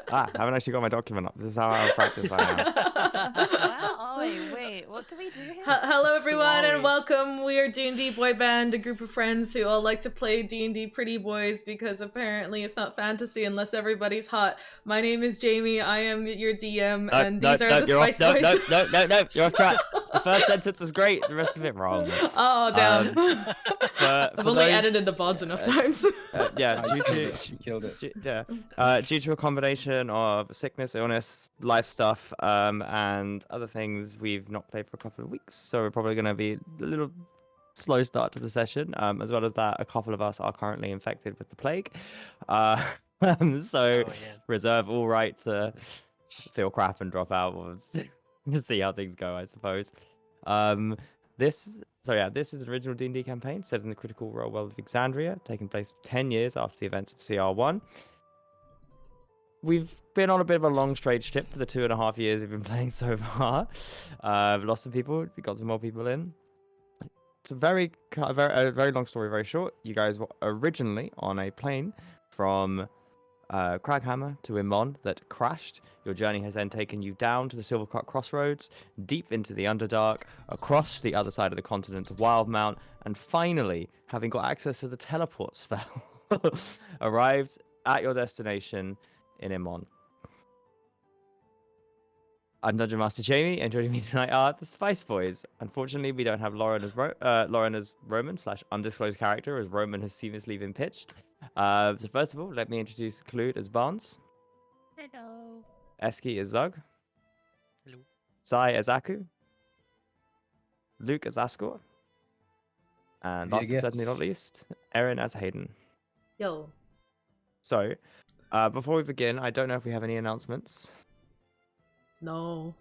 Haven't actually got my document up. This is how out of practice I am. Wow. Oh, wait, what do we do here? Hello everyone and welcome. We are D&D Boyband, a group of friends who all like to play D&D Pretty Boys because apparently it's not fantasy unless everybody's hot. My name is Jamie, I am your DM, and these are the Spice Boys. No, you're off track. The first sentence was great, the rest of it wrong. Oh, damn. I've only edited the VODs enough times. Yeah, She killed it. due to a combination of sickness, illness, life stuff, and other things, we've not played for a couple of weeks, so we're probably going to be a little slow start to the session. As well as that, a couple of us are currently infected with the plague, so reserve all right to feel crap and drop out. We'll see how things go, I suppose. This is an original D&D campaign set in the critical role world of Exandria, taking place 10 years after the events of CR1. We've been on a bit of a long strange trip for the 2.5 years we've been playing so far. Lost some people, got some more people in. It's a very long story, very short. You guys were originally on a plane from Craghammer to Emon that crashed. Your journey has then taken you down to the Silvercut Crossroads, deep into the Underdark, across the other side of the continent to Wildmount, and finally, having got access to the teleport spell, arrived at your destination in Emon. I'm Dungeon Master Jamie, and joining me tonight are the Spice Boys. Unfortunately, we don't have Lauren as Roman / undisclosed character, as Roman has seamlessly been pitched. So first of all, let me introduce Clued as Barnes. Hello. Eski as Zug. Hello. Sai as Aku. Luke as Ascor. And last but certainly not least, Erin as Hayden. Yo. So, before we begin, I don't know if we have any announcements. No.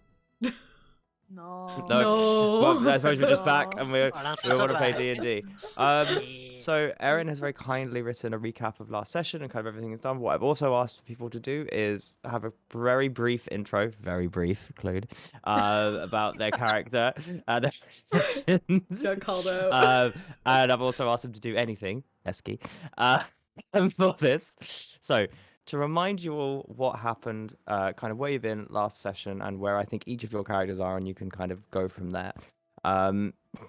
No. Well, I suppose we're just back and we want to play back. D&D. So Erin has very kindly written a recap of last session and kind of everything that's done. What I've also asked people to do is have a very brief intro, very brief, Clued, about their character and their professions. Got called out. And I've also asked them to do anything, Eski, for this. So, to remind you all what happened, kind of where you've been last session and where I think each of your characters are, and you can kind of go from there.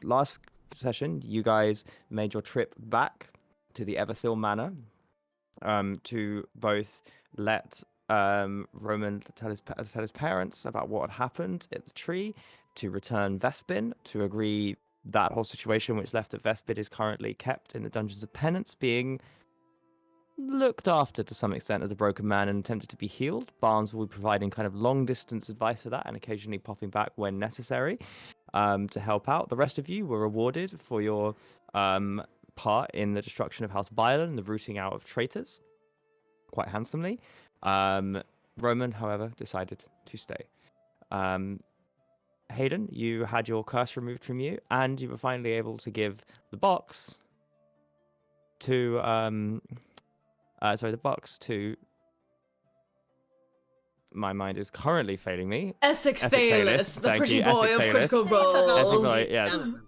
Last session, you guys made your trip back to the Everthil Manor to both let Roman tell his parents about what had happened at the tree, to return Vespin, to agree that whole situation which left at Vespin is currently kept in the Dungeons of Penance, being looked after to some extent as a broken man and attempted to be healed. Barnes will be providing kind of long distance advice for that and occasionally popping back when necessary to help out. The rest of you were rewarded for your part in the destruction of House Byron and the rooting out of traitors quite handsomely. Roman, however, decided to stay. Hayden, you had your curse removed from you, and you were finally able to give the box to the box to. My mind is currently failing me. Essek Thalis, the pretty boy of Critical Role.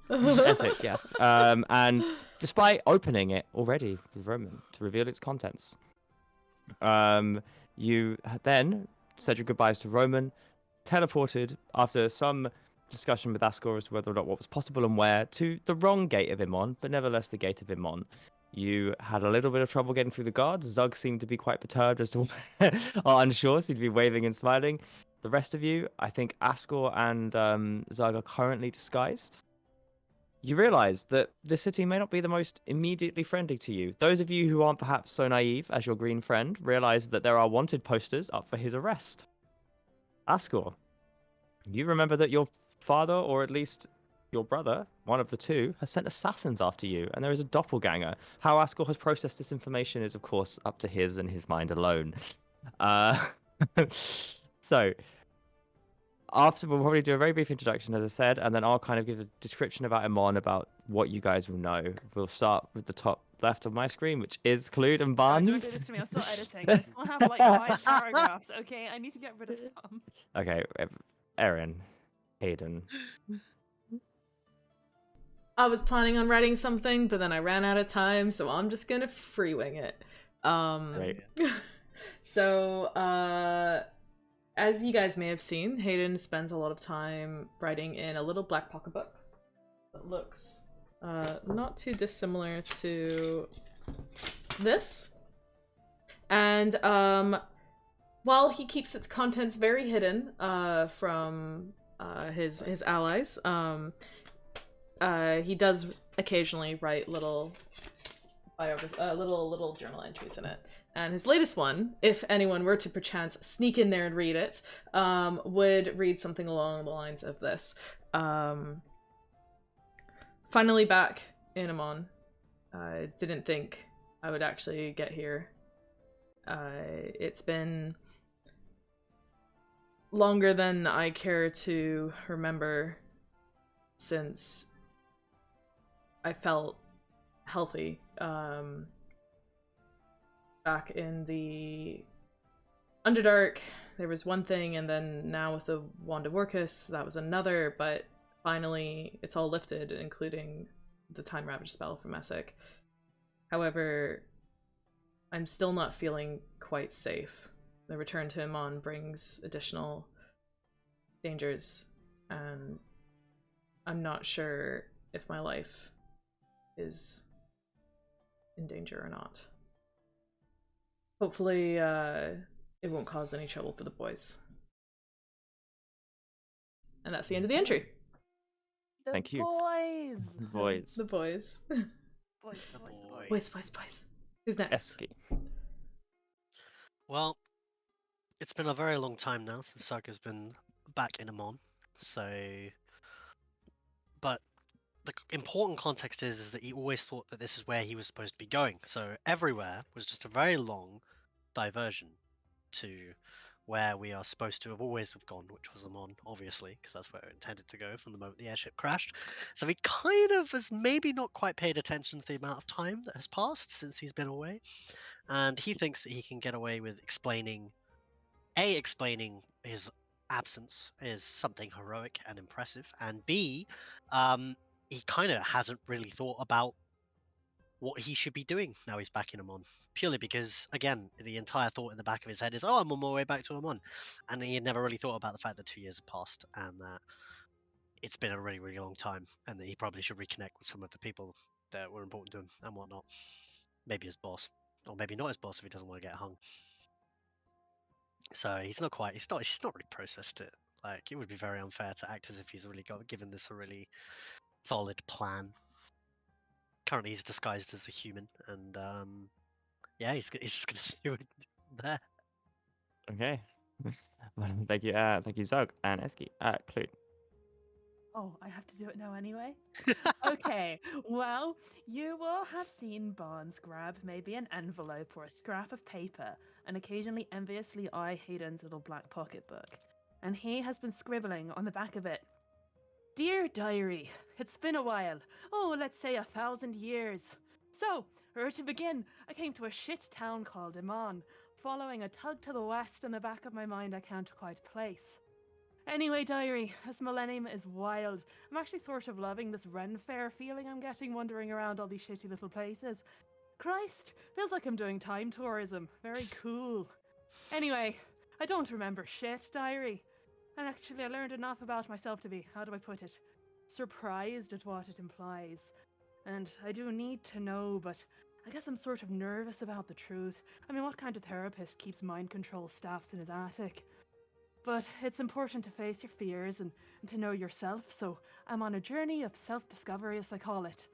Essek, yes. And despite opening it already with Roman to reveal its contents, you then said your goodbyes to Roman, teleported after some discussion with Ascor as to whether or not what was possible and where, to the wrong gate of Emon, but nevertheless the gate of Emon. You had a little bit of trouble getting through the guards. Zug seemed to be quite perturbed as to or unsure, seemed to be waving and smiling. The rest of you, I think Ascor and Zug are currently disguised. You realise that this city may not be the most immediately friendly to you. Those of you who aren't perhaps so naive as your green friend realise that there are wanted posters up for his arrest. Ascor, you remember that your father, or at least your brother, one of the two, has sent assassins after you, and there is a doppelganger. How Ascor has processed this information is, of course, up to his and his mind alone. So, after, we'll probably do a very brief introduction, as I said, and then I'll kind of give a description about Emon, about what you guys will know. We'll start with the top left of my screen, which is Clued and Barnes. Don't do this to me, I'm still editing. I still have like 5 paragraphs, okay? I need to get rid of some. Okay, Erin, Hayden. I was planning on writing something, but then I ran out of time, so I'm just gonna free wing it. Great. So, as you guys may have seen, Hayden spends a lot of time writing in a little black pocket book that looks not too dissimilar to this. And while he keeps its contents very hidden from his allies, he does occasionally write little journal entries in it. And his latest one, if anyone were to perchance sneak in there and read it, would read something along the lines of this. Finally back in Emon. I didn't think I would actually get here. It's been longer than I care to remember since I felt healthy. Back in the Underdark, there was one thing, and then now with the Wand of Orcus, that was another, but finally it's all lifted, including the Time Ravage spell from Messick. However, I'm still not feeling quite safe. The return to Emon brings additional dangers, and I'm not sure if my life is in danger or not. Hopefully, it won't cause any trouble for the boys. And that's the end of the entry. Thank you. Boys. Boys. The boys. Boys. Boys. Who's next? Esky. Well, it's been a very long time now since Saga's been back in Emon, so... But the important context is that he always thought that this is where he was supposed to be going, so everywhere was just a very long diversion to where we are supposed to have always have gone, which was Emon, obviously, because that's where it intended to go from the moment the airship crashed. So he kind of has maybe not quite paid attention to the amount of time that has passed since he's been away, and he thinks that he can get away with explaining his absence is something heroic and impressive, and B, he kind of hasn't really thought about what he should be doing now he's back in Emon. Purely because, again, the entire thought in the back of his head is, oh, I'm on my way back to Emon. And he had never really thought about the fact that 2 years have passed and that it's been a really, really long time, and that he probably should reconnect with some of the people that were important to him and whatnot. Maybe his boss, or maybe not his boss if he doesn't want to get hung. So he's not really processed it. Like, it would be very unfair to act as if he's really given this a really solid plan. Currently he's disguised as a human, and yeah, he's just gonna see it there. Okay. Well, thank you, Zog and Esky. Clue. Oh, I have to do it now anyway? Okay, well, you will have seen Barnes grab maybe an envelope or a scrap of paper and occasionally enviously eye Hayden's little black pocketbook. And he has been scribbling on the back of it, "Dear Diary, it's been a while. Oh, let's say 1,000 years. So, where to begin? I came to a shit town called Emon, following a tug to the west in the back of my mind I can't quite place. Anyway, Diary, this millennium is wild. I'm actually sort of loving this Ren Fair feeling I'm getting wandering around all these shitty little places. Christ, feels like I'm doing time tourism. Very cool. Anyway, I don't remember shit, Diary. And actually, I learned enough about myself to be, how do I put it, surprised at what it implies. And I do need to know, but I guess I'm sort of nervous about the truth. I mean, what kind of therapist keeps mind control staffs in his attic? But it's important to face your fears and to know yourself, so I'm on a journey of self-discovery, as they call it.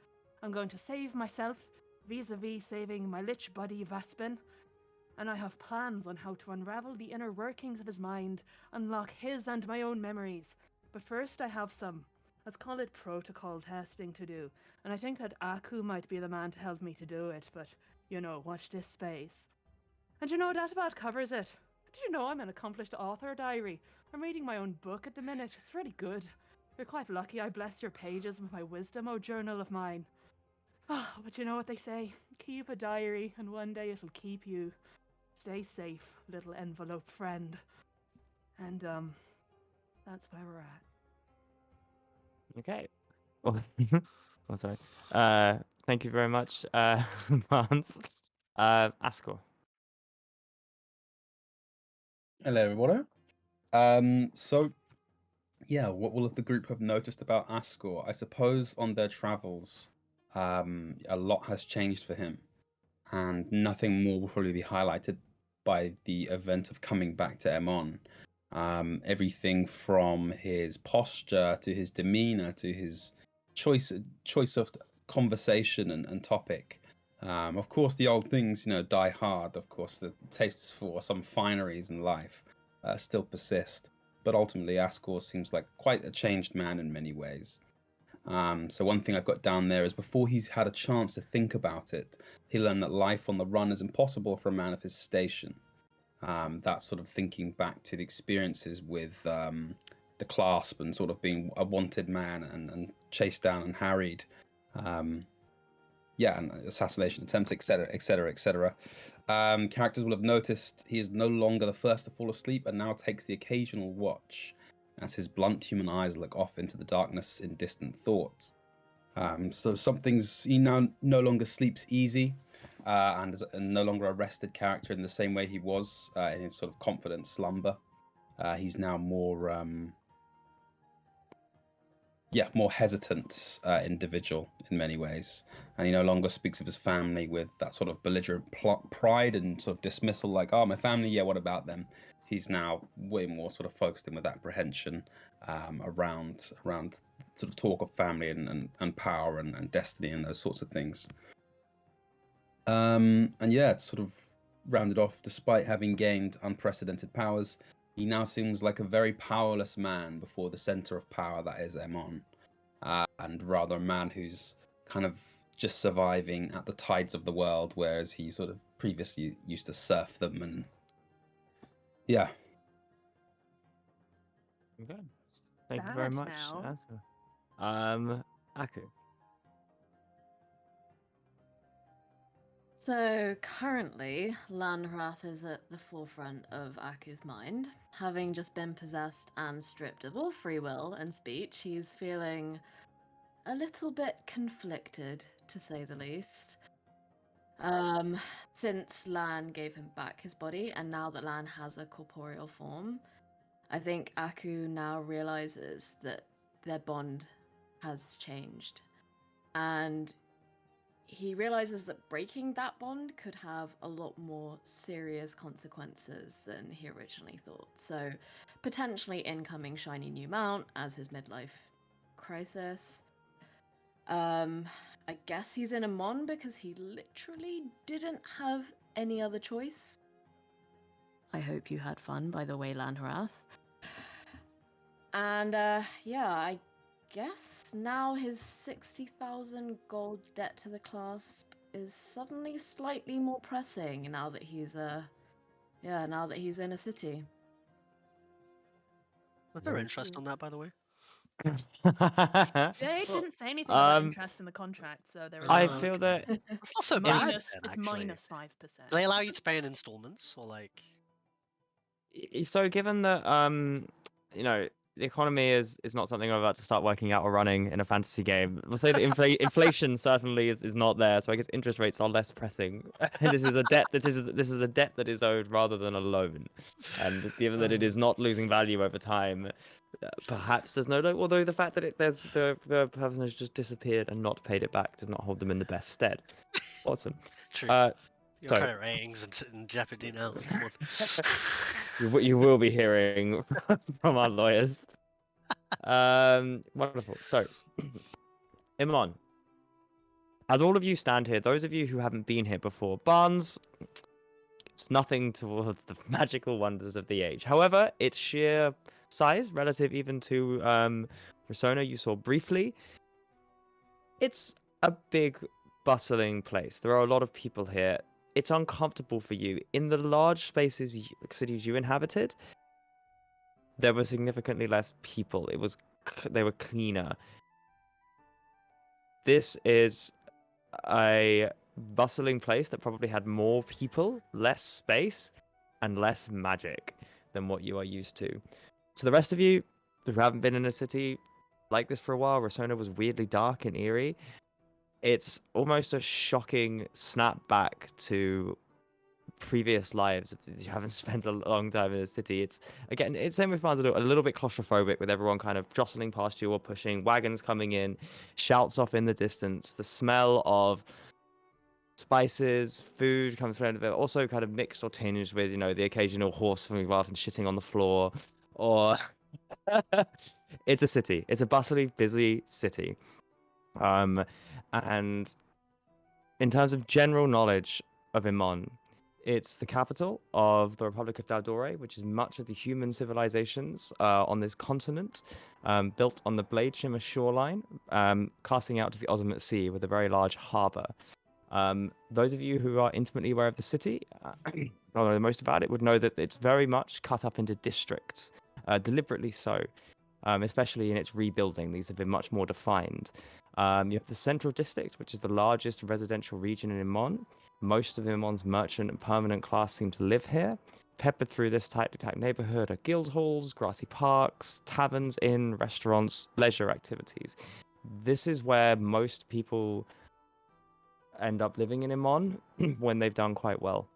I'm going to save myself, vis-a-vis saving my lich buddy Vespin. And I have plans on how to unravel the inner workings of his mind, unlock his and my own memories. But first I have some, let's call it protocol testing to do, and I think that Aku might be the man to help me to do it, but, you know, watch this space. And you know, that about covers it. Did you know I'm an accomplished author, Diary? I'm reading my own book at the minute. It's really good. You're quite lucky I bless your pages with my wisdom, oh journal of mine. Oh, but you know what they say. Keep a diary, and one day it'll keep you. Stay safe, little envelope friend. And, that's where we're at. Okay. Oh, sorry. Thank you very much, Barnes. Askor. Hello, everybody. So, yeah, what will the group have noticed about Ascor? I suppose on their travels, a lot has changed for him, and nothing more will probably be highlighted by the event of coming back to Emon. Everything from his posture to his demeanor to his choice of conversation and topic. Of course, the old things, die hard. Of course, the tastes for some fineries in life still persist. But ultimately, Ascor seems like quite a changed man in many ways. So one thing I've got down there is before he's had a chance to think about it, he learned that life on the run is impossible for a man of his station. That sort of thinking back to the experiences with the clasp and sort of being a wanted man and chased down and harried. And assassination attempts, etc., etc., etc. Characters will have noticed he is no longer the first to fall asleep and now takes the occasional watch as his blunt human eyes look off into the darkness in distant thought. So he now no longer sleeps easy and is no longer a rested character in the same way he was in his sort of confident slumber. He's now more hesitant individual in many ways, and he no longer speaks of his family with that sort of belligerent pride and sort of dismissal, like, "Oh, my family, yeah, what about them?" He's now way more sort of focused in with apprehension around sort of talk of family and power and destiny and those sorts of things. It's sort of rounded off. Despite having gained unprecedented powers, he now seems like a very powerless man before the center of power that is Emon, and rather a man who's kind of just surviving at the tides of the world, whereas he sort of previously used to surf them and yeah. Okay. Thank you very Sad much. now. Aku. So currently, Landrath is at the forefront of Aku's mind. Having just been possessed and stripped of all free will and speech, he's feeling a little bit conflicted, to say the least. Since Lan gave him back his body, and now that Lan has a corporeal form, I think Aku now realizes that their bond has changed. And he realizes that breaking that bond could have a lot more serious consequences than he originally thought. So, potentially incoming shiny new mount as his midlife crisis. I guess he's in Emon because he literally didn't have any other choice. I hope you had fun, by the way, Landrath. And I guess now his 60,000 gold debt to the clasp is suddenly slightly more pressing now that he's in a city. Was there interest on that, by the way? They didn't say anything about interest in the contract, so there is. I Oh, feel okay. that That's not so bad. minus. Then, It's actually. minus 5%. Do they allow you to pay in installments or like? so given that the economy is not something I'm about to start working out or running in a fantasy game. We'll say that inflation certainly is not there, so I guess interest rates are less pressing. This is a debt that is a debt that is owed rather than a loan, and given that it is not losing value over time, perhaps there's no loan. Although the fact that there's the person has just disappeared and not paid it back does not hold them in the best stead. Awesome. True. Your sorry. credit ratings in jeopardy now. Come on. You will be hearing from our lawyers. Wonderful. So, Emon, as all of you stand here, those of you who haven't been here before, Barnes, it's nothing towards the magical wonders of the age. However, its sheer size, relative even to Persona you saw briefly, it's a big, bustling place. There are a lot of people here. It's uncomfortable for you. In the large cities you inhabited, there were significantly less people. They were cleaner. This is a bustling place that probably had more people, less space, and less magic than what you are used to. So the rest of you who haven't been in a city like this for a while, Rasona was weirdly dark and eerie. It's almost a shocking snap back to previous lives, if you haven't spent a long time in a city, it's again, it's same with Barnes, a little bit claustrophobic with everyone kind of jostling past you or pushing, wagons coming in, shouts off in the distance, the smell of spices, food comes from it, also kind of mixed or tinged with, the occasional horse moving off and shitting on the floor, or it's a city. It's a bustling, busy city. And in terms of general knowledge of Emon, it's the capital of the Republic of tal'dorei, which is much of the human civilizations on this continent, built on the Blade Shimmer shoreline, casting out to the Ozamit Sea with a very large harbor. Those of you who are intimately aware of the city, or know the most about it, would know that it's very much cut up into districts, deliberately so, especially in its rebuilding. These have been much more defined. You have the Central District, which is the largest residential region in Emon. Most of Emon's merchant and permanent class seem to live here. Peppered through this tightly packed neighborhood are guild halls, grassy parks, taverns, inns, restaurants, leisure activities. This is where most people end up living in Emon when they've done quite well.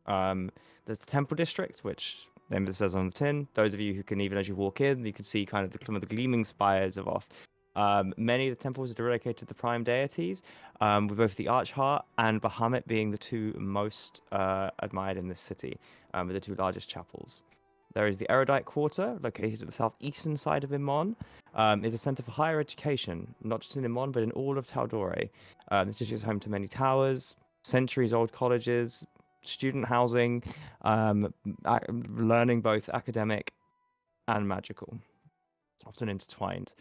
There's the Temple District, which the emblem says on the tin. Those of you who can, even as you walk in, you can see kind of some of the gleaming spires of off. Many of the temples are dedicated to the prime deities, with both the Archheart and Bahamut being the two most admired in this city, with the two largest chapels. There is the Erudite Quarter, located at the southeastern side of Emon. Is a center for higher education, not just in Emon, but in all of tal'dorei. This is home to many towers, centuries-old colleges, student housing, learning both academic and magical, often intertwined.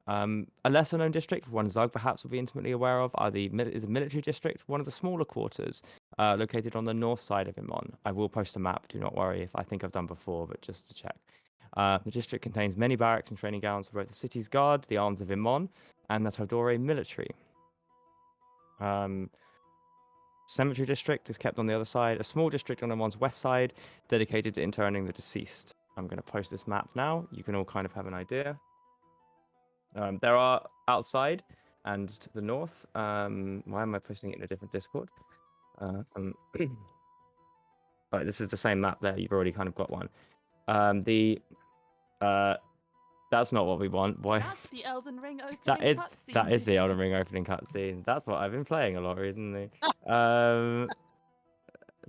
A lesser-known district, one Zug perhaps will be intimately aware of, is a military district, one of the smaller quarters, located on the north side of Emon. I will post a map, do not worry, if I think I've done before, but just to check. The district contains many barracks and training grounds for both the city's guard, the arms of Emon, and the tal'dorei military. Cemetery district is kept on the other side, a small district on Emon's west side, dedicated to interring the deceased. I'm going to post this map now, you can all kind of have an idea. There are outside and to the north. Why am I posting it in a different Discord? Right, this is the same map there. You've already kind of got one. That's not what we want. Why? That's the Elden Ring opening That is cutscene. the Elden Ring opening cutscene. That's what I've been playing a lot recently. So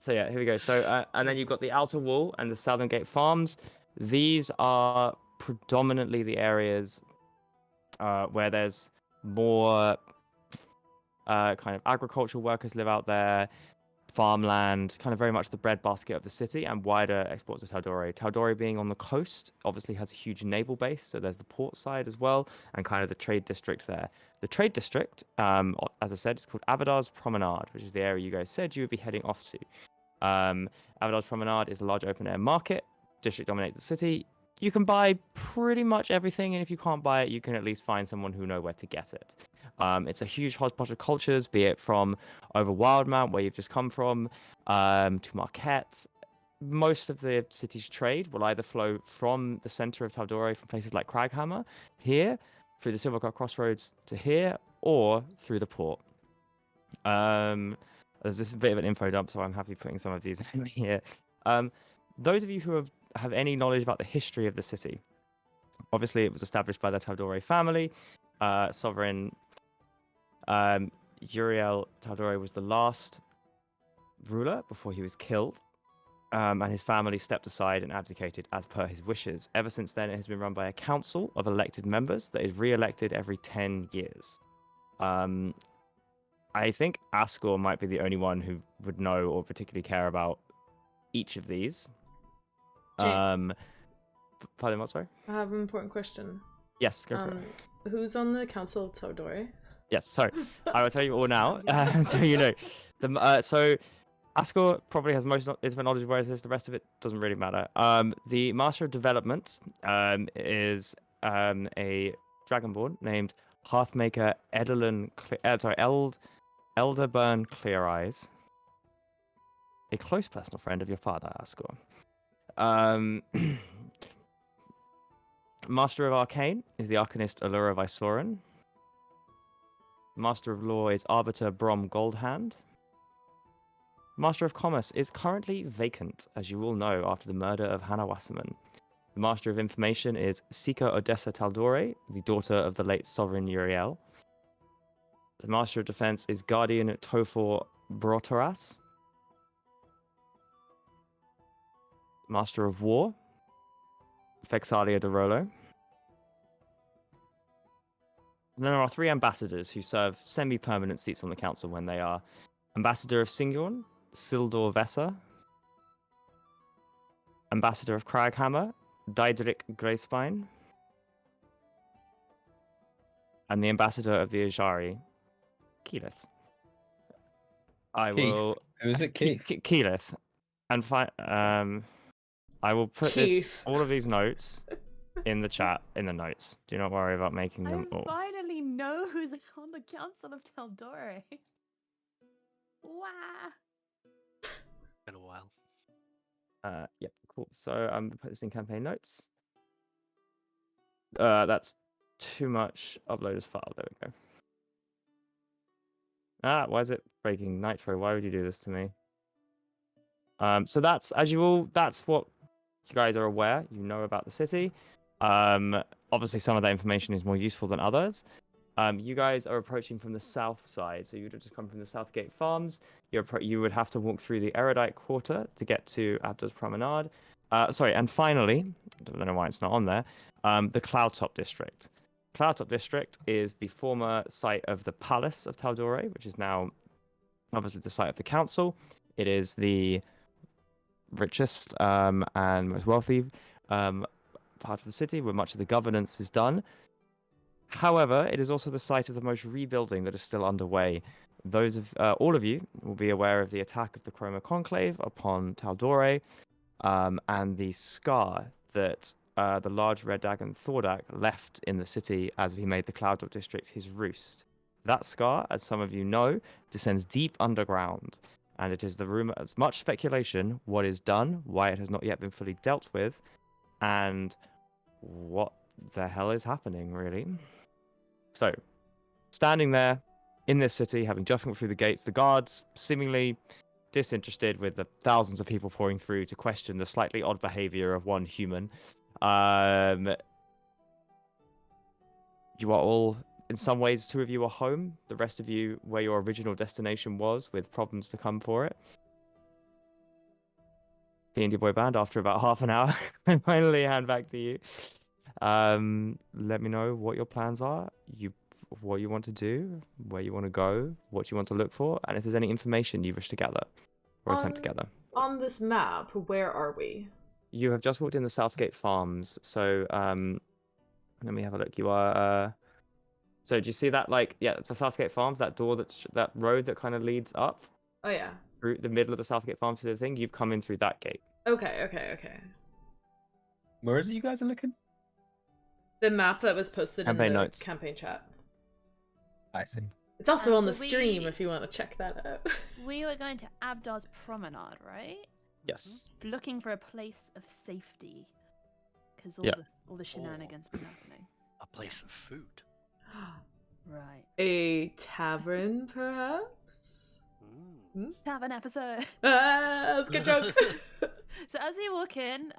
yeah, here we go. So and then you've got the outer wall and the Southern Gate Farms. These are predominantly the areas where there's more kind of agricultural workers live out there, farmland, kind of very much the breadbasket of the city, and wider exports of tal'dorei. Tal'dorei being on the coast obviously has a huge naval base, so there's the port side as well, and kind of the trade district there. The trade district, as I said, it's called Abadar's Promenade, which is the area you guys said you would be heading off to. Abadar's Promenade is a large open-air market. District dominates the city. You can buy pretty much everything, and if you can't buy it, you can at least find someone who know where to get it. It's a huge hodgepodge of cultures, be it from over Wildmount, where you've just come from, to Marquette. Most of the city's trade will either flow from the center of tal'dorei, from places like Craghammer, here, through the Silvercut Crossroads to here, or through the port. This is a bit of an info dump, so I'm happy putting some of these in here. Those of you who have any knowledge about the history of the city, obviously it was established by the tal'dorei family. Sovereign Uriel tal'dorei was the last ruler before he was killed, and his family stepped aside and abdicated as per his wishes. Ever since then, it has been run by a council of elected members that is re-elected every 10 years. I think Ascor might be the only one who would know or particularly care about each of these. Pardon, what, sorry? I have an important question. Yes, go for it. Who's on the Council of tal'dorei? Yes, sorry. I will tell you all now, so you know. So Ascor probably has most intimate knowledge of where it is. The rest of it doesn't really matter. The Master of Development is a Dragonborn named Hearthmaker Elderburn Clear Eyes, a close personal friend of your father, Ascor. Master of Arcane is the Arcanist Allura Vysoren. Master of Law is Arbiter Brom Goldhand. Master of Commerce is currently vacant, as you all know, after the murder of Hannah Wasserman. The Master of Information is Sika Odessa tal'dorei, the daughter of the late Sovereign Uriel. The Master of Defense is Guardian Tofor Brotaras. Master of War, Vexalia de Rolo. And then there are 3 ambassadors who serve semi-permanent seats on the council when they are Ambassador of Singorn, Sildor Vessa, Ambassador of Craghammer, Diedrich Greyspine, and the Ambassador of the Ajari, Keyleth. I Keith. will Who is it, Keith? Keyleth, and I will put Keith. all of these notes in the chat in the notes. Do not worry about making I them all. finally know who's on the Council of tal'dorei. Wow. Been a while. Yep, cool. So I'm gonna put this in campaign notes. That's too much. Upload as file. There we go. Why is it breaking? Nitro, why would you do this to me? So that's what you guys are aware. You know about the city. Obviously some of that information is more useful than others. You guys are approaching from the south side, so you would have just come from the Southgate Farms. You would have to walk through the Erudite Quarter to get to Abda's Promenade. And finally, I don't know why it's not on there, the Cloudtop District. Cloudtop District is the former site of the Palace of tal'dorei, which is now obviously the site of the council. It is the richest and most wealthy part of the city, where much of the governance is done. However, it is also the site of the most rebuilding that is still underway. All of you will be aware of the attack of the Chroma Conclave upon tal'dorei, and the scar that the large red dragon Thordak left in the city as he made the Cloudtop District his roost. That scar, as some of you know, descends deep underground, and it is the rumor, as much speculation, what is done, why it has not yet been fully dealt with, and what the hell is happening, really. So, standing there in this city, having just gone through the gates, the guards seemingly disinterested with the thousands of people pouring through to question the slightly odd behavior of one human. You are all, in some ways, 2 of you are home. The rest of you, where your original destination was, with problems to come for it. D&D Boyband, after about half an hour, I finally hand back to you. Let me know what your plans are, what you want to do, where you want to go, what you want to look for, and if there's any information you wish to gather or attempt to gather. On this map, where are we? You have just walked in the Southgate Farms, so let me have a look. You are so do you see that, the Southgate Farms, that door, that road that kind of leads up? Oh yeah. Through the middle of the Southgate Farms to the thing, you've come in through that gate. Okay. Where is it you guys are looking? The map that was posted Campaign in the notes. campaign chat. I see. It's also on So the stream we- if you want to check that out. We were going to Abdar's Promenade, right? Yes. Looking for a place of safety. Because Yeah. all the shenanigans been happening. A place of food. Right. A tavern, perhaps? Tavern episode. That's a good joke. So as you walk in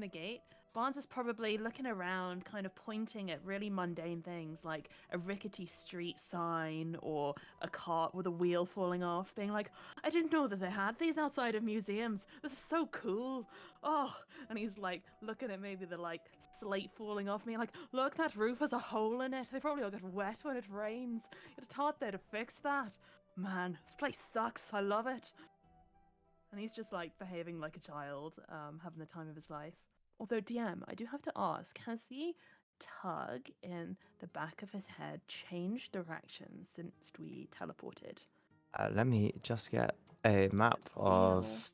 the gate, Barnes is probably looking around, kind of pointing at really mundane things like a rickety street sign or a cart with a wheel falling off, being like, I didn't know that they had these outside of museums. This is so cool. Oh, and he's like looking at maybe the slate falling off me, like, look, that roof has a hole in it. They probably all get wet when it rains. You'd have thought they'd have fixed that. Man, this place sucks. I love it. And he's just behaving like a child, having the time of his life. Although, DM, I do have to ask, has the tug in the back of his head changed directions since we teleported? Let me just get a map Feel- of...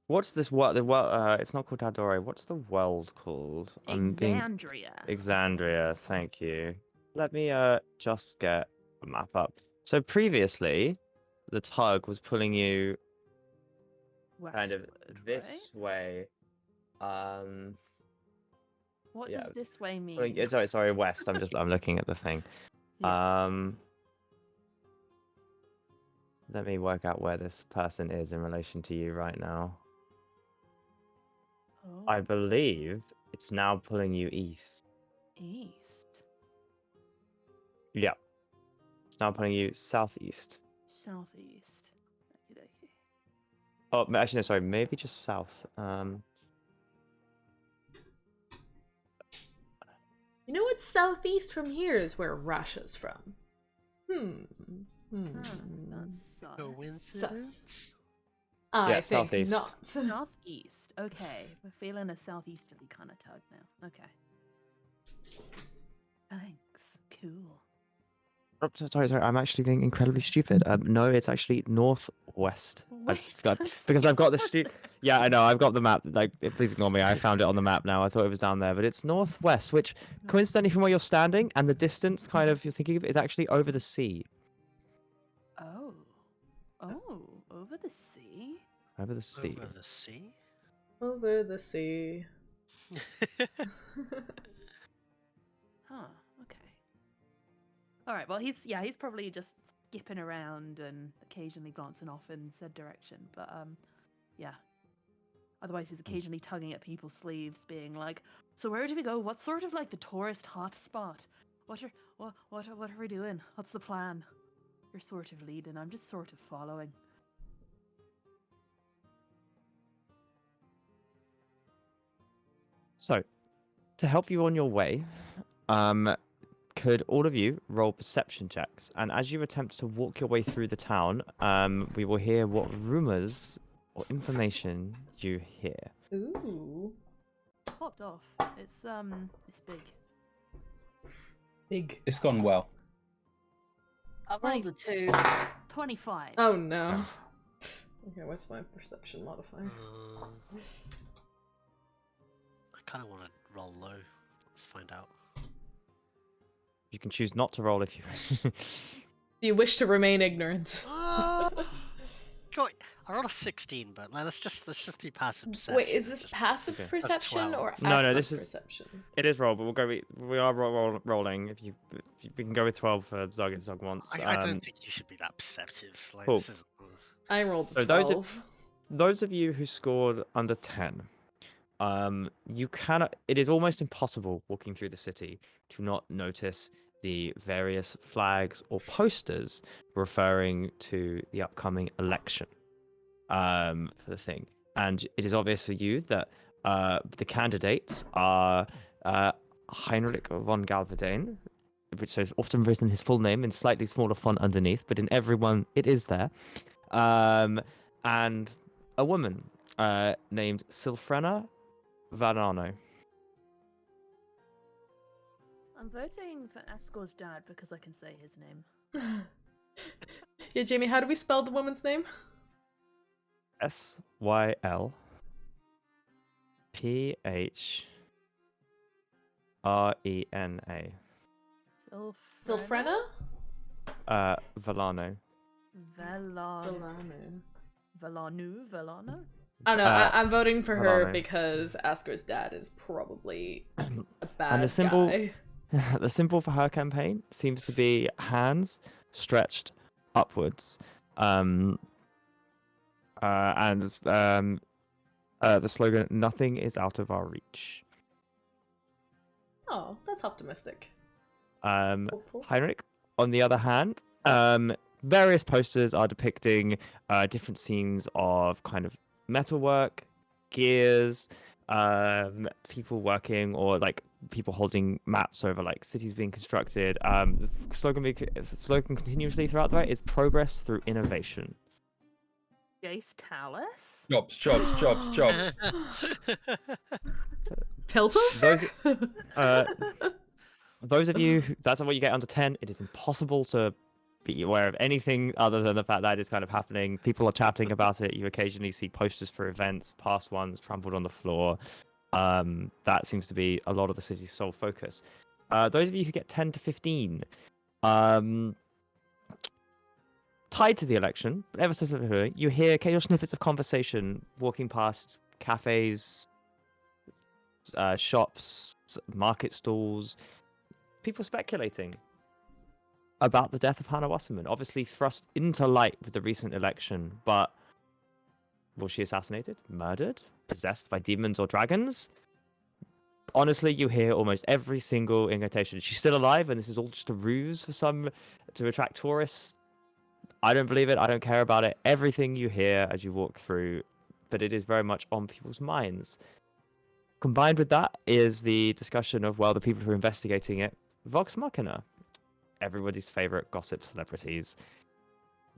What's this world? It's not called tal'dorei. What's the world called? Exandria. Exandria, thank you. Let me just get a map up. So previously, the tug was pulling you kind of Westward, this right? way. What yeah, does this way mean? Sorry, west. I'm looking at the thing. Yeah. Let me work out where this person is in relation to you right now. I Oh, believe it's now pulling you east. east, Yeah. It's now pulling you southeast. southeast. Okie dokie. Oh, actually, no, sorry. Maybe just south. You know what's southeast from here is where Rasha's from. That's sus. Coincidence? I Yeah, think southeast. not. Southeast. Okay, we're feeling a southeasterly kind of tug now. Okay. Thanks. Cool. Oh, sorry. I'm actually being incredibly stupid. No, it's actually northwest. Wait, Because I've got the that's- Yeah, I know. I've got the map. Like, please ignore me. I found it on the map now. I thought it was down there, but it's northwest, which coincidentally from where you're standing and the distance, kind of, you're thinking of, is actually over the sea. Oh. Oh, over the sea? Over the sea. Over the sea? Over the sea. Huh. Okay. All right. Well, he's probably just skipping around and occasionally glancing off in said direction. But yeah. Otherwise, he's occasionally tugging at people's sleeves, being like, "So where do we go? What's sort of like the tourist hotspot? What are we doing? What's the plan?" You're sort of leading. I'm just sort of following. So, to help you on your way, could all of you roll perception checks? And as you attempt to walk your way through the town, we will hear what rumors or information you hear. Ooh. Popped off. It's big. Big. It's gone well. I rolled a 2. 25. Oh no. Okay, what's my perception modifier? I kind of want to roll low. Let's find out. You can choose not to roll if you. Do you wish to remain ignorant? God, I rolled a 16, but let's just do passive perception. Wait, is this Just- passive Okay. perception 12. or No, no, active this is- perception? It is roll, but we'll go. We are rolling. If we can go with 12 for Zug if Zug wants. I don't think you should be that perceptive. Like, Cool. this is. I rolled So a those 12. Those of you who scored under 10, you cannot. It is almost impossible walking through the city to not notice the various flags or posters referring to the upcoming election. For the thing, and it is obvious for you that the candidates are Heinrich von Galverdane, which is often written his full name in slightly smaller font underneath, but in everyone it is there. And a woman named Silfrena Varano. I'm voting for Ascor's dad because I can say his name. Yeah, Jamie, how do we spell the woman's name? SYLPHRENA. Silfrena? Valano. Velano? I don't know, I'm voting for her Valano. because Asker's dad is probably a bad And the symbol guy. the symbol for her campaign seems to be hands stretched upwards. And the slogan, "Nothing is out of our reach." Oh, that's optimistic. Hopeful. Heinrich, on the other hand, various posters are depicting different scenes of kind of metalwork, gears, people working, or like people holding maps over like cities being constructed. The slogan continuously throughout the way is "Progress through innovation." Jace Talus? Jobs. Piltover? Those of you, that's what you get under 10. It is impossible to be aware of anything other than the fact that is kind of happening. People are chatting about it. You occasionally see posters for events, past ones trampled on the floor. That seems to be a lot of the city's sole focus. Those of you who get 10 to 15, tied to the election, but ever so slightly, you hear occasional snippets of conversation walking past cafes, shops, market stalls, people speculating. about the death of Hannah Wasserman, obviously thrust into light with the recent election, but was she assassinated, murdered, possessed by demons or dragons? Honestly, you hear almost every single incantation. She's still alive, and this is all just a ruse for to attract tourists. I don't believe it. I don't care about it. Everything you hear as you walk through, but it is very much on people's minds. Combined with that is the discussion of, well, the people who are investigating it, Vox Machina, everybody's favorite gossip celebrities.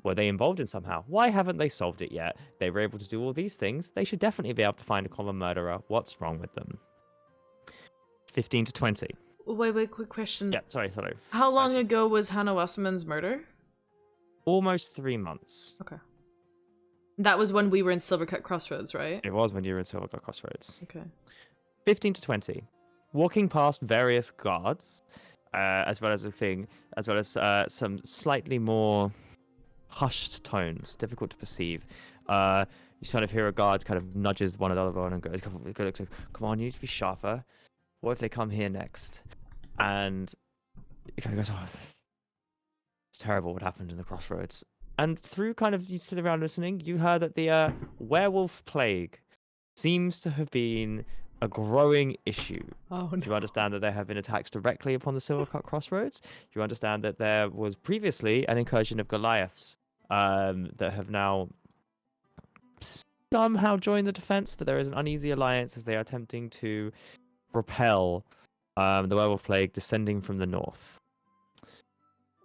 Were they involved in somehow? Why haven't they solved it yet? They were able to do all these things. They should definitely be able to find a common murderer. What's wrong with them? 15 to 20. Wait, quick question. Yeah, sorry. How long ago was Hannah Wasserman's murder? Almost 3 months. Okay. That was when we were in Silvercut Crossroads, right? It was when you were in Silvercut Crossroads. Okay. 15 to 20. Walking past various guards, as well as some slightly more hushed tones, difficult to perceive. You kind of hear a guard kind of nudges one another and goes, "Come on, you need to be sharper. What if they come here next?" And it kind of goes, "Oh, it's terrible what happened in the crossroads." And through kind of you sit around listening, you heard that the werewolf plague seems to have been a growing issue. Oh, Do you understand that there have been attacks directly upon the Silvercut Crossroads? Do you understand that there was previously an incursion of Goliaths that have now somehow joined the defense, but there is an uneasy alliance as they are attempting to repel the werewolf plague descending from the north.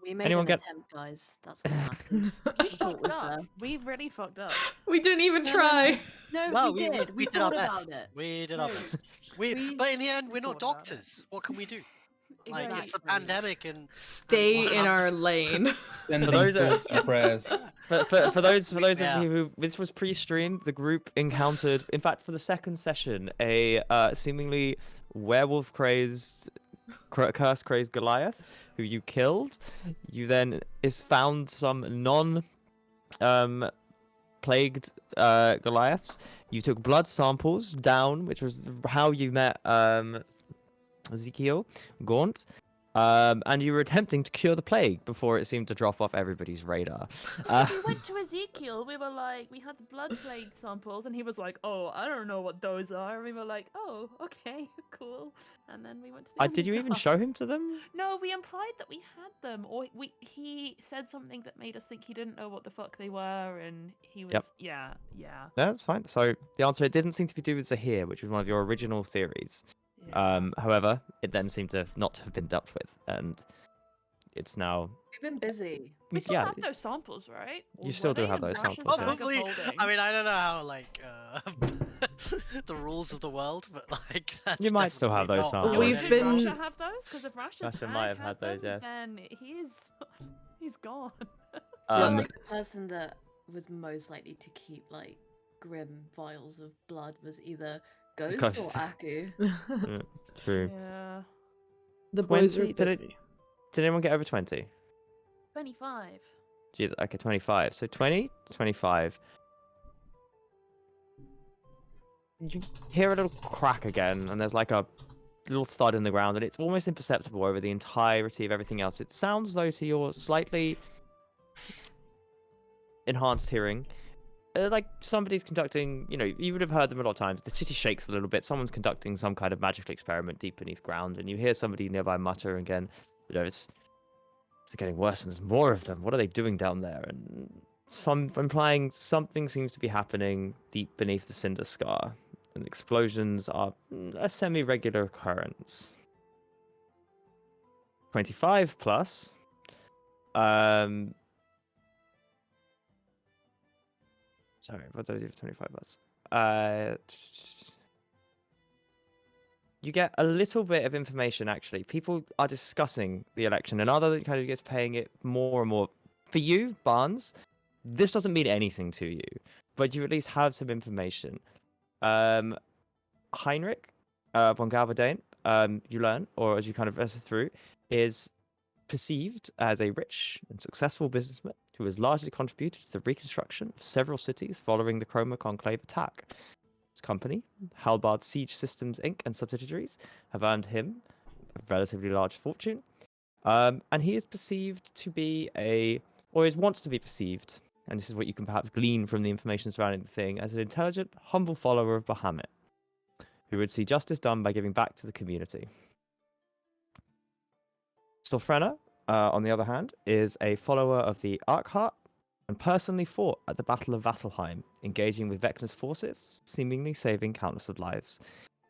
We made Anyone an get- attempt, guys. That's what happens. We We thought fucked we'd, up. We really fucked up. We didn't even No, try. No, Well, we did. We did our thought best. about it. We did our No, best. we- But in the end, we're not thought about it. doctors. What can we do? Like, it's a Exactly. pandemic, and Stay Wow. in our lane. Sending those that- thoughts and prayers. For those Yeah. of you who this was pre-streamed, the group encountered, in fact, for the second session, a seemingly werewolf crazed, curse crazed Goliath who you killed. You then found some plagued Goliaths. You took blood samples down, which was how you met Ezekiel Gaunt. And you were attempting to cure the plague before it seemed to drop off everybody's radar. We went to Ezekiel. We were like, we had the blood plague samples, and he was like, "Oh, I don't know what those are." And we were like, "Oh, okay, cool." And then we went to the Did you other even guy. show him to them? No, we implied that we had them, or he said something that made us think he didn't know what the fuck they were, and he was Yep. yeah. That's fine. So the answer, it didn't seem to be due with Zahir, which was one of your original theories. However, it then seemed to not have been dealt with, and it's now. We've been busy. We still yeah, have those samples, right? Or You still were do they have in those Rash's samples, yeah. bag of probably. holding? I mean, I don't know how the rules of the world, but that's You might still have definitely those not samples. what We've it is. been- Rasha have those? Because if Rasha's Rasha bag might have had those, them, yes. then he's gone. You're Um, like the person that was most likely to keep like grim vials of blood was either Ghost Ghost. or Aku. it's true. Yeah, The boys are 20, did busy. Did anyone get over 20? 25. Jeez, okay, 25. So 20, 25. You hear a little crack again, and there's like a little thud in the ground, and it's almost imperceptible over the entirety of everything else. It sounds, though, to your slightly enhanced hearing, like somebody's conducting, you would have heard them a lot of times. The city shakes a little bit. Someone's conducting some kind of magical experiment deep beneath ground, and you hear somebody nearby mutter again, it's getting worse, and there's more of them. What are they doing down there? And some implying something seems to be happening deep beneath the cinder scar, and explosions are a semi-regular occurrence. 25 plus. Sorry, what did I do for 25 plus? You get a little bit of information, actually. People are discussing the election, and other kind of gets paying it more and more. For you, Barnes, this doesn't mean anything to you, but you at least have some information. Heinrich von Galverdane, you learn, or as you kind of rest through, is perceived as a rich and successful businessman who has largely contributed to the reconstruction of several cities following the Chroma Conclave attack. His company, Halbard Siege Systems Inc. and subsidiaries, have earned him a relatively large fortune, And he is perceived to be or is wants to be perceived, and this is what you can perhaps glean from the information surrounding the thing, as an intelligent, humble follower of Bahamut, who would see justice done by giving back to the community. Sylfrena, on the other hand, is a follower of the Arkheart and personally fought at the Battle of Vasselheim, engaging with Vecna's forces, seemingly saving countless of lives.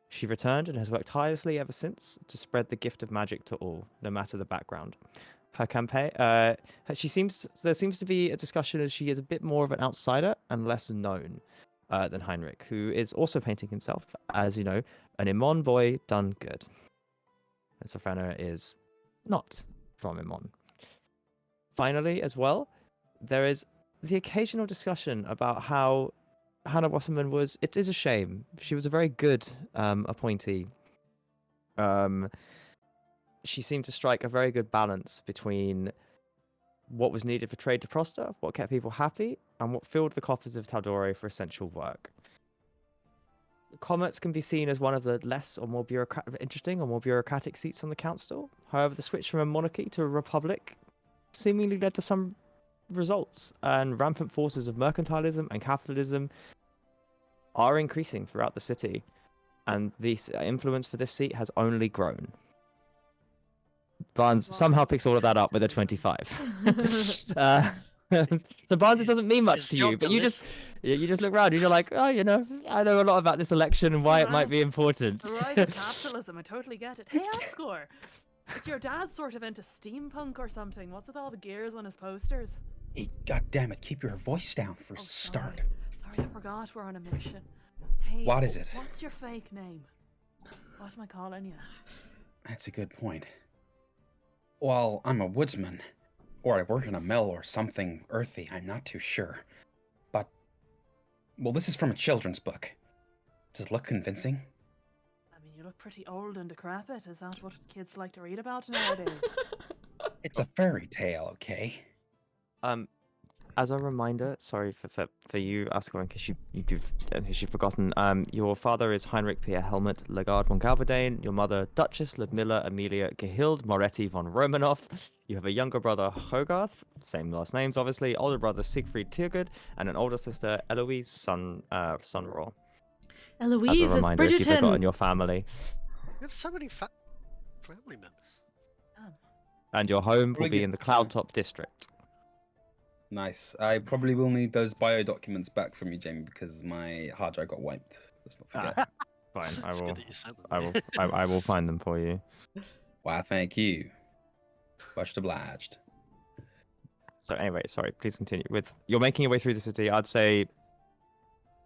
She returned and has worked tirelessly ever since to spread the gift of magic to all, no matter the background. Her campaign, there seems to be a discussion as she is a bit more of an outsider and less known than Heinrich, who is also painting himself as, you know, an Emon boy done good. And Sylfrena is not from Emon. Finally, as well, there is the occasional discussion about how Hannah Wasserman was. It is a shame. She was a very good appointee. She seemed to strike a very good balance between what was needed for trade to prosper, what kept people happy, and what filled the coffers of tal'dorei for essential work. Commerce can be seen as one of the less or more bureaucratic seats on the council. However, the switch from a monarchy to a republic seemingly led to some results, and rampant forces of mercantilism and capitalism are increasing throughout the city, and the influence for this seat has only grown. Barnes somehow picks all of that up with a 25. So Barnes, it doesn't mean much to you, but you just look around and you're like, oh, you know, I know a lot about this election and why it might be important. The rise of capitalism, I totally get it. Hey, Ascor! Is your dad sort of into steampunk or something? What's with all the gears on his posters? Hey, goddammit, keep your voice down for a Oh, start. Sorry, I forgot we're on a mission. Hey, What is it? What's your fake name? What am I calling you? That's a good point. Well, I'm a woodsman, or I work in a mill or something earthy, I'm not too sure. But, well, this is from a children's book. Does it look convincing? I mean, you look pretty old and decrepit. Is that what kids like to read about nowadays? It's a fairy tale, okay? As a reminder, sorry for you, Ascor, in case you've forgotten. Your father is Heinrich Pierre Helmut Lagarde von Galverdane. Your mother, Duchess Ludmilla Amelia Gehild Moretti von Romanov. You have a younger brother, Hogarth, same last names, obviously. Older brother, Siegfried Tiergud, and an older sister, Eloise Sunraw. Eloise, As a reminder, it's if you've forgotten Bridgerton. your family. You have so many family members. And your home will Probably be get- in the Cloudtop district. Nice. I probably will need those bio documents back from you, Jamie, because my hard drive got wiped. Let's not forget. Fine, I It's will. good that you sent them. I will. I will find them for you. Why, thank you. Much obliged. So anyway, sorry. Please continue with. You're making your way through the city. I'd say,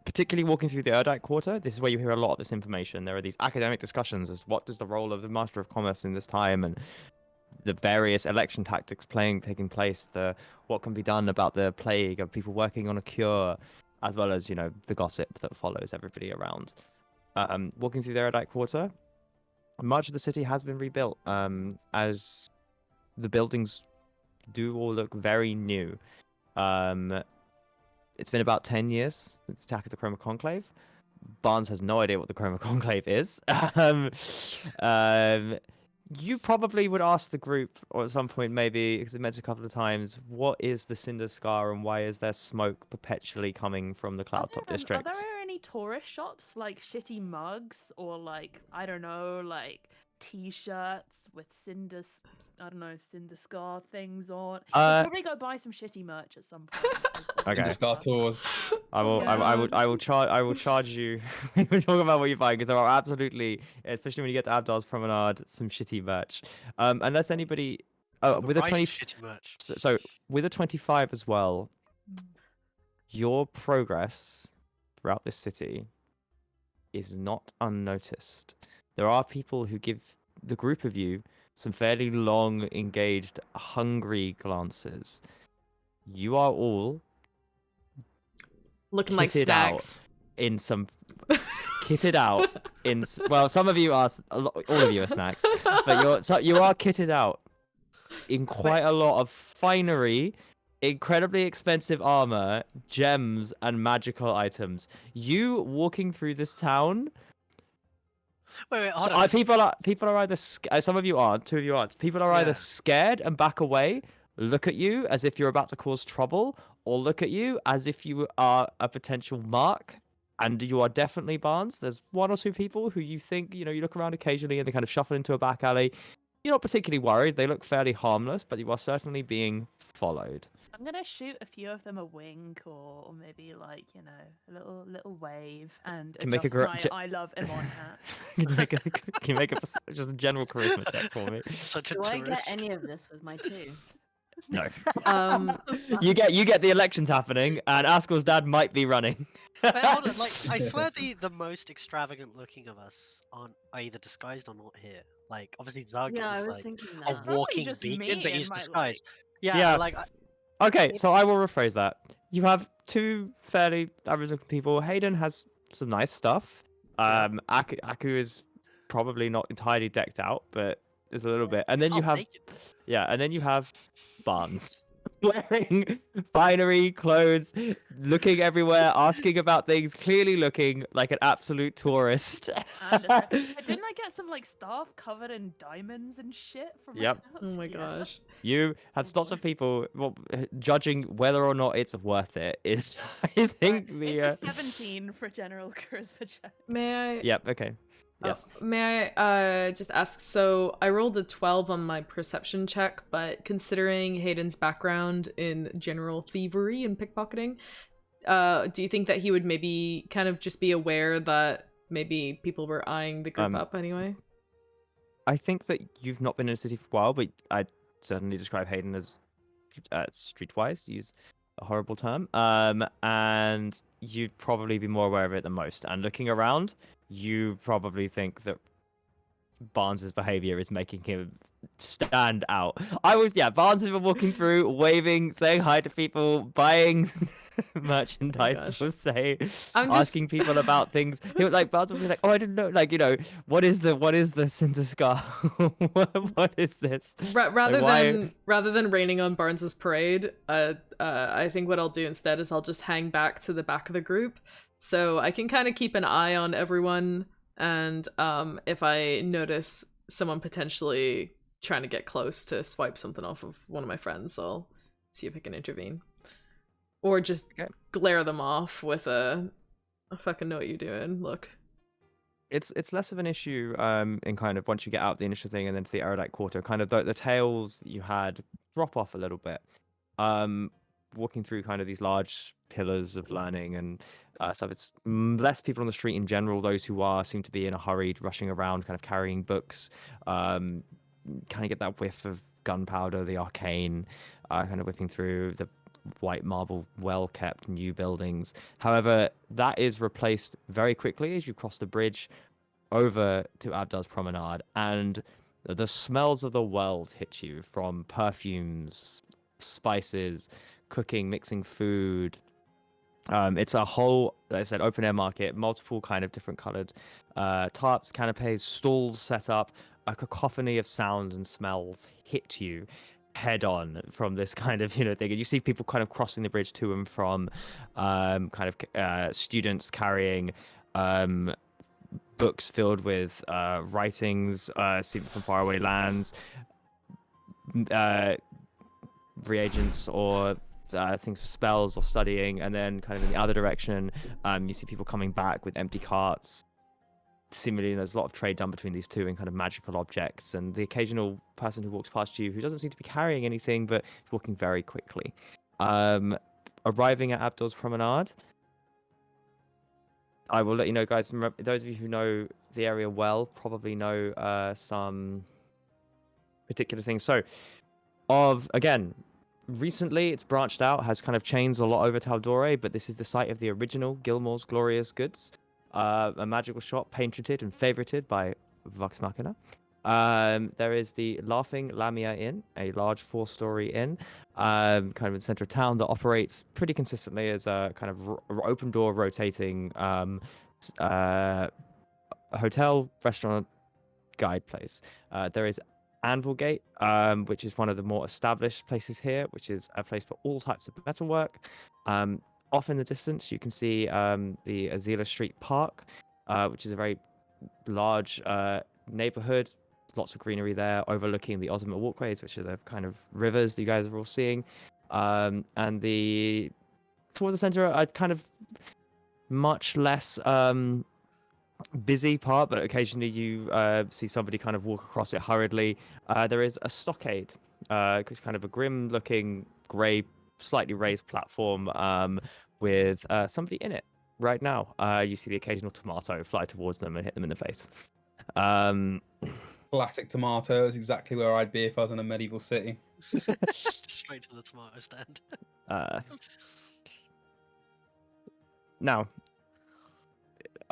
particularly walking through the Erdite Quarter. This is where you hear a lot of this information. There are these academic discussions as what is the role of the Master of Commerce in this time, and the various election tactics taking place. What can be done about the plague, of people working on a cure, as well as, you know, the gossip that follows everybody around. Walking through the Erudite Quarter, much of the city has been rebuilt, as the buildings do all look very new. It's been about 10 years since the attack of the Chroma Conclave. Barnes has no idea what the Chroma Conclave is. You probably would ask the group, or at some point maybe, because it mentioned a couple of times, what is the Cinder Scar and why is there smoke perpetually coming from the Cloudtop district? Are there any tourist shops, like shitty mugs, or like, I don't know, like t-shirts with Cinder Scar things on? I'll probably go buy some shitty merch at some point. Okay. The Scar tours. I will charge you. We're talking about what you buy, because there are absolutely, especially when you get to Abdal's Promenade, some shitty merch. Unless anybody, with a 20, shitty merch. so with a 25 as well, your progress throughout this city is not unnoticed. There are people who give the group of you some fairly long, engaged, hungry glances. You are all Looking like kitted out snacks. in some kitted out in well, some of you are all of you are snacks, but you are kitted out in quite a lot of finery, incredibly expensive armor, gems, and magical items. You walking through this town Wait, So, hold on. people are either some of you aren't, two of you aren't. People are either Yeah. scared and back away, look at you as if you're about to cause trouble, or look at you as if you are a potential mark. And you are definitely Barnes. There's one or two people who you think, you look around occasionally and they kind of shuffle into a back alley. You're not particularly worried. They look fairly harmless, but you are certainly being followed. I'm gonna shoot a few of them a wink or maybe like a little wave and Can make a adjust gr- my I love Emon hat. Can you make just a general charisma check for me? Such a Do I tourist. get any of this with my 2? No. Um, You get the elections happening, and Askel's dad might be running. Wait, hold on. Like, I swear the most extravagant looking of us are either disguised or not here. Like, obviously Zug Yeah, I is was like thinking a that. probably walking just beacon, me but and he's my, disguised. like- Yeah, Yeah. like Okay, so I will rephrase that. You have two fairly average-looking people. Hayden has some nice stuff. Yeah. Aku is probably not entirely decked out, but is a little bit. And then you have and then you have Barnes wearing finery clothes, looking everywhere, asking about things, clearly looking like an absolute tourist. Didn't I get some like staff covered in diamonds and shit from my Yep. house? oh my Yeah. gosh. You have lots of people judging whether or not it's worth it. Is I think Right, the it's a 17 for general charisma check. May I? Yep. Okay. Oh, Yes. may I just ask, so I rolled a 12 on my perception check, but considering Hayden's background in general thievery and pickpocketing, do you think that he would maybe kind of just be aware that maybe people were eyeing the group up anyway? I think that you've not been in a city for a while, but I'd certainly describe Hayden as streetwise, to use a horrible term. And you'd probably be more aware of it than most. And looking around, you probably think that Barnes's behavior is making him stand out. Barnes has been walking through, waving, saying hi to people, buying merchandise, gosh. we'll say, I'm just- asking people about things. He would Barnes would be like, "Oh, I didn't know, what is the Cinder Scar? what is this?" Rather why- than raining on Barnes's parade, I think what I'll do instead is I'll just hang back to the back of the group, so I can kind of keep an eye on everyone. And if I notice someone potentially trying to get close to swipe something off of one of my friends, I'll see if I can intervene. Or just glare them off with I fucking know what you're doing, look. It's less of an issue in kind of once you get out the initial thing and then to the Erudite Quarter, kind of the tails you had drop off a little bit. Walking through kind of these large pillars of learning and stuff. It's less people on the street in general. Those who are seem to be in a hurry, rushing around, kind of carrying books. Kind of get that whiff of gunpowder, the arcane, kind of whipping through the white marble, well-kept new buildings. However, that is replaced very quickly as you cross the bridge over to Abdal's Promenade, and the smells of the world hit you, from perfumes, spices, cooking, mixing food. It's a whole, like I said, open air market, multiple kind of different colored tarps, canapes, stalls set up. A cacophony of sounds and smells hit you head on from this kind of thing. And you see people kind of crossing the bridge to and from, students carrying books filled with writings seen from faraway lands, reagents or things for spells or studying. And then kind of in the other direction, you see people coming back with empty carts. Seemingly there's a lot of trade done between these two in kind of magical objects, and the occasional person who walks past you who doesn't seem to be carrying anything but is walking very quickly. Arriving at Abdal's Promenade, I will let you know, guys. Remember, those of you who know the area well probably know some particular things. So, recently it's branched out, has kind of changed a lot over tal'dorei, but this is the site of the original Gilmore's Glorious Goods, a magical shop patented and favorited by Vox Machina. There is the Laughing Lamia Inn, a large 4-story inn, kind of in the center of town, that operates pretty consistently as a kind of open door rotating hotel, restaurant, guide place. There is Anvilgate, which is one of the more established places here, which is a place for all types of metalwork. Off in the distance, you can see the Azela Street Park, which is a very large neighborhood, lots of greenery there, overlooking the Ozma walkways, which are the kind of rivers that you guys are all seeing. And towards the center, a kind of much less busy part, but occasionally you see somebody kind of walk across it hurriedly. There is a stockade, kind of a grim-looking grey, slightly raised platform with somebody in it right now. You see the occasional tomato fly towards them and hit them in the face. Classic tomatoes, exactly where I'd be if I was in a medieval city. Straight to the tomato stand. Now,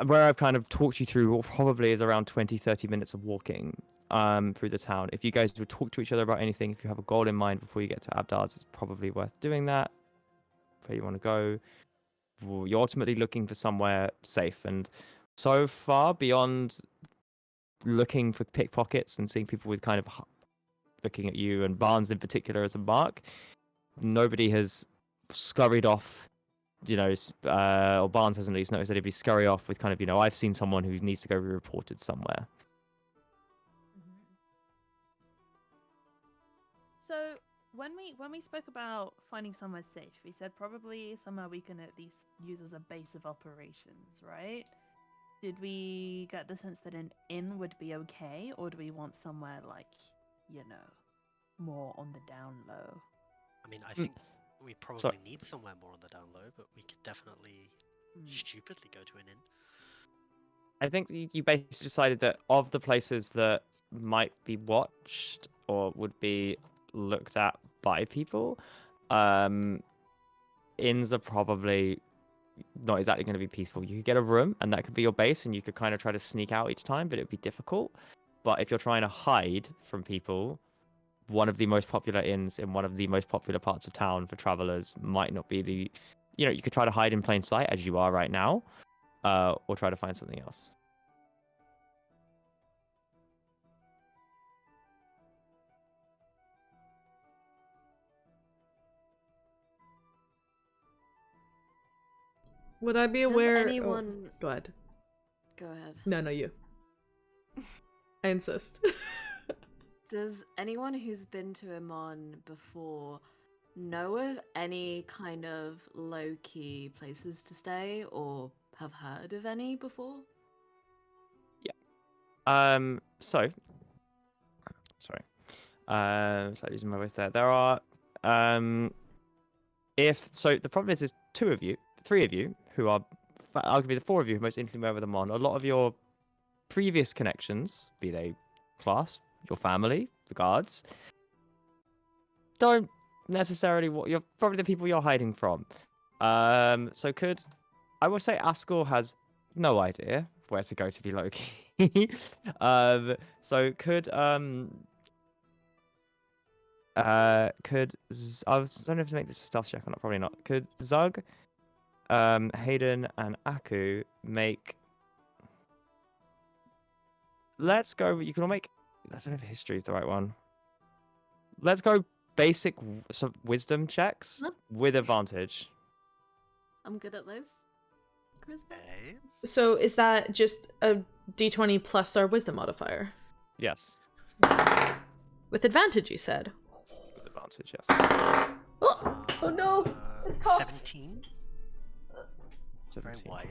where I've kind of talked you through what probably is around 20-30 minutes of walking through the town. If you guys would talk to each other about anything, if you have a goal in mind before you get to Abdar's, it's probably worth doing that. Where you want to go. Well, you're ultimately looking for somewhere safe, and so far beyond looking for pickpockets and seeing people with kind of looking at you, and Barnes in particular as a mark, nobody has scurried off, or Barnes hasn't at least noticed that if he scurry off with kind of, I've seen someone who needs to go be reported somewhere. So when we spoke about finding somewhere safe, we said probably somewhere we can at least use as a base of operations, right? Did we get the sense that an inn would be okay, or do we want somewhere like, more on the down low? I mean, I think we probably need somewhere more on the down low, but we could definitely stupidly go to an inn. I think you basically decided that of the places that might be watched or would be looked at by people, inns are probably not exactly going to be peaceful. You could get a room, and that could be your base, and you could kind of try to sneak out each time, but it would be difficult. But if you're trying to hide from people, one of the most popular inns in one of the most popular parts of town for travelers might not be the... you could try to hide in plain sight, as you are right now, or try to find something else. Would I be Does aware? anyone... Go ahead. Go ahead. No, you. I insist. Does anyone who's been to Emon before know of any kind of low-key places to stay, or have heard of any before? Yeah. Sorry, losing my voice there. There are, the problem is, there's three of you who are, arguably the four of you who are most intimately aware with them on. A lot of your previous connections, be they class, your family, the guards, don't necessarily you're probably the people you're hiding from. I will say Ascor has no idea where to go to be low-key. I don't know if to make this a stealth check or not, probably not. Could Zug, Hayden, and Aku make... Let's go, you can all make... I don't know if history is the right one. Let's go basic wisdom checks with advantage. I'm good at those. Charisma? Okay. So is that just a d20 plus our wisdom modifier? Yes. With advantage, you said? With advantage, yes. Oh no! It's cocked! 17? Very 17. wise.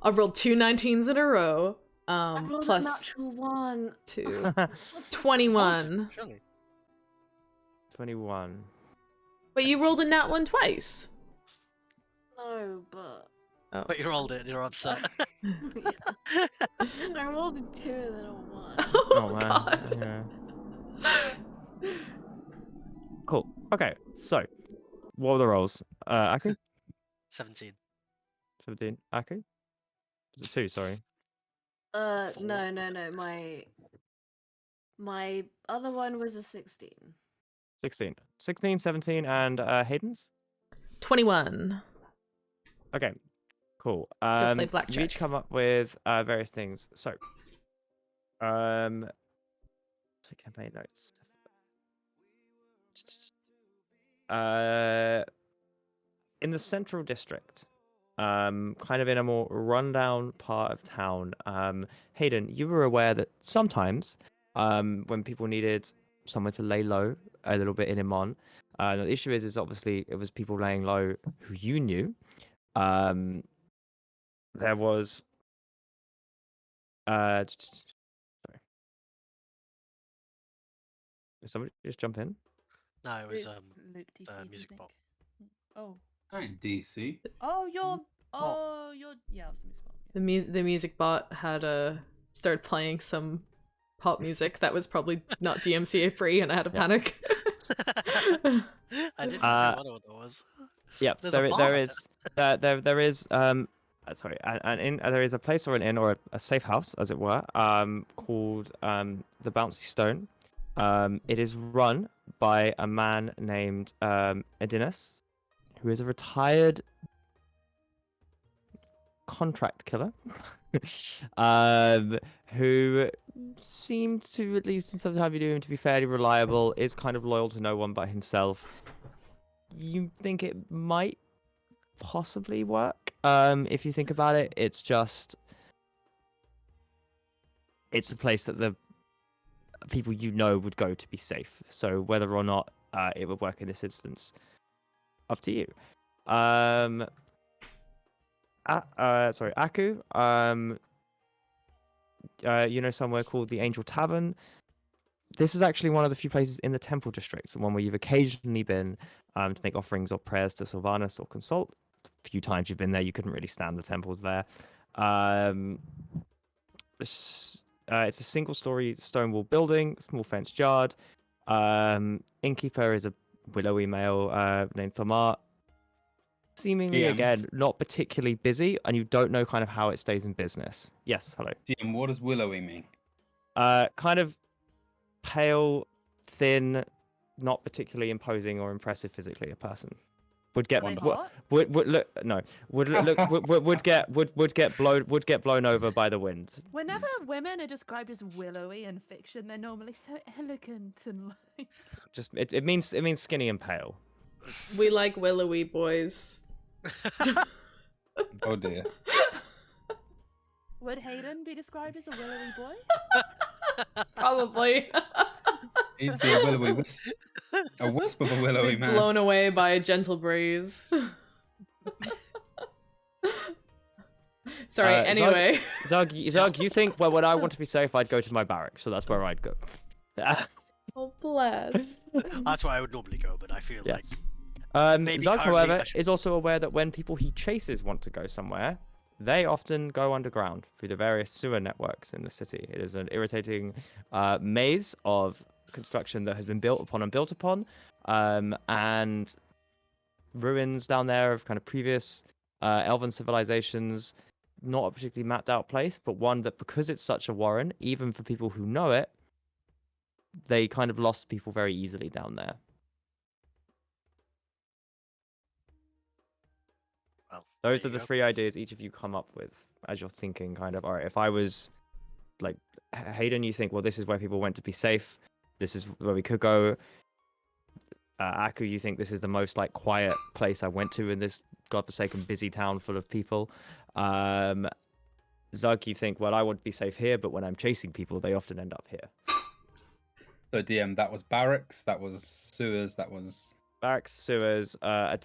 I rolled two 19s in a row. I rolled Plus a natural one. 2. 21. Surely. 21. But you rolled a nat one twice. No, but... Oh. But you rolled it and you're upset. Yeah. I rolled a 2 and then a 1. Oh, man. God. Yeah. Cool. Okay, so what were the rolls? Aku? 17. 17. Aku? Was it 2, sorry. No. My other one was a 16. 16. 16, 17, and Hayden's? 21. Okay, cool. play You blackjack. each come up with various things. So, campaign notes. In the central district, kind of in a more rundown part of town. Hayden, you were aware that sometimes, when people needed somewhere to lay low a little bit in Emon, the issue is obviously it was people laying low who you knew. There was, sorry, did somebody just jump in? No, it was Luke DC, the do you music think? bot. Oh. Alright, DC. Oh, you're. Yeah, it was the music bot. The music bot had started playing some pop music that was probably not DMCA free, and I had a Yeah. panic. I didn't know what that was. Yep, There's there, a there bar. is there is sorry, an inn. There is a place or an inn or a safe house, as it were, called the Bouncy Stone. It is run by a man named Edinus, who is a retired contract killer, who seemed to, at least in some time you do him, to be fairly reliable. Is kind of loyal to no one but himself. You think it might possibly work. If you think about it, it's a place that the people you know would go to be safe. So whether or not it would work in this instance, up to you. Sorry, Aku. You know somewhere called the Angel Tavern. This is actually one of the few places in the Temple District, one where you've occasionally been to make offerings or prayers to Sylvanus or consult. A few times you've been there, you couldn't really stand the temples there. It's a single-story stone wall building, small fenced yard. Innkeeper is a willowy male named Thamar. Seemingly, DM. again, not particularly busy, and you don't know kind of how it stays in business. Yes, hello. DM, what does willowy mean? Kind of pale, thin, not particularly imposing or impressive physically. A person would get Wait, Wonderful. what? would get blown over by the wind. Whenever women are described as willowy in fiction, they're normally so elegant and like. Just it means skinny and pale. We like willowy boys. Oh dear. Would Hayden be described as a willowy boy? Probably. He'd be a willowy wisp. A wisp of a willowy Be man. blown away by a gentle breeze. Sorry, anyway. Zug, you think, well, when I want to be safe, I'd go to my barracks, so that's where I'd go. Oh, bless. That's where I would normally go, but I feel like maybe Zug, currently however, I should- is also aware that when people he chases want to go somewhere, they often go underground through the various sewer networks in the city. It is an irritating maze of construction that has been built upon and built upon, and ruins down there of kind of previous elven civilizations. Not a particularly mapped out place, but one that, because it's such a warren, even for people who know it, they kind of lost people very easily down there. Well, Those there are you the go. 3 ideas each of you come up with as you're thinking, kind of, all right, if I was like Hayden, you think, well, this is where people went to be safe. This is where we could go. Aku, you think this is the most like quiet place I went to in this godforsaken busy town full of people. Zug, you think, well, I want to be safe here, but when I'm chasing people, they often end up here. So DM, that was barracks, that was sewers, that was Barracks, sewers, a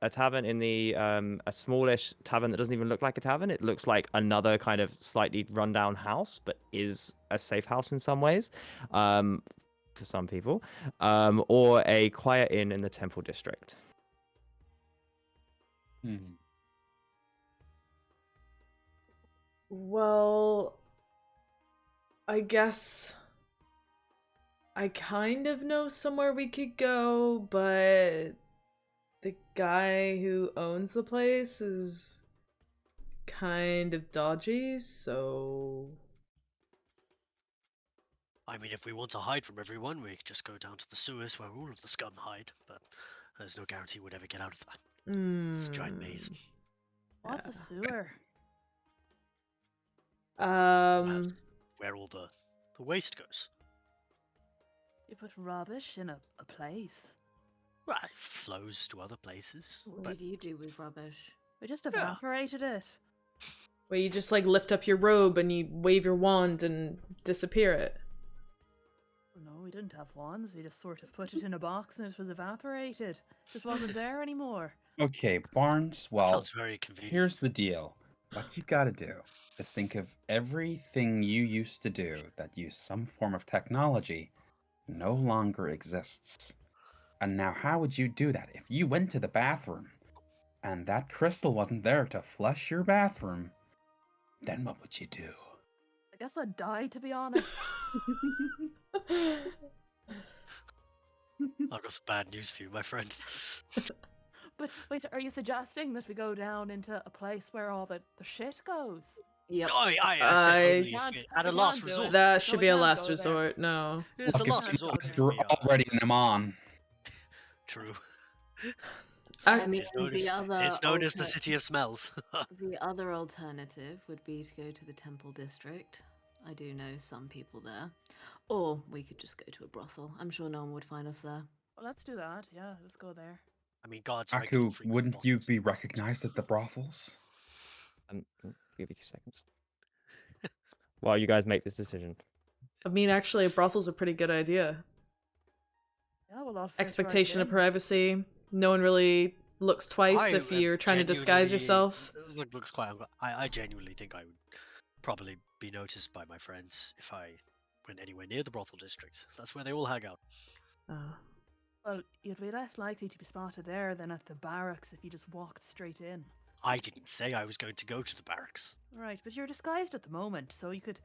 tavern in the a smallish tavern that doesn't even look like a tavern. It looks like another kind of slightly rundown house, but is a safe house in some ways, for some people, or a quiet inn in the Temple District. Well, I guess I kind of know somewhere we could go, but the guy who owns the place is kind of dodgy, so... I mean, if we want to hide from everyone, we could just go down to the sewers where all of the scum hide, but there's no guarantee we'd ever get out of that. It's a giant maze. What's a sewer? Um, Where all the waste goes. You put rubbish in a place. Well, it flows to other places. What But did you do with rubbish? We just evaporated it. Where you just like lift up your robe and you wave your wand and disappear it. No, we didn't have wands. We just sort of put it in a box and it was evaporated. Just wasn't there anymore. Okay, Barnes. Well, Sounds very convenient. here's the deal. What you've got to do is think of everything you used to do that used some form of technology no longer exists. And now, how would you do that? If you went to the bathroom and that crystal wasn't there to flush your bathroom, then what would you do? I guess I'd die, to be honest. I've got some bad news for you, my friend. But wait, are you suggesting that we go down into a place where all the shit goes? Yep. No, I I- said only Can't- if- at a we last can't do resort. it. That No, should we be a can't last go there. resort, no. It's a Look, last if resort. you're Yeah. already in Emon. True. I mean, It's known, the as, other it's known as the alter- city of smells. The other alternative would be to go to the Temple District. I do know some people there. Or we could just go to a brothel. I'm sure no one would find us there. Well, let's do that. Yeah, let's go there. I mean, guards. regularly Aku, frequent wouldn't you brothels. be recognized at the brothels? Give you 2 seconds. While you guys make this decision. I mean, actually, a brothel's a pretty good idea. Yeah, well, I'll filter Expectation right of in. privacy. No one really looks twice I, if you're trying to disguise genuinely- yourself. Looks quite. I genuinely think I would probably be noticed by my friends if I went anywhere near the brothel district. That's where they all hang out. Oh. Well, you'd be less likely to be spotted there than at the barracks if you just walked straight in. I didn't say I was going to go to the barracks. Right, but you're disguised at the moment, so you could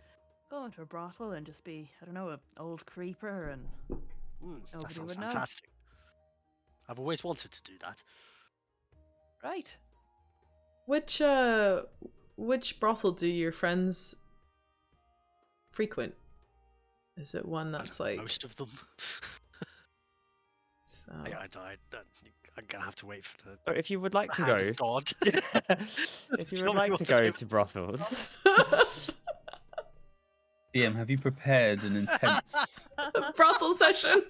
go into a brothel and just be, I don't know, an old creeper and... That Nobody sounds would know. fantastic. I've always wanted to do that. Right. Which brothel do your friends frequent? Is it one that's like Most of them. so... I'm gonna have to wait for the. So if you would like to hand go, of God. if you Tell would me like what to to go do. to brothels, DM, have you prepared an intense... brothel session?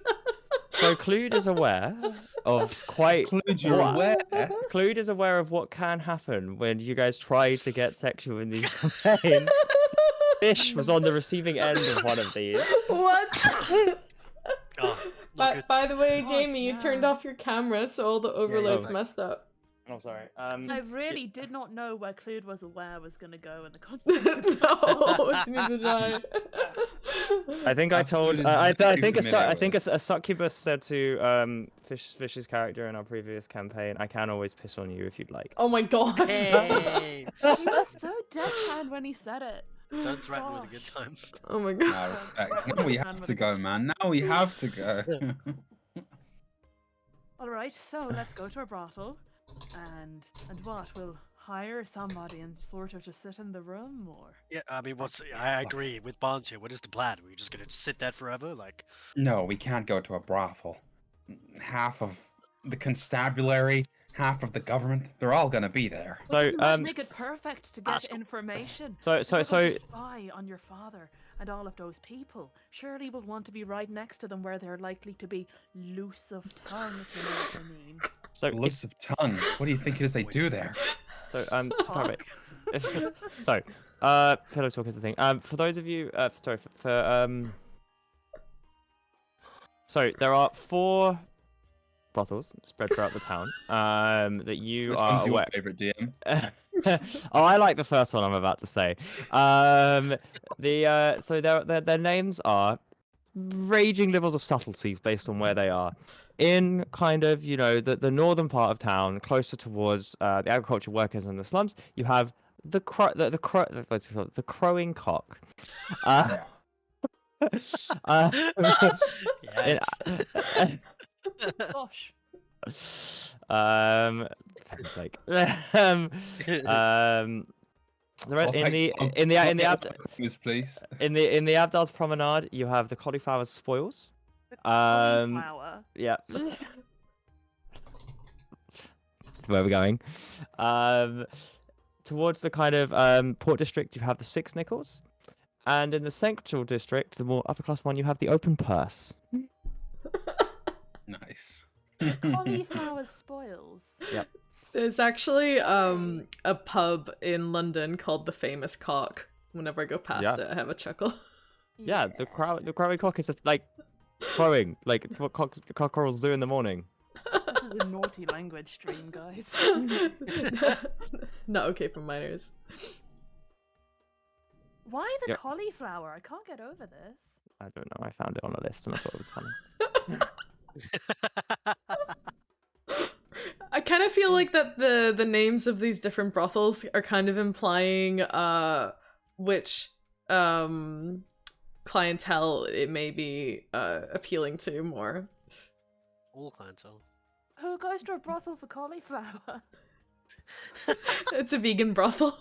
so Clued is aware of quite. Clued, you're what- aware? Clued is aware of what can happen when you guys try to get sexual in these campaigns. Fish was on the receiving end of one of these. What? Oh, not good. By the way, Oh, Jamie, you turned yeah. off your camera, so all the overlays yeah. messed up. Oh, sorry. I really did not know where Clued was aware was going to go in the constellation. No, neither did I. I think I That's told. good, I isn't it? think Too familiar I with think it. a succubus said to Fish's character in our previous campaign, "I can always piss on you if you'd like." Oh my god. Hey! He was so deadpan when he said it. Don't threaten with a Gosh. good time. Oh my Nah, god. respect. Right, Now we understand have what to it go, is. man. Now we have to go. All right, so let's go to a brothel, and what? We'll hire somebody and sort of just sit in the room, or Yeah, I mean, I agree with Barnes here. What is the plan? Are we just gonna sit there forever? Like, No, we can't go to a brothel. Half of the constabulary, half of the government, they're all gonna be there. So, doesn't that make it perfect to get ask- information? So If we're going to so spy on your father and all of those people. Surely we'll want to be right next to them where they're likely to be loose of tongue, if you know what I mean. so Loose of tongue. What do you think it is they do there? So sorry. Talk. So pillow talk is the thing. For those of you, sorry so there are 4 brothels spread throughout the town. That you Which are one's your aware. favorite DM? Oh, I like the first one I'm about to say. So their names are raging levels of subtleties based on where they are. In kind of, you know, the northern part of town, closer towards the agricultural workers and the slums, you have the crowing cock. yes. Gosh. For heaven's sake. I'll take In the please. in the Abdal's Promenade, you have the cauliflower spoils. Cauliflower. Yeah. Where we're going. Towards the kind of port district, you have the 6 nickels, and in the central district, the more upper class one, you have the open purse. Nice. Cauliflower spoils. Yep. There's actually a pub in London called the Famous Cock. Whenever I go past it, I have a chuckle. Yeah, the Crowy Cock is like crowing, like it's what cockerels do in the morning. This is a naughty language stream, guys. Not okay for minors. Why the Yep. cauliflower? I can't get over this. I don't know. I found it on a list and I thought it was funny. I kind of feel like that the names of these different brothels are kind of implying which clientele it may be appealing to more. All clientele. Who goes to a brothel for cauliflower? It's a vegan brothel.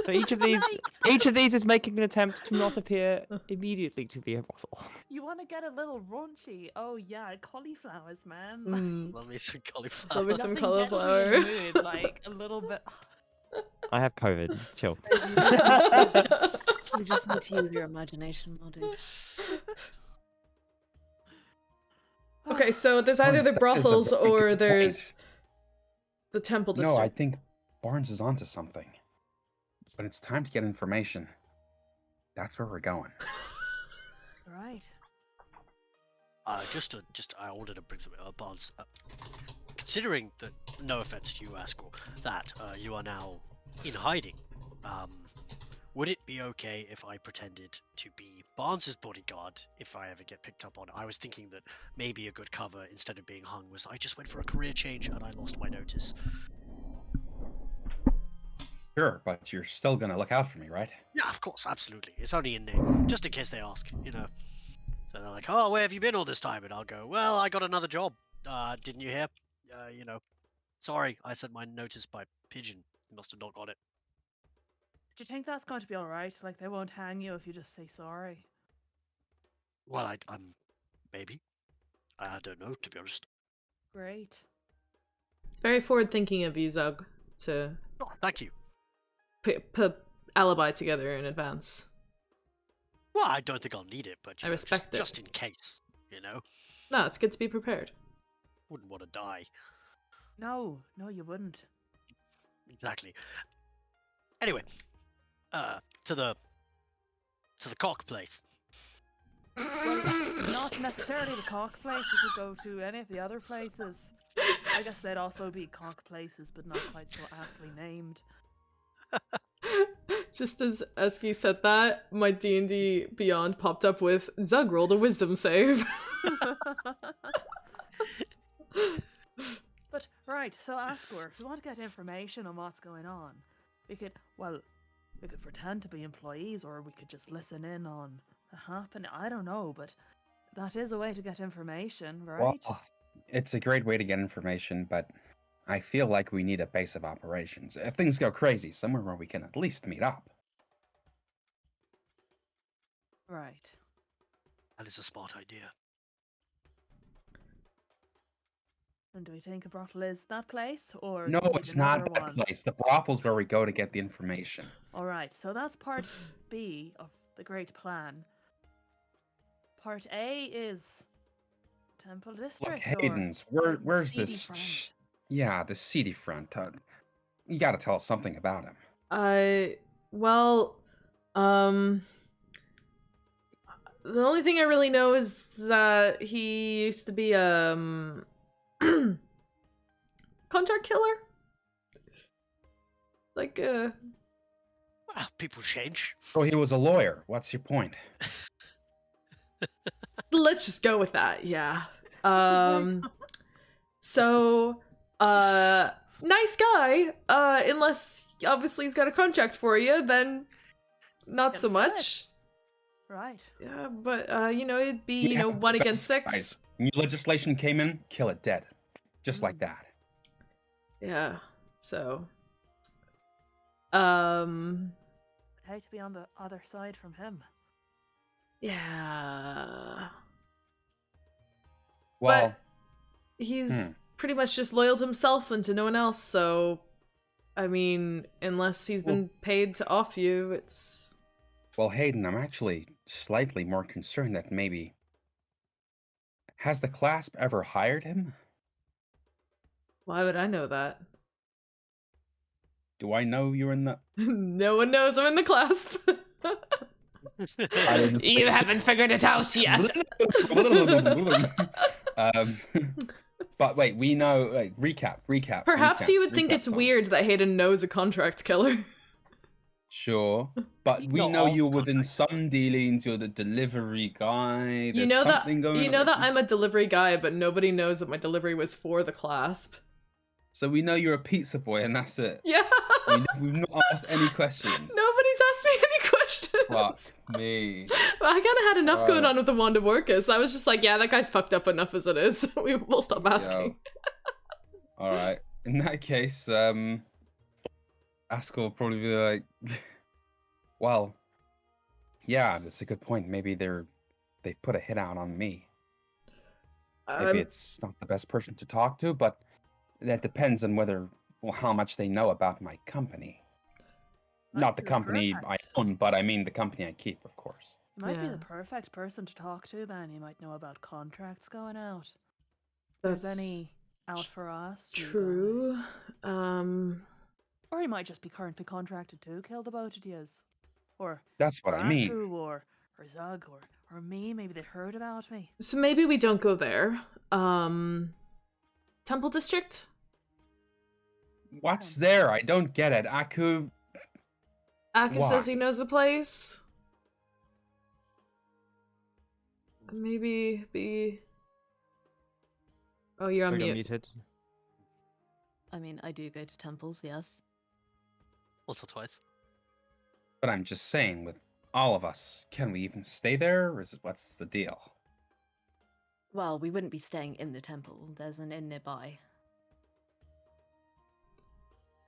So each of these is making an attempt to not appear immediately to be a brothel. You want to get a little raunchy? Oh yeah, cauliflowers, man. Mm. Love me some cauliflower. Love me some Nothing gets me in the cauliflower. mood like a little bit. I have COVID. Chill. You just need to use your imagination, my dude. Okay, so there's either the Barnes, that is a brothels very or good there's the temple district. No, I think Barnes is onto something. But it's time to get information. That's where we're going. Right. I wanted to bring something up, Barnes. Considering that, no offense to you, Askell, that you are now in hiding, would it be okay if I pretended to be Barnes's bodyguard if I ever get picked up on it? I was thinking that maybe a good cover instead of being hung was I just went for a career change and I lost my notice. Sure, but you're still gonna look out for me, right? Yeah, of course, absolutely. It's only in name, just in case they ask, you know. So they're like, "Oh, where have you been all this time?" And I'll go, "Well, I got another job. Didn't you hear? You know, sorry, I sent my notice by pigeon. You must have not got it." Do you think that's going to be alright? Like, they won't hang you if you just say sorry? Well, I'm maybe. I don't know, to be honest. Great. It's very forward thinking of you, Zug, to Oh, thank you. put alibi together in advance. Well, I don't think I'll need it, but you I know, respect it. just in case, you know, No, it's good to be prepared. wouldn't want to die. No, you wouldn't. Exactly. Anyway, to the cock place. Not necessarily the cock place. We could go to any of the other places. I guess they'd also be cock places, but not quite so aptly named. Just as Eski said that, my D&D Beyond popped up with Zug rolled a wisdom save. But, right, so Askor, if you want to get information on what's going on, we could pretend to be employees, or we could just listen in on the happening. I don't know, but that is a way to get information, right? Well, it's a great way to get information, but I feel like we need a base of operations. If things go crazy, somewhere where we can at least meet up. Right. That is a smart idea. And do we think a brothel is that place, or No, do we need it's not another that one? place. The brothel's where we go to get the information. All right, so that's part B of the great plan. Part A is Temple Look, District. Hayden's, or where's seedy this? front. Yeah, the seedy front. You gotta tell us something about him. Well, the only thing I really know is that he used to be contract killer. Like Well, people change. So he was a lawyer. What's your point? let's just go with that. Yeah. So nice guy. Unless obviously he's got a contract for you, then not so Get it. much. Right. Yeah, but it'd be We have 1 the against best 6. guys. New legislation came in, kill it dead. Just like that. Yeah. So I'd hate to be on the other side from him. yeah. Well, But he's pretty much just loyal to himself and to no one else, so I mean, unless he's been paid to off you, it's well, Hayden, I'm actually slightly more concerned that maybe... Has the clasp ever hired him? why would I know that? Do I know you're in that? No one knows I'm in the clasp. I didn't You say haven't figured it out yet. But wait, we know. Like, recap. Perhaps you would think recap it's time. weird that Hayden knows a contract killer. Sure, but we Not know all you're within contracts. some dealings. You're the delivery guy. You There's know that something going you on. know that I'm a delivery guy, but nobody knows that my delivery was for the clasp. So we know you're a pizza boy, and that's it. Yeah. We've not asked any questions. Nobody's asked me any questions. Fuck me. Well, I kind of had enough going Alright. on with the Wanda Workus. I was just like, yeah, that guy's fucked up enough as it is. We'll stop asking. All right. In that case, Ask will probably be like, well, yeah, that's a good point. Maybe they've put a hit out on me. Maybe it's not the best person to talk to, but that depends on how much they know about my company. Not the be company I perfect. own, but I mean the company I keep, of course. You might be Yeah. the perfect person to talk to then. You might know about contracts going out. If there's That's any out for us. you true. guys. Or he might just be currently contracted to kill the both of yous. Or That's what I mean. Aku or Zug or me. Maybe they heard about me. So maybe we don't go there. Temple District? What's there? I don't get it. Aku. Aka says Why? he knows a place. Maybe the... Oh, you're on We got mute. muted. I mean, I do go to temples, yes. Once or twice. But I'm just saying, with all of us, can we even stay there, or what's the deal? Well, we wouldn't be staying in the temple. There's an inn nearby.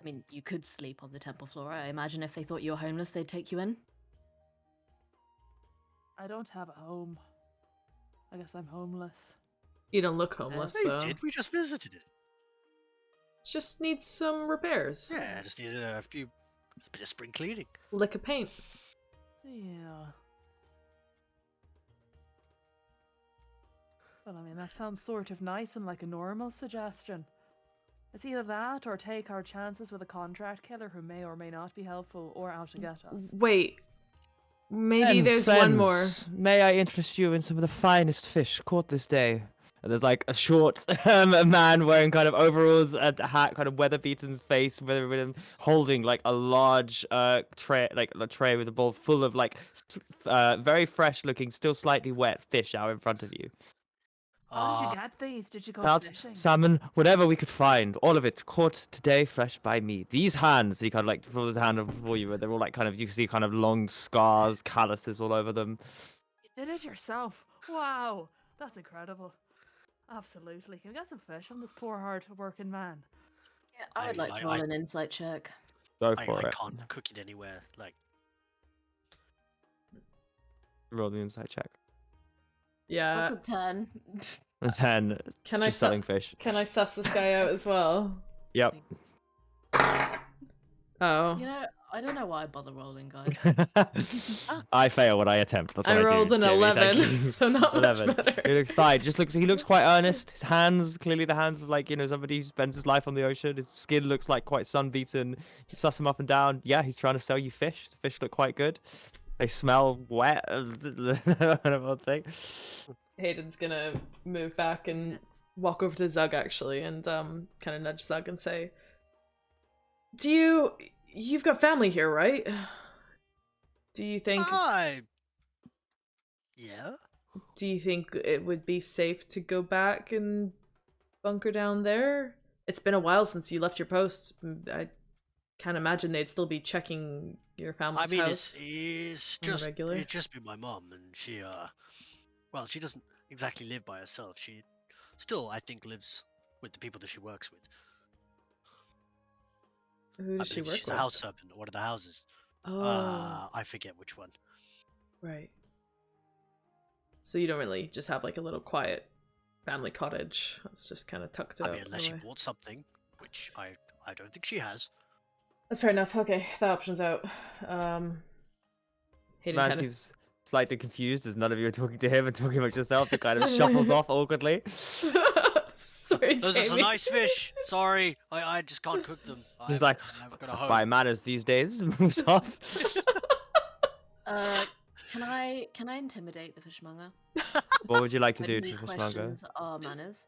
I mean, you could sleep on the temple floor. I imagine if they thought you were homeless, they'd take you in. I don't have a home. I guess I'm homeless. You don't look homeless, Hey, though. did we just visited it? Just needs some repairs. Yeah, I just needed a bit of spring cleaning. Lick of paint. Yeah. Well, I mean, that sounds sort of nice and like a normal suggestion. It's either that or take our chances with a contract killer who may or may not be helpful or out to get us. Wait. Maybe there's one more. May I interest you in some of the finest fish caught this day? And there's like a short a man wearing kind of overalls, a hat, kind of weather beaten his face, with him holding like a large tray, like a tray with a bowl full of like very fresh looking, still slightly wet fish out in front of you. How did you get these? Did you go Trout, fishing? salmon, whatever we could find, all of it caught today fresh by me. These hands, he kind of like pulls his hand up before you, but they're all like kind of, you can see kind of long scars, calluses all over them. You did it yourself. Wow, that's incredible. Absolutely. Can we get some fish on this poor, hard-working man? Yeah, I would like to roll an insight check. Go I for it. can't cook it anywhere. Like, Roll the inside check. Yeah. That's a 10. A 10. Can Just I selling fish. Can I suss this guy out as well? Yep. Oh. You know, I don't know why I bother rolling, guys. I fail when I attempt. That's what I do, rolled an Jamie, thank 11, you. so not 11. much better. He looks fine. He looks quite earnest. His hands, clearly the hands of like, you know, somebody who spends his life on the ocean. His skin looks like quite sun-beaten. You suss him up and down. Yeah, he's trying to sell you fish. The fish look quite good. They smell wet. Whatever thing. Hayden's gonna move back and walk over to Zug actually and kind of nudge Zug and say, you've got family here, right? Do you think yeah. Do you think it would be safe to go back and bunker down there? It's been a while since you left your post. I can't imagine they'd still be checking your family's house. it's on the just regular? it'd just be my mom, and she well, she doesn't exactly live by herself. She still, I think, lives with the people that she works with. Who I does she believe work she's with? a house servant at one of the houses. Oh, I forget which one. right. So you don't really just have like a little quiet family cottage. It's just kind of tucked I out. mean, unless she away. bought something, which I don't think she has. That's fair enough. Okay, that option's out. Hayden Man kind seems slightly confused as none of you are talking to him and talking about yourself. He kind of shuffles off awkwardly. of. Sorry, Sorry, Those are some Jamie. nice fish. Sorry, I just can't cook them. He's I've like, never got a home. by manners these days. Moves off. Can I intimidate the fishmonger? What would you like to My do only to the fishmonger? questions are manners.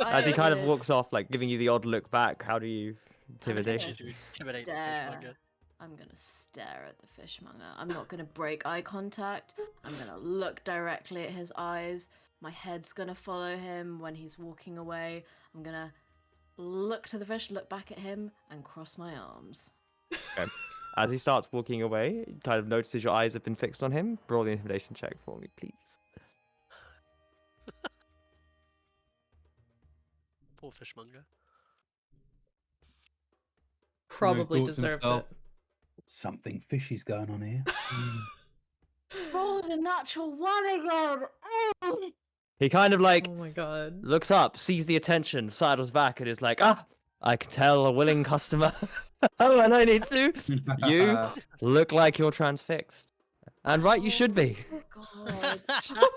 As he kind of would- walks off, like giving you the odd look back, how do you I'm intimidate? gonna She's doing intimidate the stare. fishmonger. I'm gonna stare at the fishmonger. I'm not gonna break eye contact. I'm gonna look directly at his eyes. My head's gonna follow him when he's walking away. I'm gonna look to the fish, look back at him, and cross my arms. As he starts walking away, he kind of notices your eyes have been fixed on him. Roll the intimidation check for me, please. Poor fishmonger. Probably thought to deserved himself, it. Something fishy's going on here. Rolled a natural one again! Oh! He kind of like Oh my god. looks up, sees the attention, sidles back, and is like, I can tell a willing customer. Oh, and I need to. You look like you're transfixed. And right, you should be. Oh god.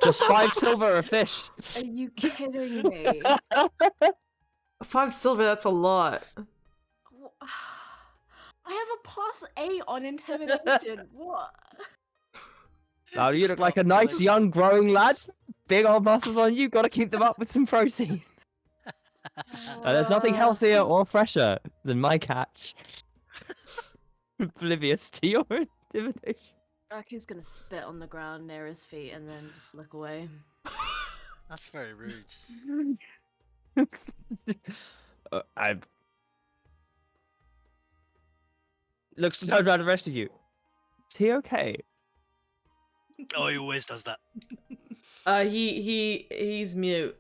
Just 5 silver a fish. Are you kidding me? 5 silver, that's a lot. I have a +8 on intimidation. What? Now you Just look like a not nice willing. young growing lad. Big old muscles on you. Got to keep them up with some protein. There's nothing healthier or fresher than my catch. Oblivious to your intimidation. Raku's gonna spit on the ground near his feet and then just look away. That's very rude. I looks around the rest of you. Is he okay? Oh, he always does that. He's mute.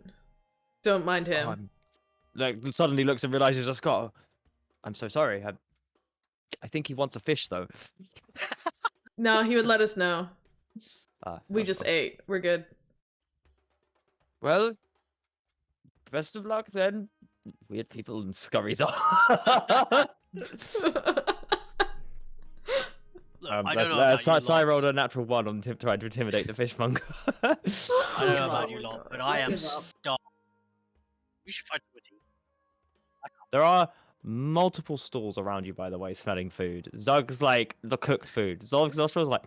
Don't mind him. Like suddenly looks and realizes just got. I'm so sorry. I think he wants a fish though. No, he would let us know. We That's just cool. ate. We're good. Well, best of luck then. Weird people and scurries off. Look, I don't know about you Sai lot. rolled a natural 1 on trying to intimidate the fishmonger. I don't know about Oh you my lot, but God. I am Give up. starved. We should find a team. There are multiple stalls around you, by the way, smelling food. Zug's like the cooked food. Zog's nostrils like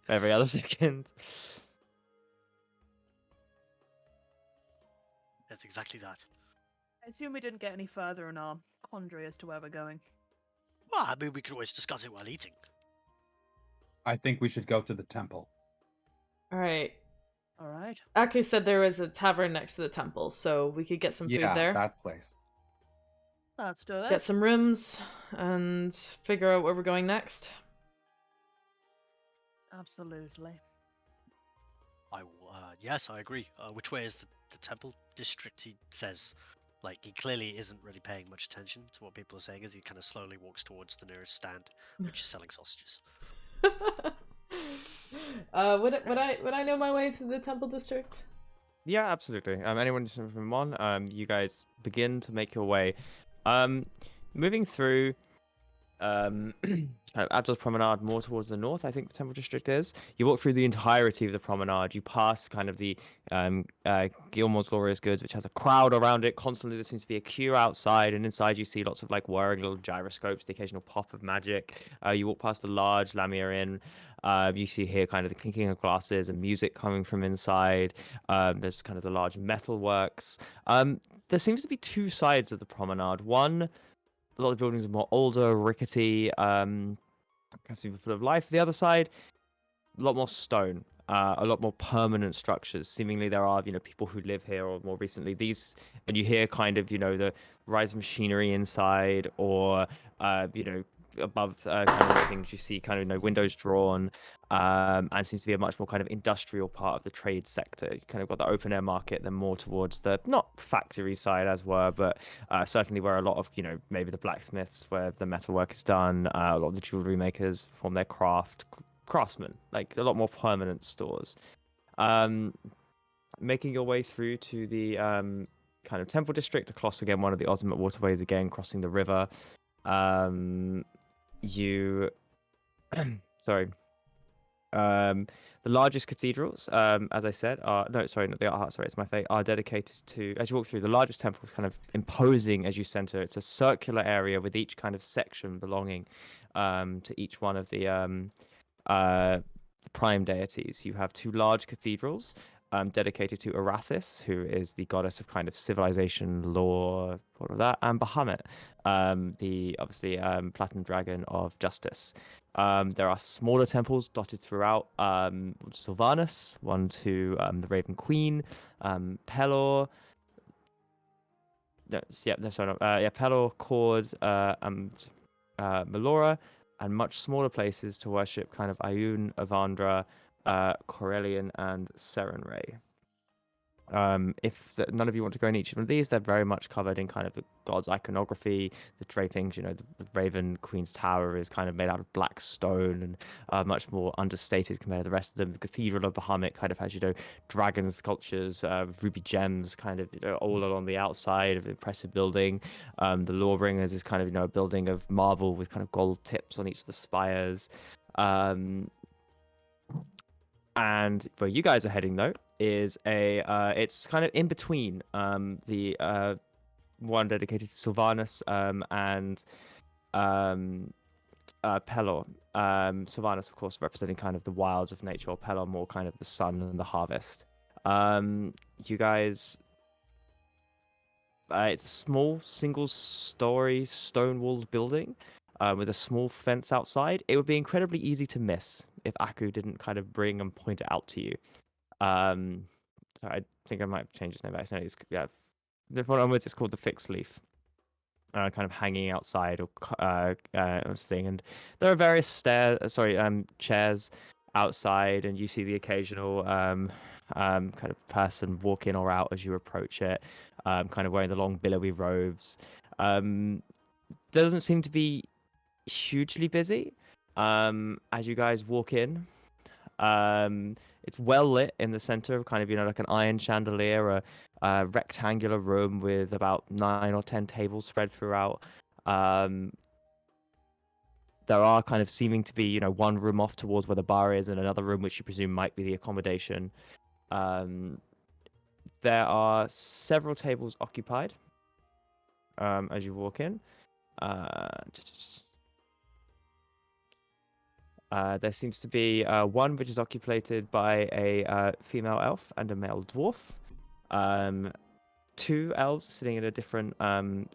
every other second. That's exactly that. I assume we didn't get any further in our quandary as to where we're going. Well, I mean, we could always discuss it while eating. I think we should go to the temple. Alright. All right. Aku said there was a tavern next to the temple, so we could get some food there. That place. Let's do it. Get some rooms and figure out where we're going next. Absolutely. Yes, I agree. Which way is the temple district? He says, like, he clearly isn't really paying much attention to what people are saying as he kind of slowly walks towards the nearest stand, which is selling sausages. Would I know my way to the temple district? Yeah, absolutely. Anyone listening from Emon, you guys begin to make your way. Moving through kind of Abdul's Promenade more towards the north, I think the Temple District is. You walk through the entirety of the promenade. You pass kind of the Gilmore's Glorious Goods, which has a crowd around it. Constantly there seems to be a queue outside, and inside you see lots of like whirring little gyroscopes, the occasional pop of magic. You walk past the large Lamia Inn. You see here kind of the clinking of glasses and music coming from inside. There's kind of the large metal works. There seems to be 2 sides of the promenade. One, a lot of buildings are more older, rickety, kind of full of life. The other side, a lot more stone, a lot more permanent structures. Seemingly there are, people who live here or more recently these, and you hear kind of, the rise of machinery inside or, above kind of things you see kind of, windows drawn, and seems to be a much more kind of industrial part of the trade sector. You kind of got the open air market, then more towards the not factory side as were, but certainly where a lot of maybe the blacksmiths where the metalwork is done, a lot of the jewelry makers form their craftsmen, like a lot more permanent stores. Making your way through to the kind of temple district, across again one of the Ozimut waterways, again crossing the river. You sorry, The largest cathedrals, as I said, are no, sorry, not the art heart. Sorry, it's my fate. Are dedicated to, as you walk through, the largest temple is kind of imposing as you center. It's a circular area with each kind of section belonging to each one of the prime deities. You have two large cathedrals dedicated to Arathis, who is the goddess of kind of civilization, law, all of that, and Bahamut, the obviously platinum dragon of justice. There are smaller temples dotted throughout. Sylvanus, one to the Raven Queen, Pelor. No, yeah, no, sorry, Pelor, Cord, and Melora, and much smaller places to worship kind of Ayun, Avandra, Corellian, and Serenray. If none of you want to go in each of these, they're very much covered in kind of the god's iconography, the drapings. You know, the Raven Queen's Tower is kind of made out of black stone and much more understated compared to the rest of them. The Cathedral of Bahamut kind of has, you know, dragon sculptures, ruby gems, kind of, you know, all along the outside of an impressive building. The Lawbringers is kind of, you know, a building of marble with kind of gold tips on each of the spires. And where you guys are heading, though, is it's kind of in between the one dedicated to Sylvanus and Pelor. Sylvanus, of course, representing kind of the wilds of nature, or Pelor more kind of the sun and the harvest. You guys, it's a small single-story stone-walled building with a small fence outside. It would be incredibly easy to miss if Aku didn't kind of bring and point it out to you. I think I might change its name. It's, yeah, the one onwards, it's called the Fixed Leaf. Kind of hanging outside or this thing, and there are various chairs outside, and you see the occasional kind of person walk in or out as you approach it, kind of wearing the long billowy robes. Doesn't seem to be hugely busy as you guys walk in. It's well lit in the center, kind of, you know, like an iron chandelier, a rectangular room with about 9 or 10 tables spread throughout. There are kind of seeming to be, you know, one room off towards where the bar is, and another room which you presume might be the accommodation. There are several tables occupied as you walk in. There seems to be one which is occupied by a female elf and a male dwarf. 2 elves sitting at a different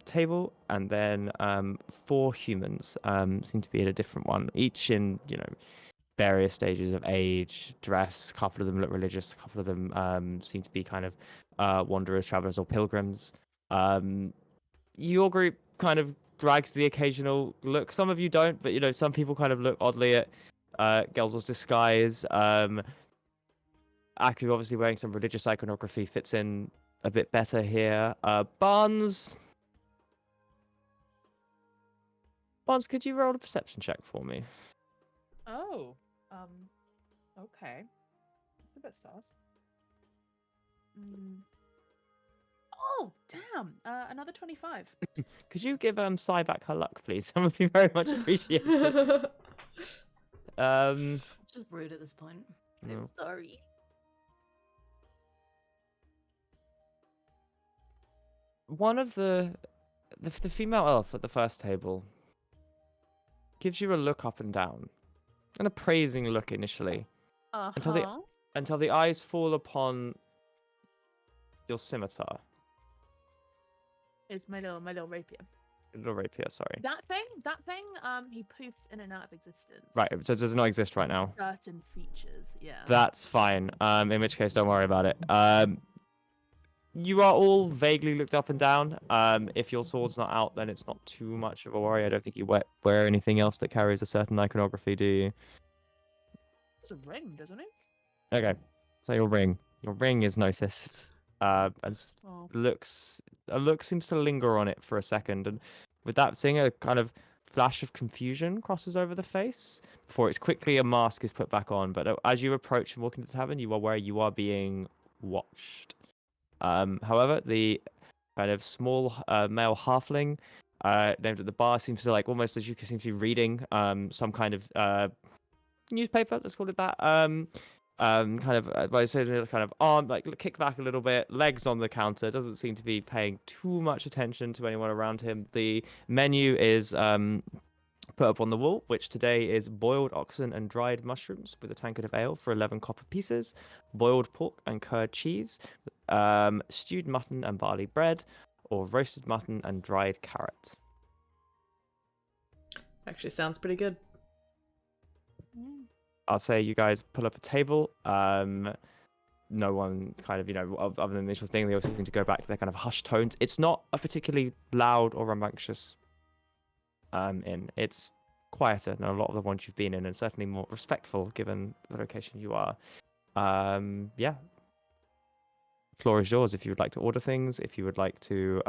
table, and then 4 humans seem to be at a different one, each in, you know, various stages of age, dress. A couple of them look religious. A couple of them seem to be kind of wanderers, travelers, or pilgrims. Your group kind of drags the occasional look. Some of you don't, but, you know, some people kind of look oddly at Gelzel's disguise. Aku, obviously wearing some religious iconography, fits in a bit better here. Barnes, could you roll a perception check for me? Oh, okay. It's a bit sus. Oh, damn! Another 25. Could you give Sai back her luck, please? That would be very much appreciated. Just rude at this point. No. I'm sorry. One of the female elf at the first table gives you a look up and down, an appraising look initially, until the eyes fall upon your scimitar. Is my little rapier. Little rapier, sorry. That thing, he poofs in and out of existence. Right, so it does not exist right now. Certain features, yeah. That's fine. In which case, don't worry about it. You are all vaguely looked up and down. If your sword's not out, then it's not too much of a worry. I don't think you wear anything else that carries a certain iconography, do you? It's a ring, doesn't it? Okay, so your ring is noticed. And a look seems to linger on it for a second, and with that thing, a kind of flash of confusion crosses over the face before it's quickly a mask is put back on. But as you approach and walk into the tavern, you are aware you are being watched. However, the kind of small male halfling named at the bar seems to, like, almost as you can seem to be reading some kind of newspaper. Let's call it that. Kind of, by saying kind of arm, like kick back a little bit, legs on the counter. Doesn't seem to be paying too much attention to anyone around him. The menu is put up on the wall, which today is boiled oxen and dried mushrooms with a tankard of ale for 11 copper pieces, boiled pork and curd cheese, stewed mutton and barley bread, or roasted mutton and dried carrot. Actually sounds pretty good. I'll say you guys pull up a table. No one kind of, other than the initial thing, they also seem to go back to their kind of hushed tones. It's not a particularly loud or rambunctious inn. It's quieter than a lot of the ones you've been in, and certainly more respectful given the location you are. Yeah. Floor is yours if you would like to order things, if you would like to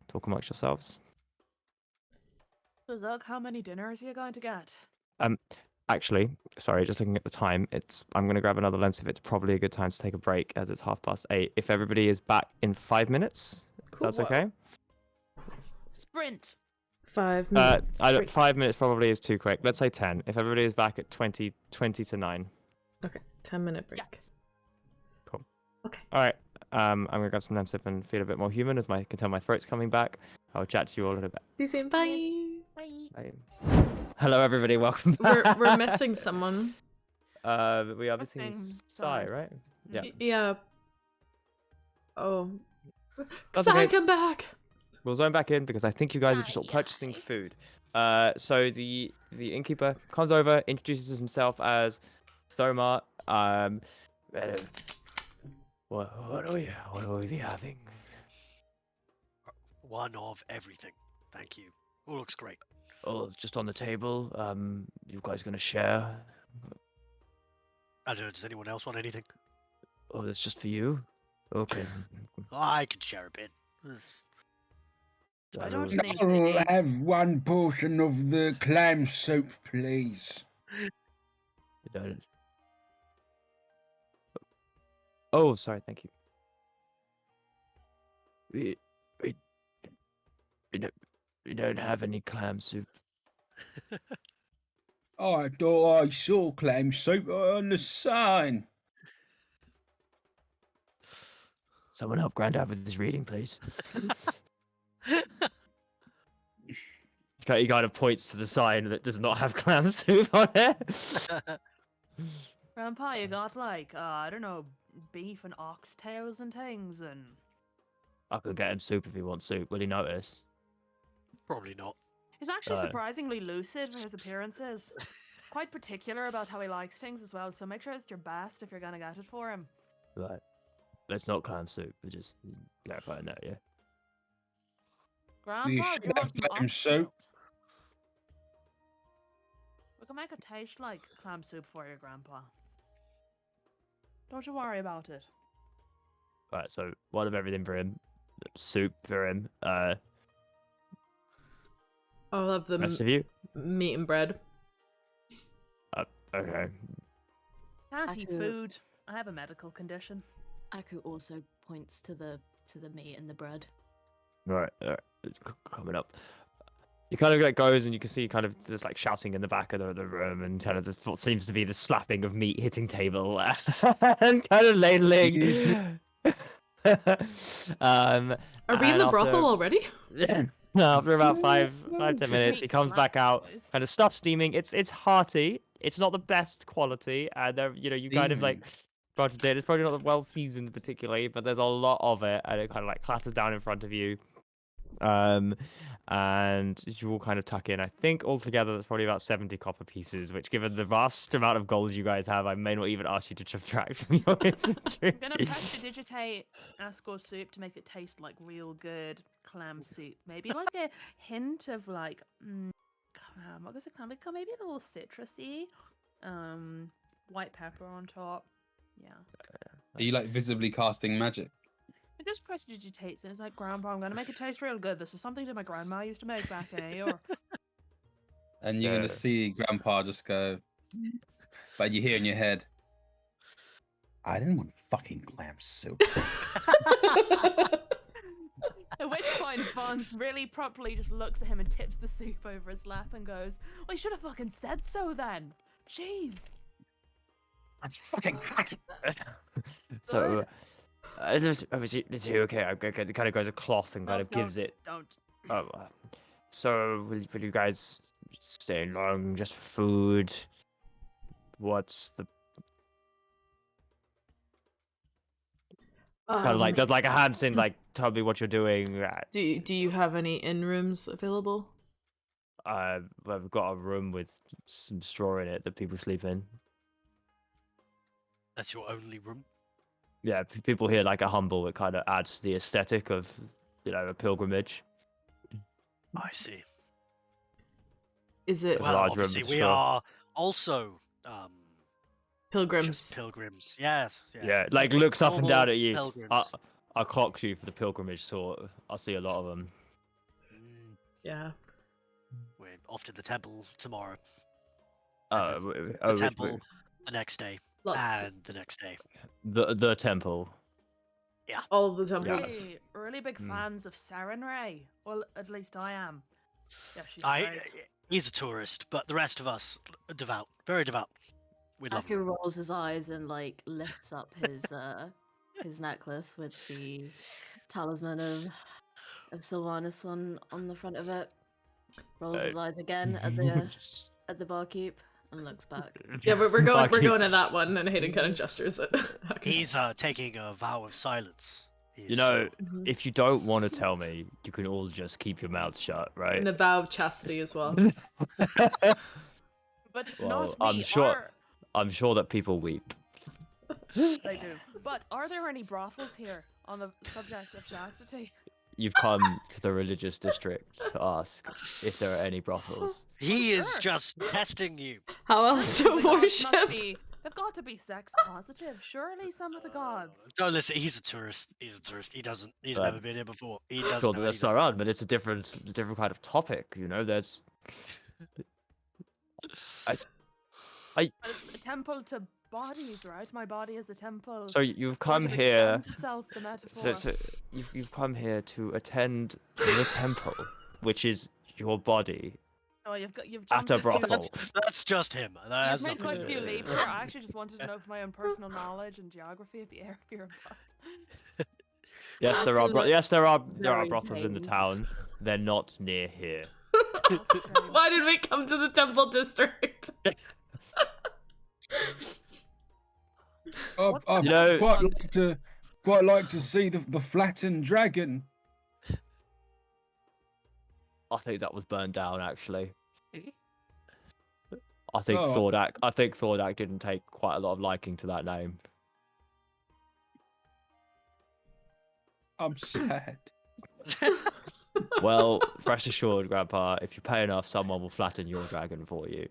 talk amongst yourselves. So, look, how many dinners are you going to get? Actually, sorry, just looking at the time, I'm going to grab another lens if it's probably a good time to take a break as it's 8:30. If everybody is back in 5 minutes, if that's okay. Sprint. 5 minutes. 5 minutes probably is too quick. Let's say 10. If everybody is back at 20 to 9. Okay, 10-minute break. Yes. Cool. Okay. All right. I'm going to grab some Lemsip and feel a bit more human as I can tell my throat's coming back. I'll chat to you all in a bit. See you soon. Bye. Bye. Bye. Hello, everybody. Welcome back. We're missing someone. We are missing Sai, right? Yeah. Yeah. Oh. That's Sai, okay. come back. We'll zone back in because I think you guys are just all Aye, purchasing aye. food. So the innkeeper comes over, introduces himself as Thomar. What are we be having? One of everything. Thank you. All looks great. Oh, it's just on the table. You guys gonna share? I don't know, does anyone else want anything? Oh, that's just for you. Okay. I can share a bit. It's- I don't That think was- we I'll have one portion of the clam soup, please. Oh, sorry. Thank you. We don't have any clam soup. I thought I saw clam soup on the sign. Someone help Grandad with his reading, please. He kind of points to the sign that does not have clam soup on it. Grandpa, you got like, I don't know, beef and oxtails and things, and I could get him soup if he wants soup. Will he notice? Probably not. he's actually Right. surprisingly lucid for his appearances. Quite particular about how he likes things as well, so make sure it's your best if you're gonna get it for him. Right. That's not clam soup. We're just clarifying that, yeah. Grandpa, You do should you have want some clam soup. oxtails? We can make it taste like clam soup for you, Grandpa. Don't you worry about it. Right, so one of everything for him. Soup for him. I'll have the Rest of you? meat and bread. Okay. Can't eat could- food. I have a medical condition. Aku also points to the meat and the bread. Right, coming up. He kind of like goes and you can see kind of there's like shouting in the back of the room and kind of what seems to be the slapping of meat hitting table and kind of ladling. Are we in and the brothel after- already? After about 5-10 minutes, he Meat comes back out, boys. kind of stuff steaming. It's hearty. It's not the best quality, and there, you kind of like granted it. It's probably not well seasoned particularly, but there's a lot of it, and it kind of like clatters down in front of you. And you all kind of tuck in. I think altogether that's probably about 70 copper pieces, which, given the vast amount of gold you guys have, I may not even ask you to subtract from your inventory. I'm gonna prestidigitate Asco's soup to make it taste like real good clam soup. Maybe like a hint of like clam. What was it? Clam? Maybe a little citrusy. White pepper on top. Yeah. Are you like visibly casting magic? It just prestidigitates and it's like, Grandpa, I'm gonna make it taste real good. This is something that my grandma used to make back in a year. And you're Yeah. gonna see Grandpa just go, but you hear in your head, I didn't want fucking clam soup. At which point, Vons really properly just looks at him and tips the soup over his lap and goes, "Well, you should have fucking said so then. Jeez. That's fucking hot. So, is he okay? I kind of goes a cloth and kind No, of gives don't, it. Don't. Oh, so will you guys stay long just for food? What's the kind of like does like a hand thing like tell me what you're doing? Do you have any inn rooms available? We've got a room with some straw in it that people sleep in. That's your only room. Yeah, people here like a humble. It kind of adds to the aesthetic of a pilgrimage. I see. Is it Well, Well, large room obviously with we straw. are also pilgrims? just pilgrims. Yes. Yeah, like looks up and Normal down at you. Pilgrims. I clock you for the pilgrimage sort. I see a lot of them. Yeah. We're off to the temple tomorrow. The Temple the next day. Lots. And the next day. The temple. All the temples. Really big Mm. fans of Sarenrae. Well, at least I am. Yeah, she's I great. he's a tourist, but the rest of us are devout. Very devout. We love Aku him. rolls his eyes and like lifts up his necklace with the talisman of Sylvanas on the front of it. Rolls his eyes again at the barkeep and looks back. Yeah, we're going Barkeep. to that one, and Hayden kind of gestures it. Okay. He's taking a vow of silence. You know, Mhm. if you don't want to tell me, you can all just keep your mouths shut, right? And a vow of chastity as well. But Well, not me. I'm sure- I'm sure that people weep. They do. But are there any brothels here on the subject of chastity? You've come to the religious district to ask if there are any brothels. He is sure. just testing you. How else to The gods worship? they've got to be sex positive. Surely some of the gods. Don't listen. He's a tourist. He's a tourist. He's Um, never been here before. He doesn't Sure, know that's anything. around, but it's a different kind of topic. There's. But it's a temple to bodies, right? My body is a temple. So you've It's going come to here. extend itself, the metaphor. So you've come here to attend the temple, which is your body. Oh, you've At jumped a a few- brothel. That's just him. That You've has made nothing quite to a do few with it. leaps here. I actually just wanted to know for my own personal knowledge and geography of the area you're about. Yes, there are. There are very brothels in the pained. town. They're not near here. Why did we come to the temple district? I'd You know- quite like to see the flattened dragon. I think that was burned down, actually. I think Oh. Thordak didn't take quite a lot of liking to that name. I'm sad. Well, rest assured, Grandpa, if you pay enough, someone will flatten your dragon for you.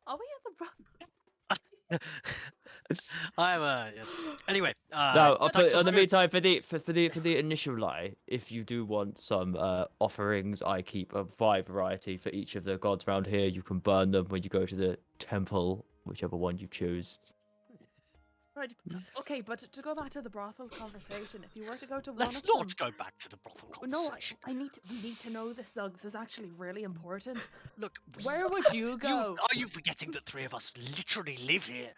Are we at the brothel? Anyway. No, thanks but for in the food. meantime, for the initial lie, if you do want some offerings, I keep a wide variety for each of the gods around here. You can burn them when you go to the temple, whichever one you choose. Right. Okay, but to go back to the brothel conversation, if you were to go to one Let's of not them, go back to the brothel no, conversation. we need to know this, Zug. This is actually really important. Look, Where would you go? Are you forgetting that three of us literally live here?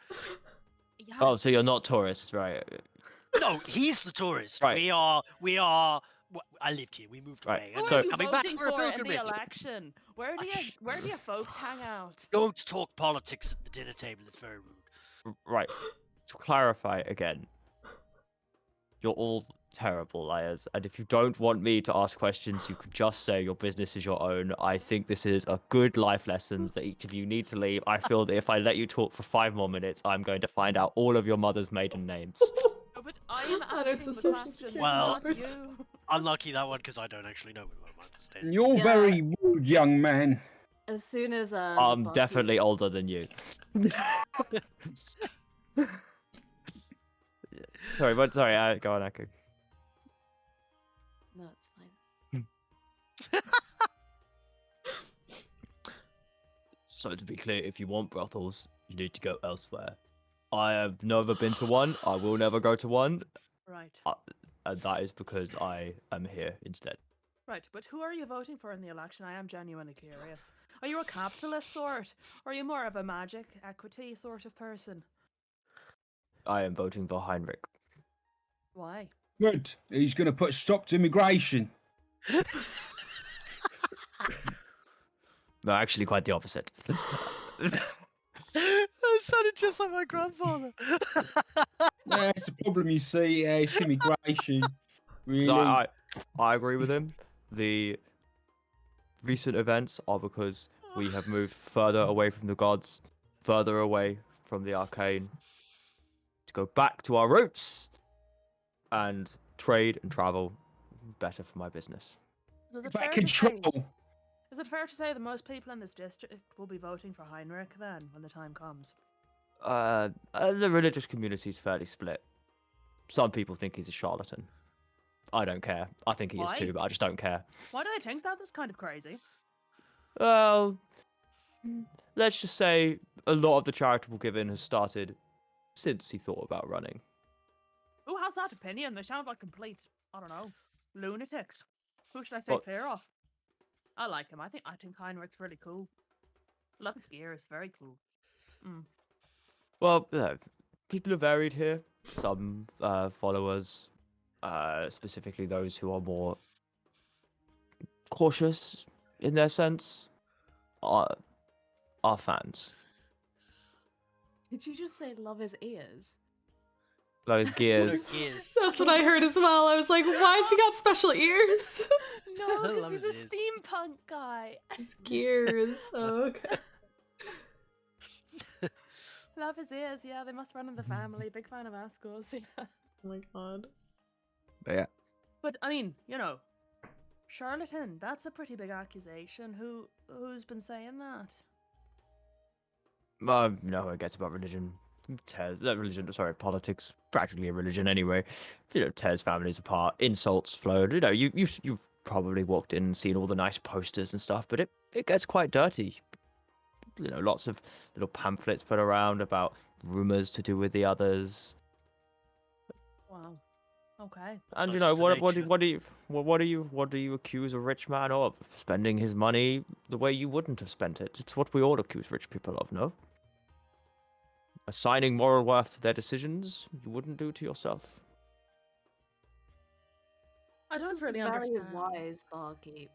Yes. Oh, so you're not tourists, right? No, he's the tourist. Right. We are. I lived here. We moved Right, away. Who And so- are we're you coming back voting for a for in the pilgrimage. election? Where do you folks hang out? Don't talk politics at the dinner table. It's very rude. Right. To clarify again, you're all terrible liars, and if you don't want me to ask questions, you could just say your business is your own. I think this is a good life lesson that each of you need to leave. I feel that if I let you talk for 5 more minutes, I'm going to find out all of your mother's maiden names. No, but I'm That is asking a the social questions, security Well- not numbers. you. Unlucky that one because I don't actually know. We won't understand. You're Yeah. very rude, young man. As soon as the I'm barkeep- definitely older than you. Sorry, go on, Aku. No, it's fine. So to be clear, if you want brothels, you need to go elsewhere. I have never been to one. I will never go to one, Right. and that is because I am here instead. Right, but who are you voting for in the election? I am genuinely curious. Are you a capitalist sort? Or are you more of a magic equity sort of person? I am voting for Heinrich. Why? Good. He's going to put a stop to immigration. No, actually, quite the opposite. That sounded just like my grandfather. That's the problem, you see. It's immigration. Really. No, I agree with him. The recent events are because we have moved further away from the gods, further away from the arcane, to go back to our roots and trade and travel better for my business. Is it Back fair to say? control. Is it fair to say that most people in this district will be voting for Heinrich then, when the time comes? The religious community is fairly split. Some people think he's a charlatan. I don't care. I think he is Why? too, but I just don't care. Why do I think that? That's kind of crazy. Well, let's just say a lot of the charitable giving has started since he thought about running. Who has that opinion? They sound like complete, I don't know, lunatics. Who should I say Well- clear of? I like him. I think Heinrich's really cool. Love his gear. It's very cool. Well, people are varied here. Some followers, specifically those who are more cautious in their sense, are fans. Did you just say love his ears? Those gears. Yes. That's what I heard as well. I was like, why has he got special ears? No, I 'cause love he's his a ears. steampunk guy. His gears. Oh, okay. Love his ears. Yeah, they must run in the family. Big fan of Ascos. Yeah. Oh my god. Yeah. But I mean, you know, charlatan. That's a pretty big accusation. Who's been saying that? No, it gets about religion. Politics, practically a religion anyway. Tears families apart, insults flowed. You've probably walked in and seen all the nice posters and stuff, but it gets quite dirty. Lots of little pamphlets put around about rumors to do with the others. Wow. Okay. And That's just the what do you accuse a rich man of? Spending his money the way you wouldn't have spent it. It's what we all accuse rich people of, no? Assigning moral worth to their decisions you wouldn't do to yourself. I This don't is really very understand. wise barkeep.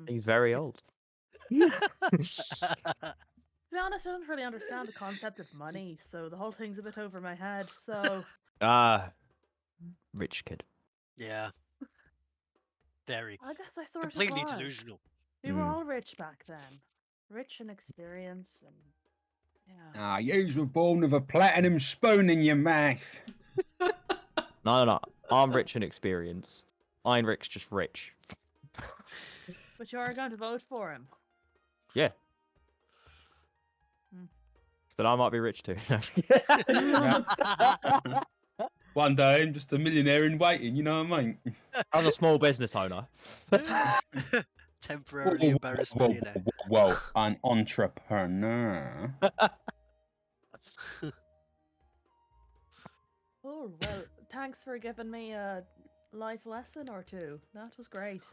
He's very old. To be honest, I don't really understand the concept of money, so the whole thing's a bit over my head. So Rich kid. Yeah. Very. I guess I sort Completely of was. delusional. We were Mm. all rich back then, rich in experience and yeah. Ah, yous were born with a platinum spoon in your mouth. No. I'm rich in experience. Heinrich's just rich. But you are going to vote for him. Yeah. Hmm. So I might be rich too. One day I'm just a millionaire in waiting, you know what I mean? I'm a small business owner. Temporarily embarrassed millionaire. Whoa, an entrepreneur. Oh well, thanks for giving me a life lesson or two. That was great.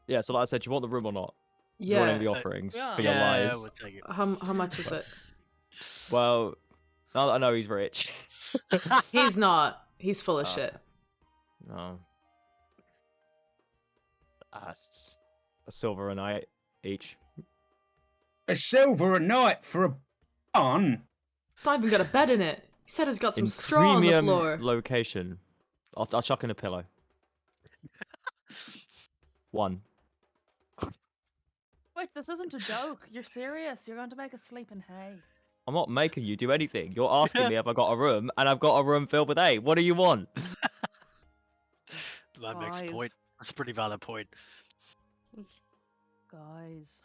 Yeah, so like I said, do you want the room or not? Do you want any of Yeah. the offerings yeah. for your Yeah, lives? we'll take it. How much is it? Well, now that I know he's rich. He's not. He's full of Oh. shit. No. A silver a night each. A silver a night for a barn? It's not even got a bed in it. He said it's got some In straw on the premium floor. location. I'll chuck in a pillow. One. Wait, this isn't a joke. You're serious. You're going to make us sleep in hay. I'm not making you do anything. You're asking me if I got a room, and I've got a room filled with hay. What do you want? That makes a Guys. point. That's a pretty valid point. Guys.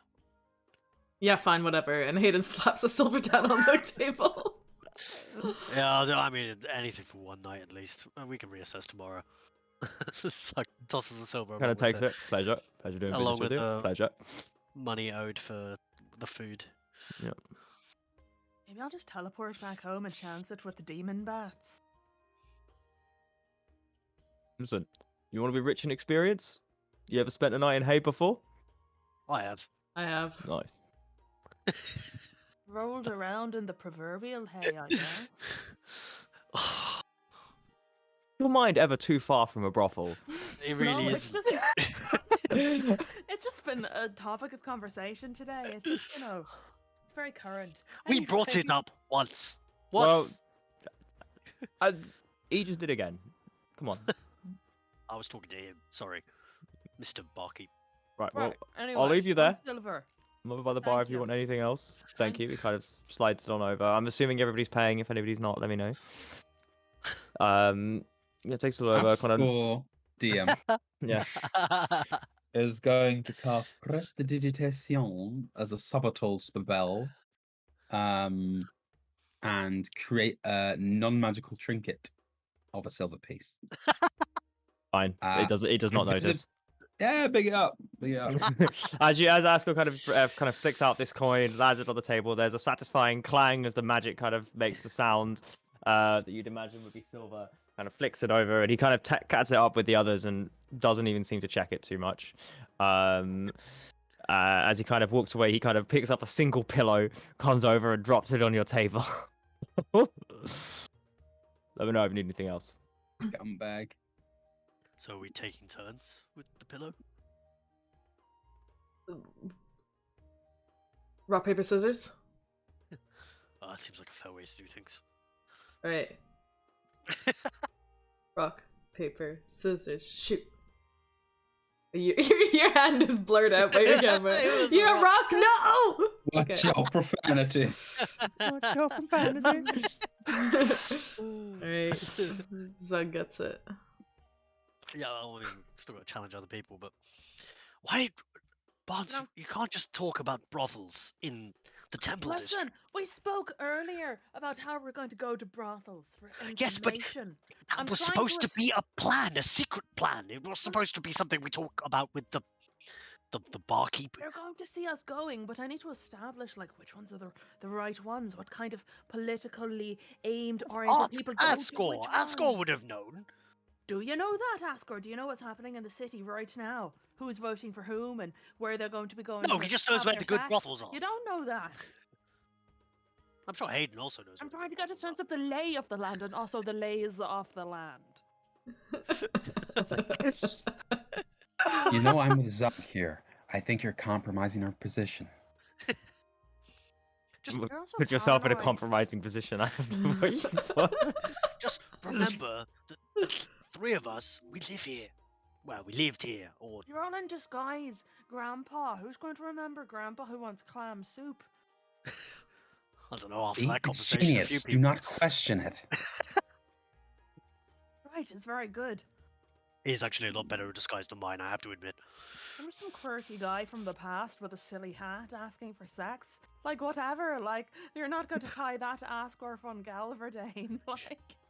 Yeah, fine, whatever. And Hayden slaps a silver down on the table. Yeah, no, I mean, anything for one night at least. We can reassess tomorrow. Suck, tosses the silver. Kind of takes it. Pleasure. Pleasure doing along business with with you. the- Pleasure. Money owed for the food. Maybe I'll just teleport back home and chance it with the demon bats. Listen, You want to be rich in experience? You ever spent a night in hay before? I have. I have. Nice. Rolled around in the proverbial hay, I guess. Your mind ever too far from a brothel? It really No, is. it's just been a topic of conversation today. It's just, it's very current. We Anyway, brought it up once. Well, Once. He just did it again. Come on. I was talking to him. Sorry, Mr. Barkeep. Right, well, Right, anyway, I'll leave you there. Silver. I'm over by the bar Thank if you you. want anything else. Thank Thank you. It kind of slides it on over. I'm assuming everybody's paying. If anybody's not, let me know. Yeah, it takes it all over. Kind of, Ascor DM yeah. is going to cast Prestidigitation as a subtle spell, and create a non-magical trinket of a silver piece. Fine. It does not Invisi- notice. Yeah, big it up, big it up. as Asko kind of flicks out this coin, lands it on the table. There's a satisfying clang as the magic kind of makes the sound that you'd imagine would be silver. Kind of flicks it over, and he kind of cats it up with the others, and doesn't even seem to check it too much. As he kind of walks away, he kind of picks up a single pillow, comes over, and drops it on your table. Let me know if you need anything else. Gun bag. So are we taking turns with the pillow? Rock, paper, scissors. That seems like a fair way to do things. Alright. Rock, paper, scissors, shoot. Your hand is blurred out by your camera. It was You're a rock, no! Watch Okay. your profanity. Watch your profanity. Alright. Zug gets it. Yeah, I mean, still got to challenge other people, but why, Barnes? No. You can't just talk about brothels in the temple Listen, district. we spoke earlier about how we're going to go to brothels for Yes, but information. That I'm was trying supposed to to be a plan, a secret plan. It was supposed to be something we talk about with the barkeep. They're going to see us going, but I need to establish which ones are the right ones. What kind of politically aimed oriented Ask people go to Ascor. which Ascor would ones. have known. Do you know that, Ascor? Do you know what's happening in the city right now? Who's voting for whom and where they're going to be going? No, to he just knows have where their the good sex? brothels are. You don't know that. I'm sure Hayden also knows. I'm where the trying to good get a brothels sense of the lay of the land and also the lays of the land. It's like- You know I'm with Zuck here. I think you're compromising our position. Just, You're also Put yourself in a paranoid. compromising position. I have no waiting for. just remember that the three of us, we live here. Well, we lived here, or You're all in disguise, Grandpa. Who's going to remember Grandpa who wants clam soup? I don't know. After See? that It's conversation, a few genius. Do people. not question it. Right, it's very good. He is actually a lot better disguised than mine, I have to admit. There was some quirky guy from the past with a silly hat asking for sex. Whatever. You're not going to tie that to Ascor von Galverdane.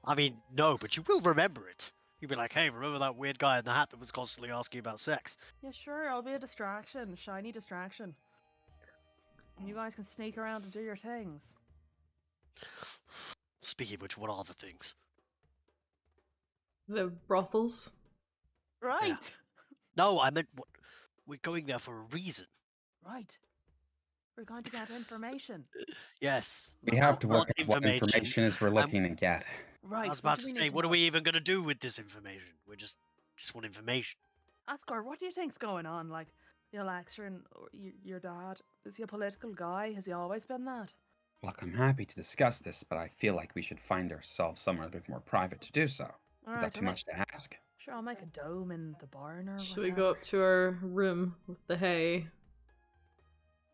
I mean, no, but you will remember it. You'll be like, hey, remember that weird guy in the hat that was constantly asking about sex? Yeah, sure, I'll be a distraction. Shiny distraction. And you guys can sneak around and do your things. Speaking of which, what are the things? The brothels. Right. No, I meant what? We're going there for a reason. Right. We're going to get information. Yes. We have to What work out what information is we're looking to get. Right. I was about do to we say, need what are know? we even going to do with this information? We just want information. Ascor, what do you think's going on? The election, or your dad, is he a political guy? Has he always been that? Look, I'm happy to discuss this, but I feel like we should find ourselves somewhere a bit more private to do so. Is Alright, that too much to ask? Sure, I'll make a dome in the barn or Should we go up to our room with the hay?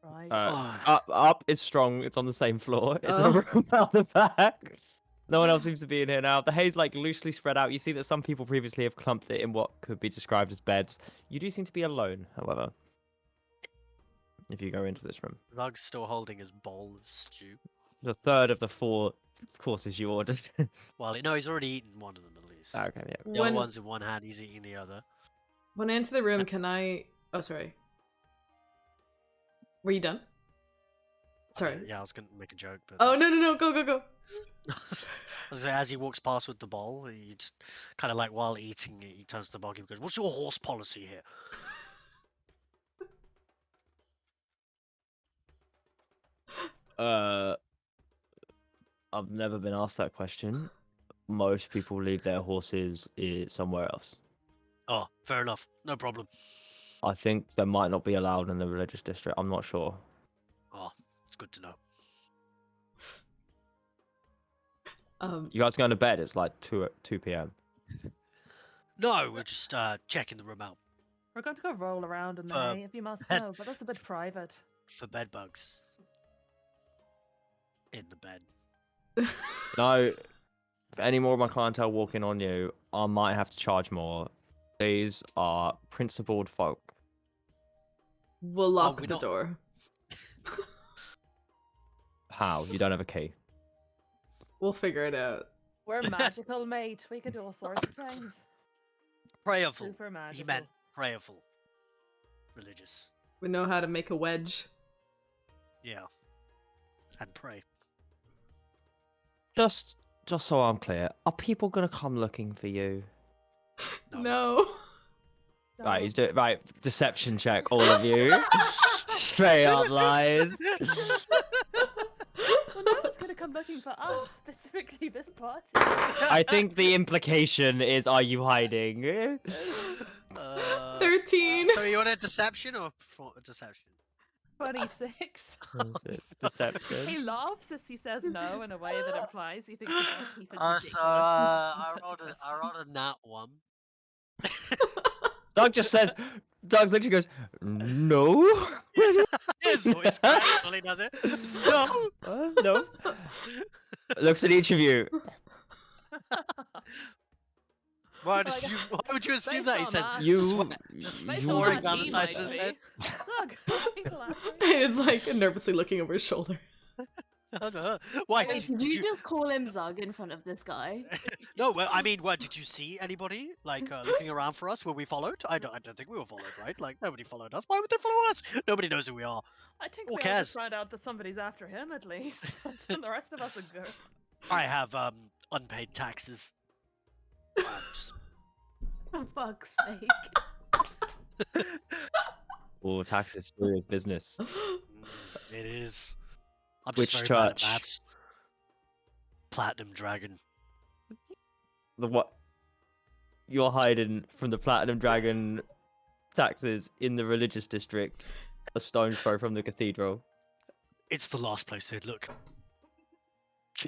Right. Up is strong. It's on the same floor. It's Oh. a room out the back. No one else seems to be in here now. The hay's loosely spread out. You see that some people previously have clumped it in what could be described as beds. You do seem to be alone, however. If you go into this room, Rug's still holding his bowl of stew. the third of the 4 courses you ordered. Well, no, he's already eaten one of them at least. Okay, yeah. The other When- one's in one hand, he's eating the other. When I enter the room, can I... Oh, sorry. Were you done? Sorry. Yeah, I was going to make a joke, but... Oh, no, go. As he walks past with the bowl, he just kind of like while eating it, he turns to the barkeep and goes, "What's your horse policy here?" I've never been asked that question. Most people leave their horses somewhere else. Oh, fair enough. No problem. I think they might not be allowed in the religious district. I'm not sure. Oh, it's good to know. You guys going to bed? It's like 2 p.m. No, we're just checking the room out We're going to go roll around in the For hay, if you must bed- know, but that's a bit private. for bed bugs. In the bed. No, if any more of my clientele walk in on you, I might have to charge more. These are principled folk. We'll lock we're the not- door. How? You don't have a key. We'll figure it out. We're magical, mate. We can do all sorts of things. Prayerful. Super magical. He meant prayerful. Religious. We know how to make a wedge. Yeah. And pray. Just so I'm clear, are people gonna come looking for you? No. Right, he's doing right. Deception check, all of you. Straight up lies. Well, no one's going to come looking for us, specifically this party. I think the implication is, are you hiding? 13. So you want a deception or deception? 26. Deception. He laughs as he says no in a way that implies he thinks the barkeep is ridiculous. So and I asks such a rolled question. a nat 1. Doug just says, Doug literally goes, no. His voice cracks when he does it. No. No. Looks at each of you. Why Like, would you assume based that? He on says, that- You. sweat, just Based you on pouring that, down the he sides of might his be. head. Doug, elaborate. It's like nervously looking over his shoulder. Why Wait, did you just call him Zug in front of this guy? No, well, I mean, what, did you see anybody like looking around for us? Were we followed? I don't think we were followed, right? Like nobody followed us. Why would they follow us? Nobody knows who we are. I think Who we all cares? just find out that somebody's after him at least. And the rest of us are good. I have unpaid taxes. Just- For fuck's sake. Oh, tax is serious business. It is. I'm just Which very bad at church? maths. Platinum Dragon. The what? You're hiding from the Platinum Dragon taxes in the religious district, a stone's throw from the cathedral. It's the last place they'd look.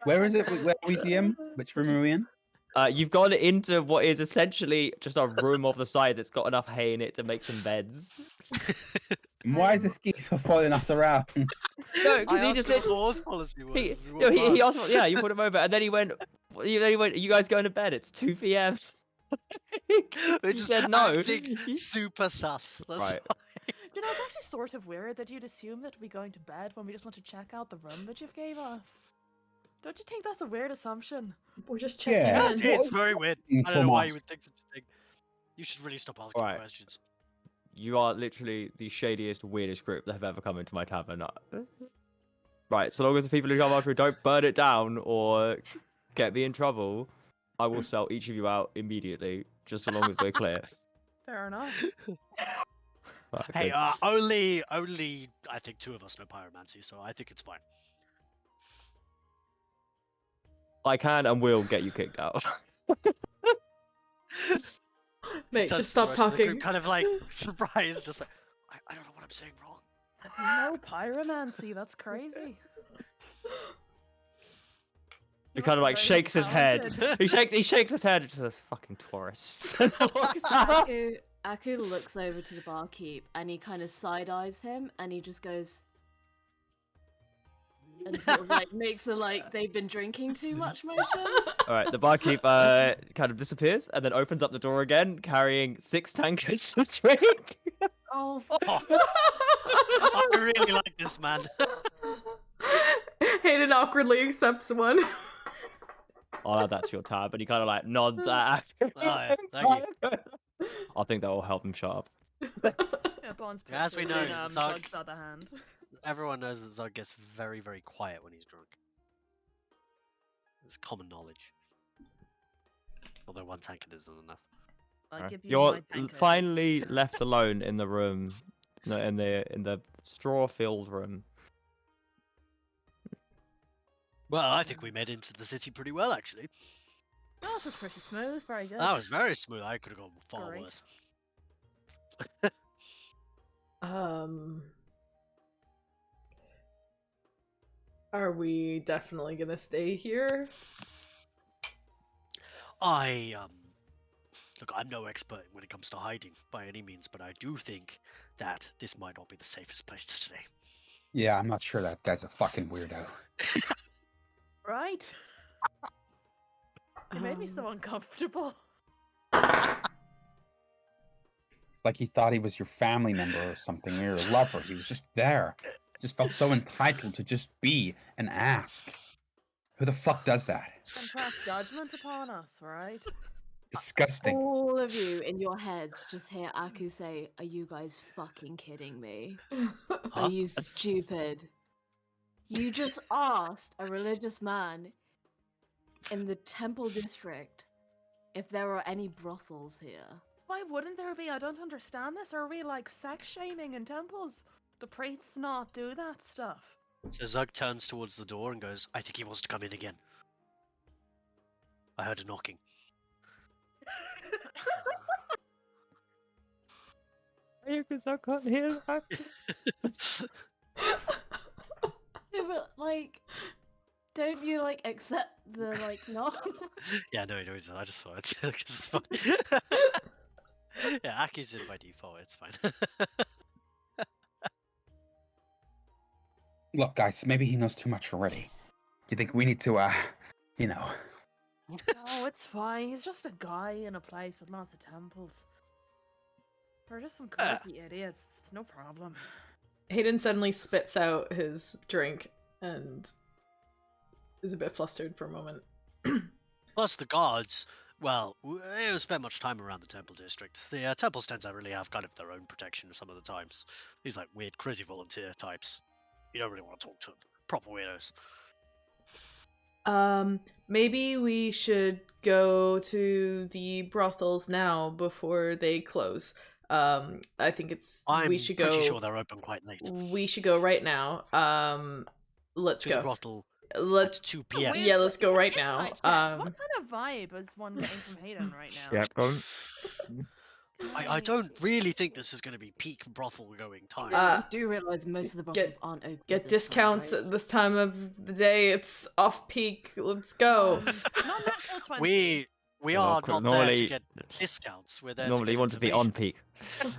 Where is it? Where are we DM? Which room are we in? You've gone into what is essentially just a room off the side that's got enough hay in it to make some beds. And why is this geezer following us around? No, I because he asked just what the did. horse policy was. He, as we no, walked he past. asked, yeah, you put him over, and then he went. Are you guys going to bed? It's 2 p.m. We're He just said no. acting super sus. That's Right. You know, it's actually sort of weird that you'd assume that we're going to bed when we just want to check out the room that you've gave us. Don't you think that's a weird assumption? We're just checking Yeah. in. It's very weird. I don't know From why us. you would think such a thing. You should really stop asking Right. questions. You are literally the shadiest, weirdest group that have ever come into my tavern. Right, so long as the people who come after me don't burn it down or get me in trouble, I will sell each of you out immediately, just so long as we're clear. Fair enough. Right, Hey, good. only I think 2 of us know pyromancy, so I think it's fine. I can and will get you kicked out. Mate, Turns just to the stop rest of the group, talking. kind of like surprised, just like I don't know what I'm saying wrong. No pyromancy, that's crazy. He kind of like Very shakes his head. talented. He shakes his head and just says, "Fucking tourists." And walks out. Aku looks over to the barkeep and he kind of side eyes him and he just goes and sort of like makes a like they've been drinking too much motion. All right, the barkeep kind of disappears and then opens up the door again, carrying 6 tankards of drink. Oh, I really like this man. Hayden awkwardly accepts one. I'll add that to your tab, and he kind of like nods at. yeah, thank I think that will help him shut up. yeah, Bonds puts As we his know, in, Zug- Zug's other hand. Everyone knows that Zog gets very, very quiet when he's drunk. It's common knowledge. Although one tankard isn't enough. I'll give you You're my tankard. finally left alone in the room, in the straw-filled room. Well, I think we made into the city pretty well, actually. Oh, this was pretty smooth. Very good. That was very smooth. I could have gone far Great. worse. Are we definitely gonna stay here? Look, I'm no expert when it comes to hiding by any means, but I do think that this might not be the safest place to stay. Yeah, I'm not sure that guy's a fucking weirdo. Right. It made me so uncomfortable. It's like he thought he was your family member or something, or your lover. He was just there. Just felt so entitled to just be and ask. Who the fuck does that? And pass judgment upon us, right? Disgusting. All of you in your heads just hear Aku say, "Are you guys fucking kidding me? Huh? Are you stupid? You just asked a religious man in the temple district if there are any brothels here." Why wouldn't there be? I don't understand this. Are we like sex shaming in temples? Do priests not do that stuff? So Zug turns towards the door and goes, I think he wants to come in again. I heard a knocking. Because I can't hear that. Yeah, but like, don't you like accept the like no? Yeah, no, I just thought it's because it's fun. Yeah, Aki's in by default, it's fine. Look, guys, maybe he knows too much already. You think we need to, you know... No, it's fine. He's just a guy in a place with lots of temples. We're just some quirky idiots. It's no problem. Hayden suddenly spits out his drink and is a bit flustered for a moment. Plus the guards, well, they don't spend much time around the temple district. The temples tend to really have kind of their own protection some of the times. These like weird crazy volunteer types. You don't really want to talk to proper weirdos. Maybe we should go to the brothels now before they close. I think we should go. I'm pretty sure they're open quite late. We should go right now. Let's To go. the brothel Let's at 2 p.m. Yeah, let's go right Insight now. check. What kind of vibe is one getting from Hayden right now? Yeah, go on. I don't really think this is going to be peak brothel going time. You do realize most of the brothels aren't open. Get at this discounts time, right? at this time of the day. It's off peak. Let's go. Not natural 20. we Well, are cool. not there Normally- to get discounts. We're there Normally, to you get want to be on peak.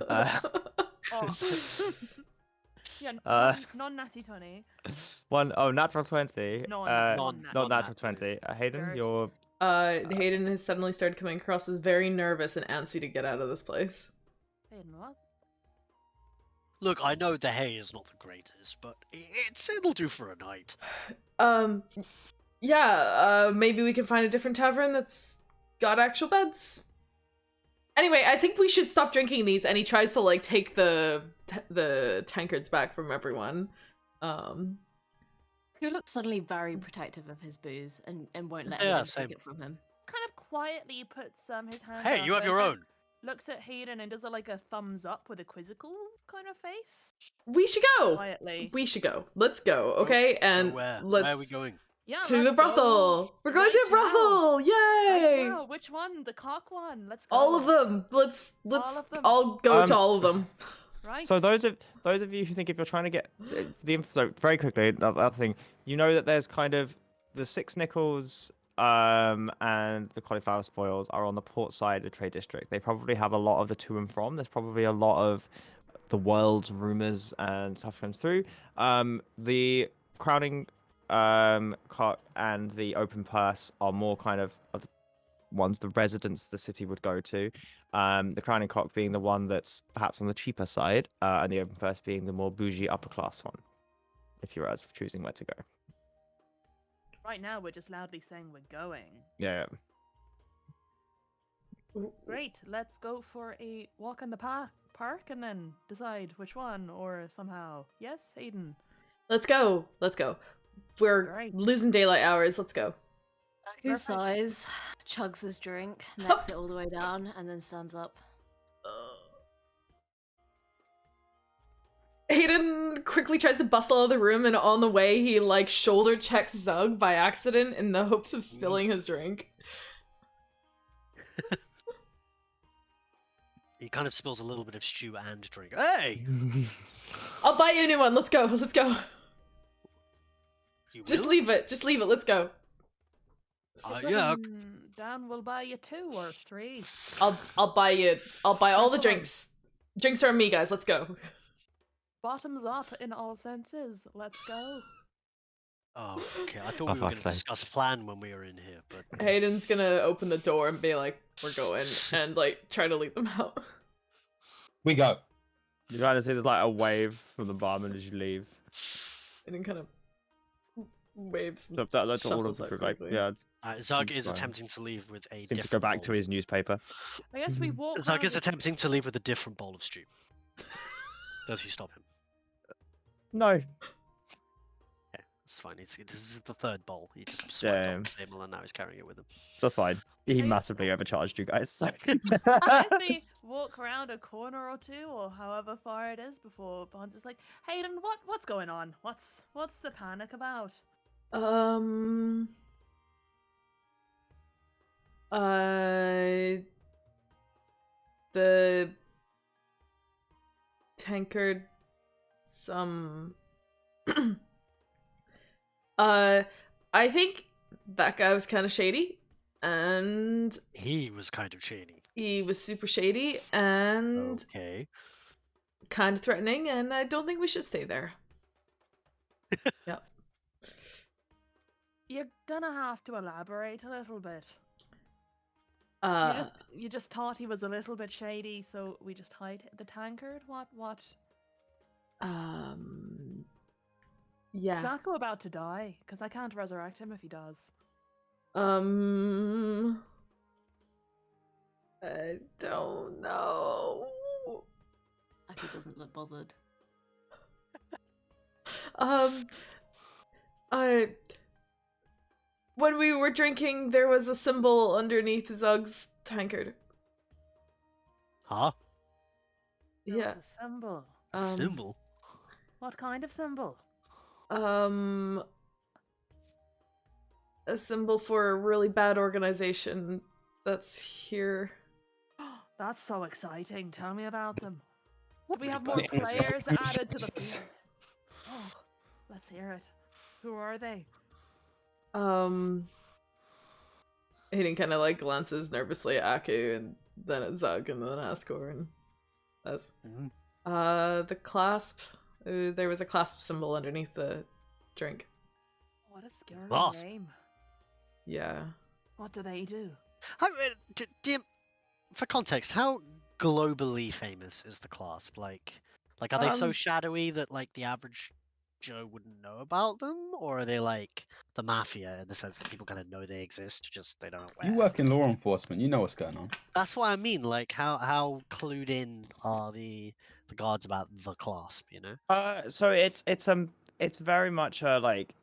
Oh. Yeah, non-natty 20. Natural 20. Non- Not non-natural. natural 20. Hayden, Dirty. you're... Hayden has suddenly started coming across as very nervous and antsy to get out of this place. Hayden, what? Look, I know the hay is not the greatest, but it'll do for a night. Yeah, maybe we can find a different tavern that's got actual beds. Anyway, I think we should stop drinking these, and he tries to like take the tankards back from everyone. He looks suddenly very protective of his booze and won't let Yeah, anyone same. take it from him. Kind of quietly puts his hand Hey, up you have and your then own. Looks at Hayden and does like a thumbs up with a quizzical kind of face. We should go. Quietly. We should go. Let's go, okay? And Where let's are we going? Yeah, to the let's brothel. go. We're going to a Right now. brothel. Right Yay! now. Which one? The cock one. Let's go. All of them. Let's All of them. all go to all of them. Right. So those of you who think if you're trying to get the info, so very quickly, that thing, you know that there's kind of the 6 nickels and the cauliflower spoils are on the port side of the trade district. They probably have a lot of the to and from. There's probably a lot of the world's rumors and stuff comes through. The crowding cart and the open purse are more kind of the ones the residents of the city would go to. The crowning cock being the one that's perhaps on the cheaper side, and the open purse being the more bougie upper class one, if you're choosing where to go. Right now, we're just loudly saying we're going. Yeah. Great. Let's go for a walk in the park and then decide which one, or somehow. Yes, Hayden. Let's go. Let's go. We're Great. losing daylight hours. Let's go. Aku Perfect. sighs, chugs his drink, necks it all the way down, and then stands up. Hayden quickly tries to bustle out of the room, and on the way, he like shoulder checks Zug by accident in the hopes of spilling his drink. He kind of spills a little bit of stew and drink. Hey! I'll buy you a new one. Let's go. Let's go. You Just will? leave it. Just leave it. Let's go. Yeah. Dan will buy you 2 or 3. I'll buy you. I'll buy all the Come on. drinks. Drinks are on me, guys. Let's go. Bottoms up in all senses. Let's go. Oh, okay. I thought Oh, we were going fuck's to sake. discuss plan when we were in here, but Hayden's gonna open the door and be like, "We're going," and like try to lead them out. We go. You kind of see there's like a wave from the barman as you leave. Hayden kind of waves. And So that led to all of shuffles the out group, like, quickly. yeah, Zug is Fine. attempting to leave with a seems to different go back bowl. to his newspaper. I guess we walk. Zug round is the- attempting to leave with a different bowl of stew. Does he stop him? No. Okay, that's fine. This is the third bowl. He just swiped Yeah. off the table and now he's carrying it with him. That's fine. He Hey. massively overcharged you guys. So. I guess we walk around a corner or 2, or however far it is, before Bonds is like, Hayden, what's going on? What's the panic about? The tankard, I think that guy was kind of shady, and He was kind of shady. he was super shady and Okay. kind of threatening, and I don't think we should stay there. You're gonna have to elaborate a little bit. Uh, You just thought he was a little bit shady, so we just hide the tankard? What? yeah. Is Akko about to die? Because I can't resurrect him if he does. I don't know. Aku doesn't look bothered. When we were drinking, there was a symbol underneath Zug's tankard. Huh? There Yeah. was a symbol. Symbol? What kind of symbol? A symbol for a really bad organization that's here. That's so exciting. Tell me about them. What Do we have really more bad players added to the organizations? field? Oh, let's hear it. Who are they? Hayden kind of like glances nervously at Aku and then at Zug and then at Askor and says, Mhm. the clasp. There was a clasp symbol underneath the drink. What a scary Boss. name. Yeah. What do they do? How, for context, how globally famous is the clasp? Like are they so Um, shadowy that like the average Joe wouldn't know about them, or are they like the mafia in the sense that people kind of know they exist, just they don't know where? You work in law enforcement. You know what's going on. That's what I mean. Like how clued in are the guards about the clasp? You know? So it's very much like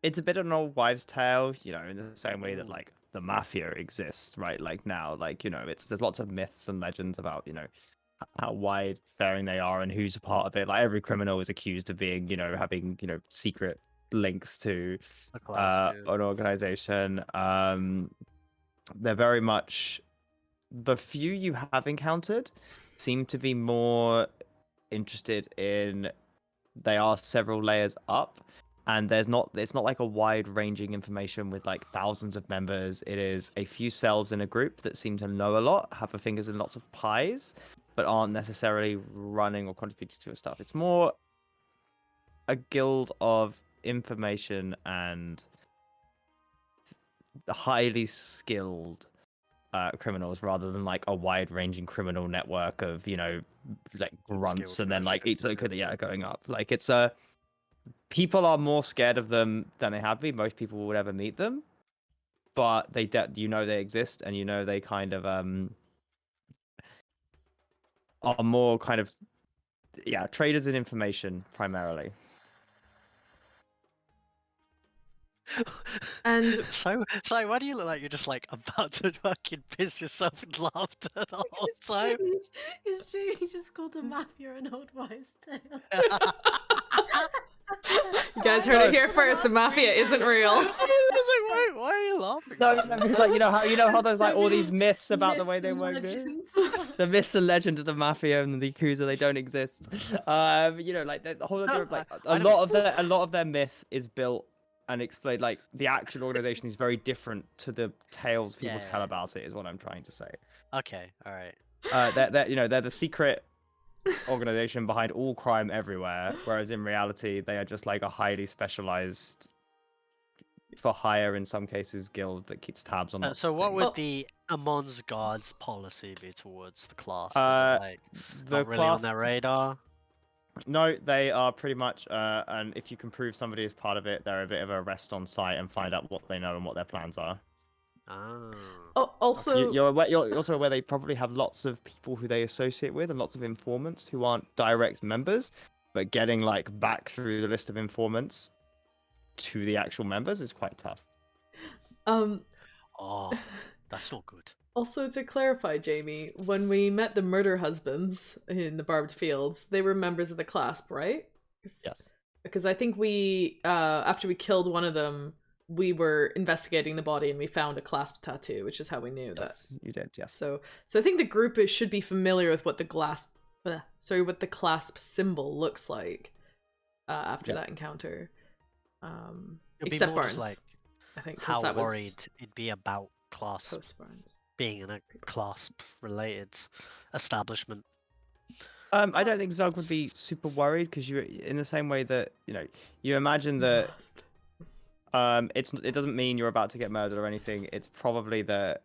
it's a bit of an old wives' tale, you know, in the same way that Mm. like the mafia exists, right? Like now, like you know, there's lots of myths and legends about you know how wide faring they are and who's a part of it. Like every criminal is accused of being, you know, having you know secret links to The clasp. yeah. an organization. They're very much the few you have encountered seem to be more interested in they are several layers up and it's not like a wide ranging information with like thousands of members. It is a few cells in a group that seem to know a lot, have their fingers in lots of pies, but aren't necessarily running or contributing to stuff. It's more a guild of information and highly skilled criminals rather than like a wide-ranging criminal network of you know like grunts Skilled and then like each mercenaries, yeah going up. Like it's people are more scared of them than they have been. Most people would ever meet them, but you know they exist and you know they kind of are more kind of traders in information primarily. And so why do you look like you're just like about to fucking piss yourself in laughter the whole time? Is Jamie just called the mafia an old wives' tale? you guys heard it here first. The mafia isn't real. I was like, why are you laughing? No, at no, me? because like you know how there's like all these myths about the Myths way they and work. legends. The myths and legend of the mafia and the Yakuza, they don't exist. You know, like the whole idea of like I a don't- lot of their myth is built and explained. Like the actual organization is very different to the tales people tell Yeah. about it. Is what I'm trying to say. Okay, all right. They're the secret organization behind all crime everywhere, whereas in reality they are just like a highly specialized, for hire in some cases, guild that keeps tabs on. lots So of what things. would the Amon's Guards policy be towards the class? Like The not really on class their radar? No, they are pretty much, and if you can prove somebody is part of it, they're a bit of a rest on site and find out what they know and what their plans are. Oh. Oh, also, You're also aware they probably have lots of people who they associate with and lots of informants who aren't direct members, but getting like back through the list of informants to the actual members is quite tough. Oh, that's not good. Also, to clarify, Jamie, when we met the murder husbands in the barbed fields, they were members of the clasp, right? Yes. Because I think we, after we killed one of them, we were investigating the body and we found a clasp tattoo, which is how we knew that. Yes, you did. Yes. So I think the group should be familiar with what the what the clasp symbol looks like after that encounter. It'd be Except more Barnes, just like I think, 'cause how that was worried it'd be about clasp post Barnes. being in a clasp-related establishment. I don't think Zug would be super worried because you, in the same way that you imagine that. It doesn't mean you're about to get murdered or anything. It's probably that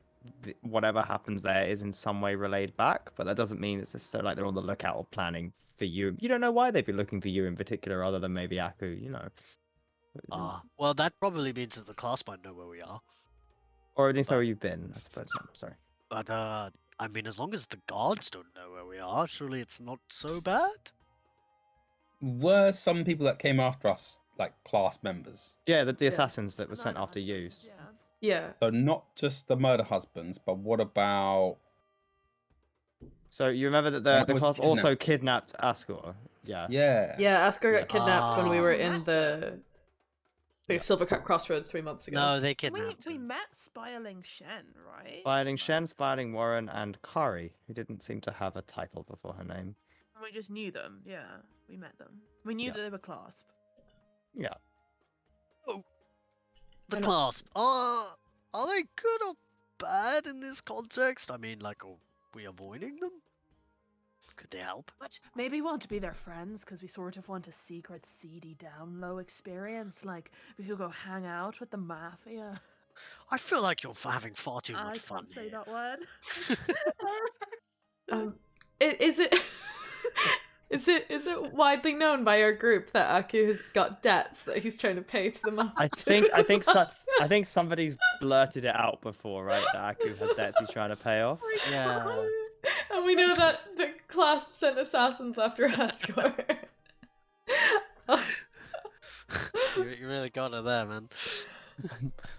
whatever happens there is in some way relayed back, but that doesn't mean it's necessarily like they're on the lookout or planning for you. You don't know why they'd be looking for you in particular, other than maybe Aku. Well, that probably means that the class might know where we are. Or at least know where you've been. I suppose. Yeah, sorry. But I mean, as long as the guards don't know where we are, surely it's not so bad. Were some people that came after us like class members? Yeah, the assassins that were sent Murder after you. husbands, Yeah. Yeah. So not just the murder husbands, but what about? So you remember that One the was class also kidnapped. kidnapped Ascor. Yeah. Yeah. Yeah, Ascar got kidnapped when we were Ah. in the Silvercut Crossroads 3 months ago. No, they We kidnapped him. met Spiraling Shen, right? Spiraling Shen, Spiraling Warren, and Kari, who didn't seem to have a title before her name. We just knew them. Yeah, we met them. We knew Yeah. that they were clasp. Yeah. The I know. clasp. Are they good or bad in this context? I mean, like, are we avoiding them? Could they help? But maybe we want to be their friends because we sort of want a secret, seedy, down low experience. Like we could go hang out with the mafia. I feel like you're having far too I much fun can't say here. that word. Is it is it widely known by our group that Aku has got debts that he's trying to pay to the mafia? I think somebody's blurted it out before, right? That Aku has debts he's trying to pay off. Yeah. And we know that the clasp sent assassins after Ascor. You really got it there, man.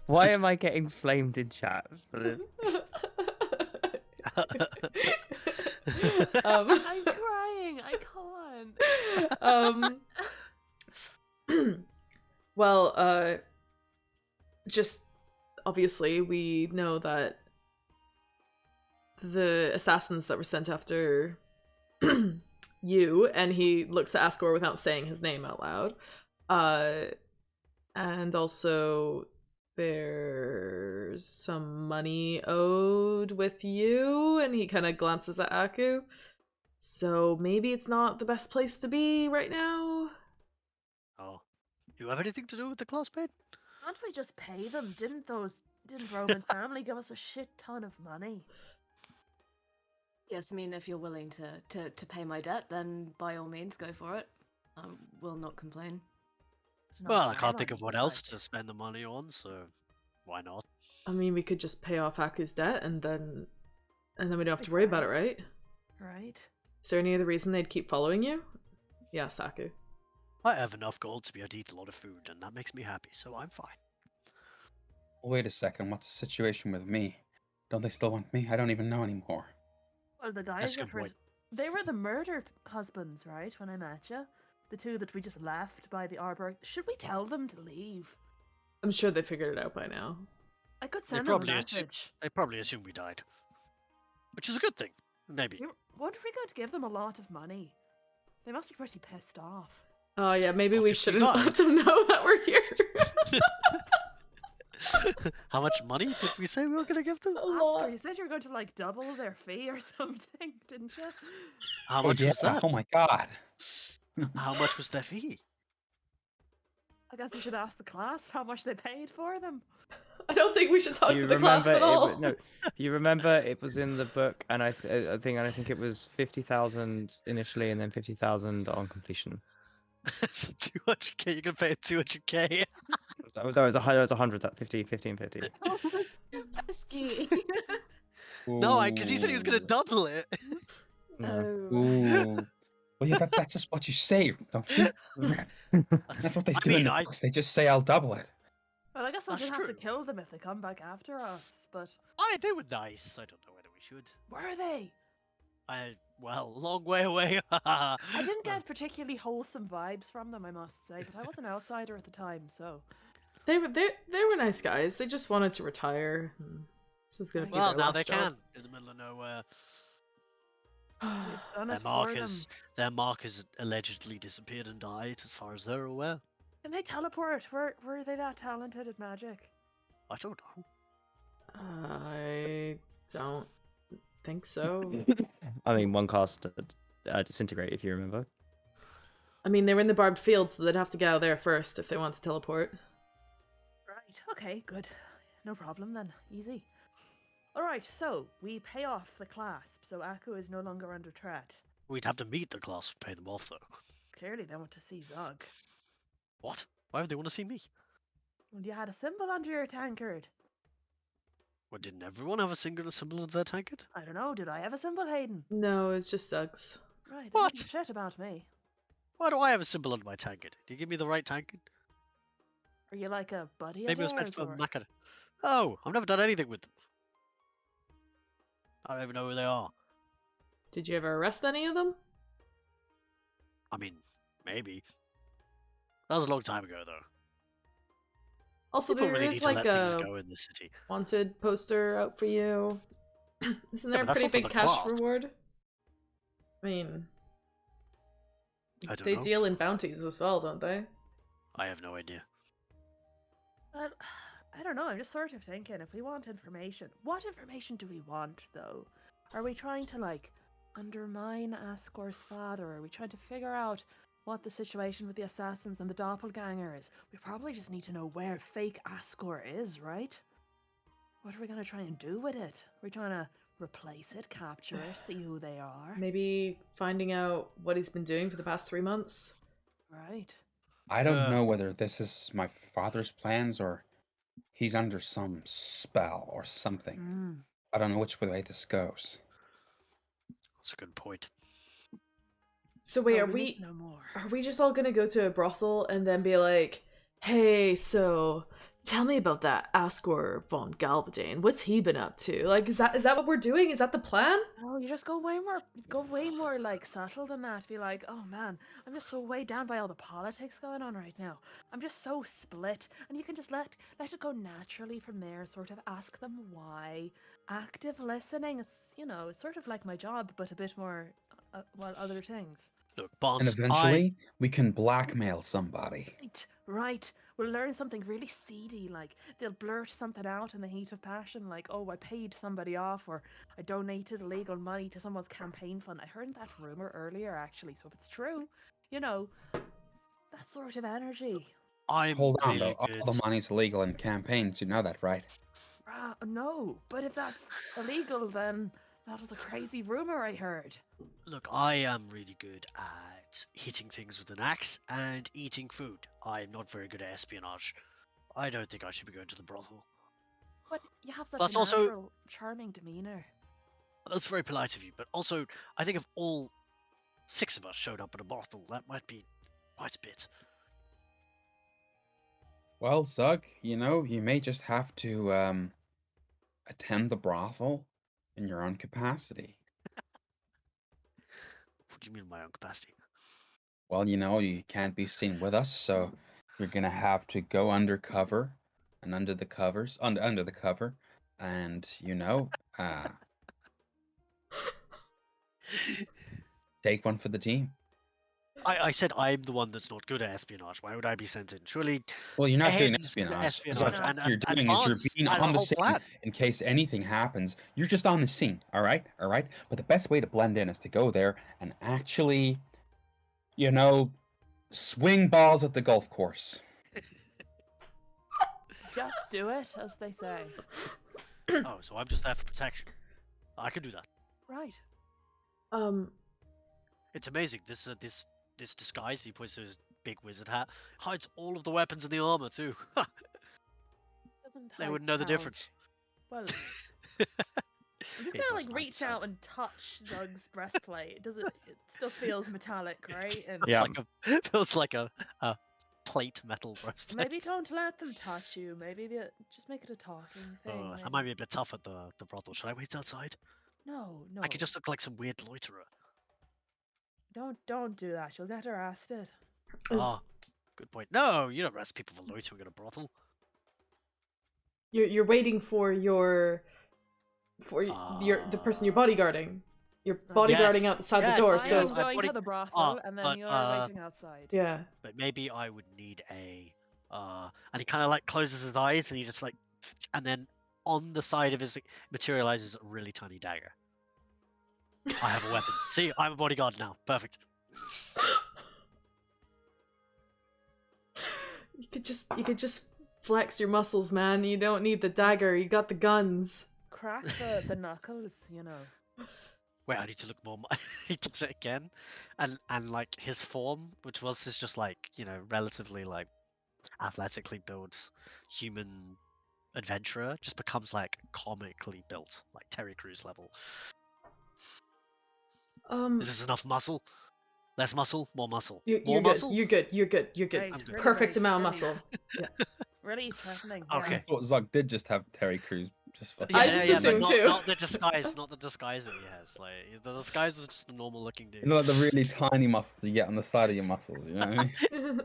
Why am I getting flamed in chat for this? I'm crying. I can't. Well, just obviously we know that the assassins that were sent after you, and he looks at Ascor without saying his name out loud, and also there's some money owed with you, and he kind of glances at Aku. So maybe it's not the best place to be right now. Oh. You have anything to do with the class paid? Can't we just pay them? Didn't Roman family give us a shit ton of money? Yes, I mean, if you're willing to pay my debt, then by all means, go for it. I will not complain. It's not Well, I what can't like think of what to else decide. to spend the money on, so why not? I mean, we could just pay off Aku's debt and then we don't have to worry about it, right? Right. Is there any other reason they'd keep following you? Yes, Aku. I have enough gold to be able to eat a lot of food, and that makes me happy, so I'm fine. Wait a second. What's the situation with me? Don't they still want me? I don't even know anymore. Well, the That's guys a that good were point. they were the murder husbands, right? When I met you, the two that we just left by the arbor. Should we tell them to leave? I'm sure they figured it out by now. I could They send them a probably assume message. they probably assume we died, which is a good thing. Maybe. What if we going to give them a lot of money? They must be pretty pissed off. Oh yeah, maybe What we if we shouldn't died? let them know that we're here. How much money did we say we were going to give them? A Oscar, lot. you said you were going to like double their fee or something, didn't you? How Oh much yeah. was that? Oh my god. How much was their fee? I guess you should ask the class how much they paid for them. I don't think we should talk You to the class remember at all. no, you remember it was in the book, and I think it was 50,000 initially, and then 50,000 on completion. So 200k. You're going to pay 200k. That was 100. That 50, 50, and 50. Oh my god, pesky. No, because he said he was going to Ooh. double it. No. Oh. Ooh. Well, yeah, that's just what you say, don't you? That's what they I do in mean, the books. They just say, "I'll double it." Well, I guess we'll That's just have to true. kill them if they come back after us. But They were nice. I don't know whether we should. were they? Well, a long way away. I didn't get particularly wholesome vibes from them, I must say, but I was an outsider at the time, so. They were nice guys. They just wanted to retire. This was gonna be Well, their now last they job. can in the middle of nowhere. We've done Their it for markers, them. their markers allegedly disappeared and died, as far as they're aware. Can they teleport? Were they that talented at magic? I don't know. I don't think so. I mean, one cast disintegrate, if you remember. I mean, they were in the barbed field, so they'd have to get out there first if they want to teleport. Right, okay, good. No problem then. Easy. Alright, so we pay off the clasp, so Aku is no longer under threat. We'd have to meet the class and pay them off, though. Clearly they want to see Zug. What? Why would they want to see me? And you had a symbol under your tankard. Well, didn't everyone have a singular symbol of their tankard? I don't know, did I have a symbol, Hayden? No, it's just Suggs. Right, What? they didn't shit about me. Why do I have a symbol on my tankard? Did you give me the right tankard? Are you like a buddy Maybe it of was meant theirs, for or... Macca. Oh, I've never done anything with them. I don't even know who they are. Did you ever arrest any of them? I mean, maybe. That was a long time ago, though. Also, People there really is need to like let things a go in this city. wanted poster out for you. Isn't there Yeah, a but that's pretty not for big the cash class. reward? I mean, I don't they know. deal in bounties as well, don't they? I have no idea. I don't know, I'm just sort of thinking, if we want information, what information do we want, though? Are we trying to, like, undermine Ascor's father? Are we trying to figure out what the situation with the assassins and the doppelganger is? We probably just need to know where fake Ascor is, right? What are we going to try and do with it? Are we trying to replace it, capture it, see who they are? Maybe finding out what he's been doing for the past 3 months. Right. I don't know whether this is my father's plans or he's under some spell or something. Mm. I don't know which way this goes. That's a good point. So wait, Oh, are need we to know more. are we just all gonna go to a brothel and then be like, hey, so tell me about that Ascor von Galbadane. What's he been up to? Like, is that what we're doing? Is that the plan? No, you just go way more like subtle than that. Be like, oh man, I'm just so weighed down by all the politics going on right now. I'm just so split, and you can just let it go naturally from there. Sort of ask them why. Active listening. It's it's sort of like my job, but a bit more, other things. Look, And Bonds, eventually, we can blackmail somebody. Right. We'll learn something really seedy, like they'll blurt something out in the heat of passion, like, oh, I paid somebody off, or I donated illegal money to someone's campaign fund. I heard that rumor earlier, actually, so if it's true, that sort of energy. I'm Hold on, really though. good. All the money's illegal in campaigns. You know that, right? No, but if that's illegal, then that was a crazy rumor I heard. Look, I am really good at hitting things with an axe and eating food. I'm not very good at espionage. I don't think I should be going to the brothel. But you have such That's a also- natural, charming demeanor. That's very polite of you, but also, I think if all 6 of us showed up at a brothel, that might be quite a bit. Well, Zug, you may just have to attend the brothel in your own capacity. What do you mean my own capacity? Well, you can't be seen with us, so you're gonna have to go undercover and under the covers, under the cover, and take one for the team. I said I'm the one that's not good at espionage. Why would I be sent in? Surely Well, you're not doing Head's good at espionage. espionage, Zug, and, what you're and doing is you're Barnes being had on a the whole scene plan. in case anything happens. You're just on the scene, all right? All right? But the best way to blend in is to go there and actually, swing balls at the golf course. Just do it, as they say. Oh, so I'm just there for protection. I can do that. Right. It's amazing. This disguise, he puts his big wizard hat, hides all of the weapons and the armor too. Doesn't They hide wouldn't know the sound. difference. Well, I'm just It gonna doesn't hide reach the out sound. and touch Zug's breastplate. It still feels metallic, right? And Yeah. Feels like a plate metal breastplate. maybe don't let them touch you. Maybe just make it a talking thing. That might be a bit tough at the brothel. Should I wait outside? No, no. I could just look like some weird loiterer. Don't do that. You'll get arrested. Oh, good point. No, you don't arrest people for loitering at a brothel. You're waiting for the person you're bodyguarding. You're bodyguarding Yes, outside yes, the door, I so am going to the brothel, and then but, you're waiting outside. yeah. But maybe I would need a and he kind of like closes his eyes and he just like, and then on the side of his materializes a really tiny dagger. I have a weapon. See, I'm a bodyguard now. Perfect. You could just flex your muscles, man. You don't need the dagger. You got the guns. Crack the knuckles, you know. Wait, I need to look more. He does it again, and like his form, which was just like relatively like athletically built human adventurer, just becomes like comically built, like Terry Crews level. Is this enough muscle? Less muscle? More muscle? You're More good. muscle? You're good. You're good. You're good. Right, I'm good. really Perfect great, amount of really- muscle. Yeah. Really threatening. Okay. I thought Zug did just have Terry Crews. Just fucking. I just but assumed not, too. not the disguise, not the disguise that he has. Like the disguise was just a normal looking dude. Like the really tiny muscles you get on the side of your muscles. You know what I mean?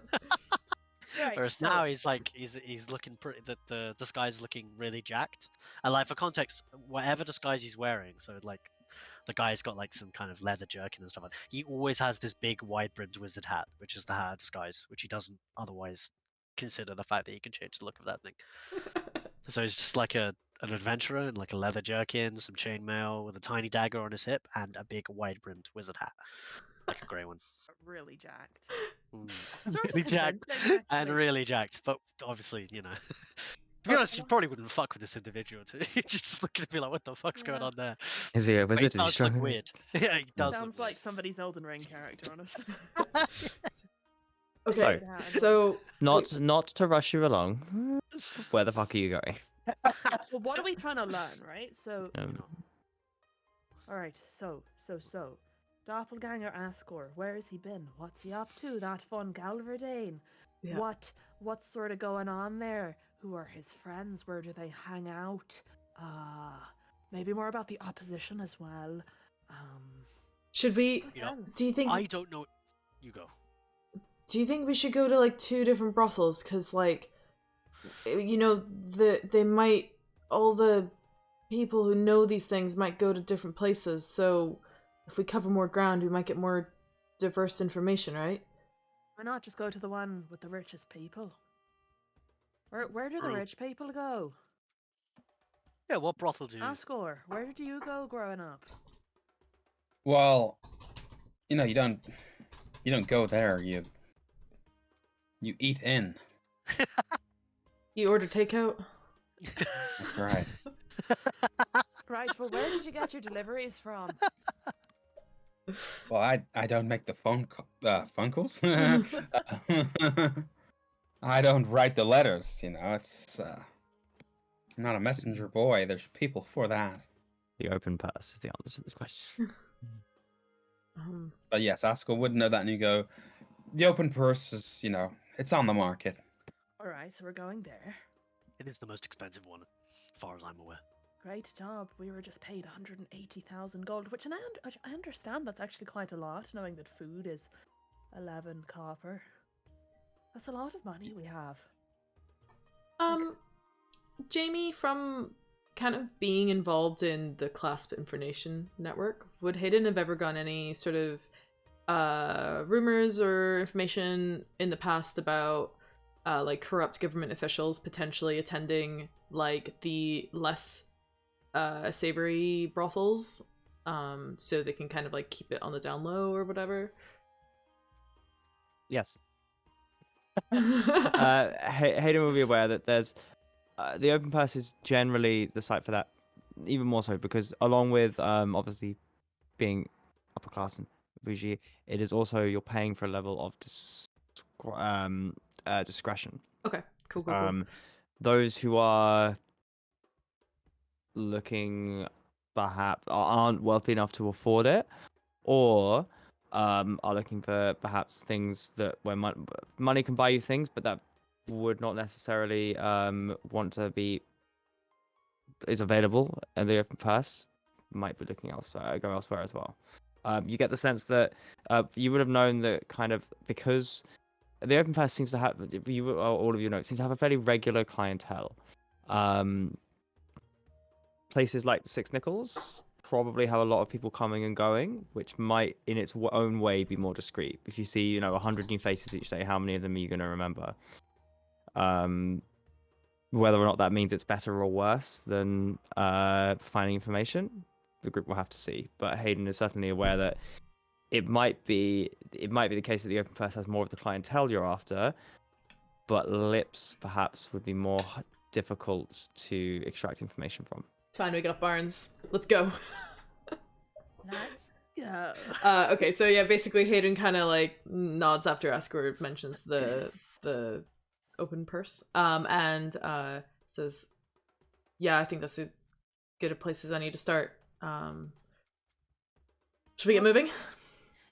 Right, Whereas so- now he's like he's looking pretty. The disguise is looking really jacked. And like for context, whatever disguise he's wearing, so like the guy's got like some kind of leather jerkin and stuff like that. He always has this big wide brimmed wizard hat, which is the hat of disguise, which he doesn't otherwise consider the fact that he can change the look of that thing. So he's just like an adventurer in like a leather jerkin, some chainmail with a tiny dagger on his hip, and a big wide brimmed wizard hat, like a grey one. Really jacked. Really Sort of jacked convincing, and actually. really jacked, but obviously, to be honest, you probably wouldn't fuck with this individual too. You're just looking at me like, what the fuck's going Yeah. on there? Is he a But he wizard? Is he does look strong? weird. Yeah, he does. Sounds look like somebody's Elden Ring character, honestly. Okay, Yeah. so Not to rush you along. Where the fuck are you going? Well, what are we trying to learn, right? So, Um, all right. So, doppelganger Ascor. Where has he been? What's he up to? That fun Galverdane. yeah. What's sort of going on there? Who are his friends? Where do they hang out? Maybe more about the opposition as well. Should we? You know, Do you think? I don't know. You go. Do you think we should go to like 2 different brothels? Cause like, they might, all the people who know these things might go to different places. So if we cover more ground, we might get more diverse information, right? Why not just go to the one with the richest people? Where do the True. rich people go? Yeah, what brothel do you? Ascor, where did you go growing up? Well, you don't go there. You eat in. You order takeout. That's right. Right, well, where did you get your deliveries from? Well, I don't make the phone calls. I don't write the letters. It's I'm not a messenger boy. There's people for that. the open purse is the answer to this question. But yes, Askell would know that, and you go, the open purse is, it's on the market. All right, so we're going there. It is the most expensive one, as far as I'm aware. Great job. We were just paid 180,000 gold, which I understand that's actually quite a lot, knowing that food is 11 copper. That's a lot of money we have. Jamie, from kind of being involved in the Clasp Information Network, would Hayden have ever gotten any sort of rumors or information in the past about like corrupt government officials potentially attending like the less savory brothels, so they can kind of like keep it on the down low or whatever? Yes. Hayden will be aware that there's the open purse is generally the site for that, even more so because along with obviously being upper class and bougie, it is also you're paying for a level of discretion. Okay, cool. Those who are looking perhaps aren't wealthy enough to afford it, or are looking for perhaps things that where money can buy you things, but that would not necessarily want to be is available in the open purse, might be looking elsewhere, go elsewhere as well. You get the sense that you would have known that kind of because the open purse seems to have all of you know seems to have a fairly regular clientele. Places like Six Nickels probably have a lot of people coming and going, which might in its own way be more discreet. If you see 100 new faces each day, how many of them are you going to remember? Whether or not that means it's better or worse than finding information, the group will have to see. But Hayden is certainly aware that it might be the case that the open purse has more of the clientele you're after, but lips perhaps would be more difficult to extract information from. It's fine, we got Barnes. Let's go. Let's go. Okay, so yeah, basically Hayden kind of like nods after Escort mentions the open purse, and says, "Yeah, I think that's as good a place as any to start. Should we get moving?"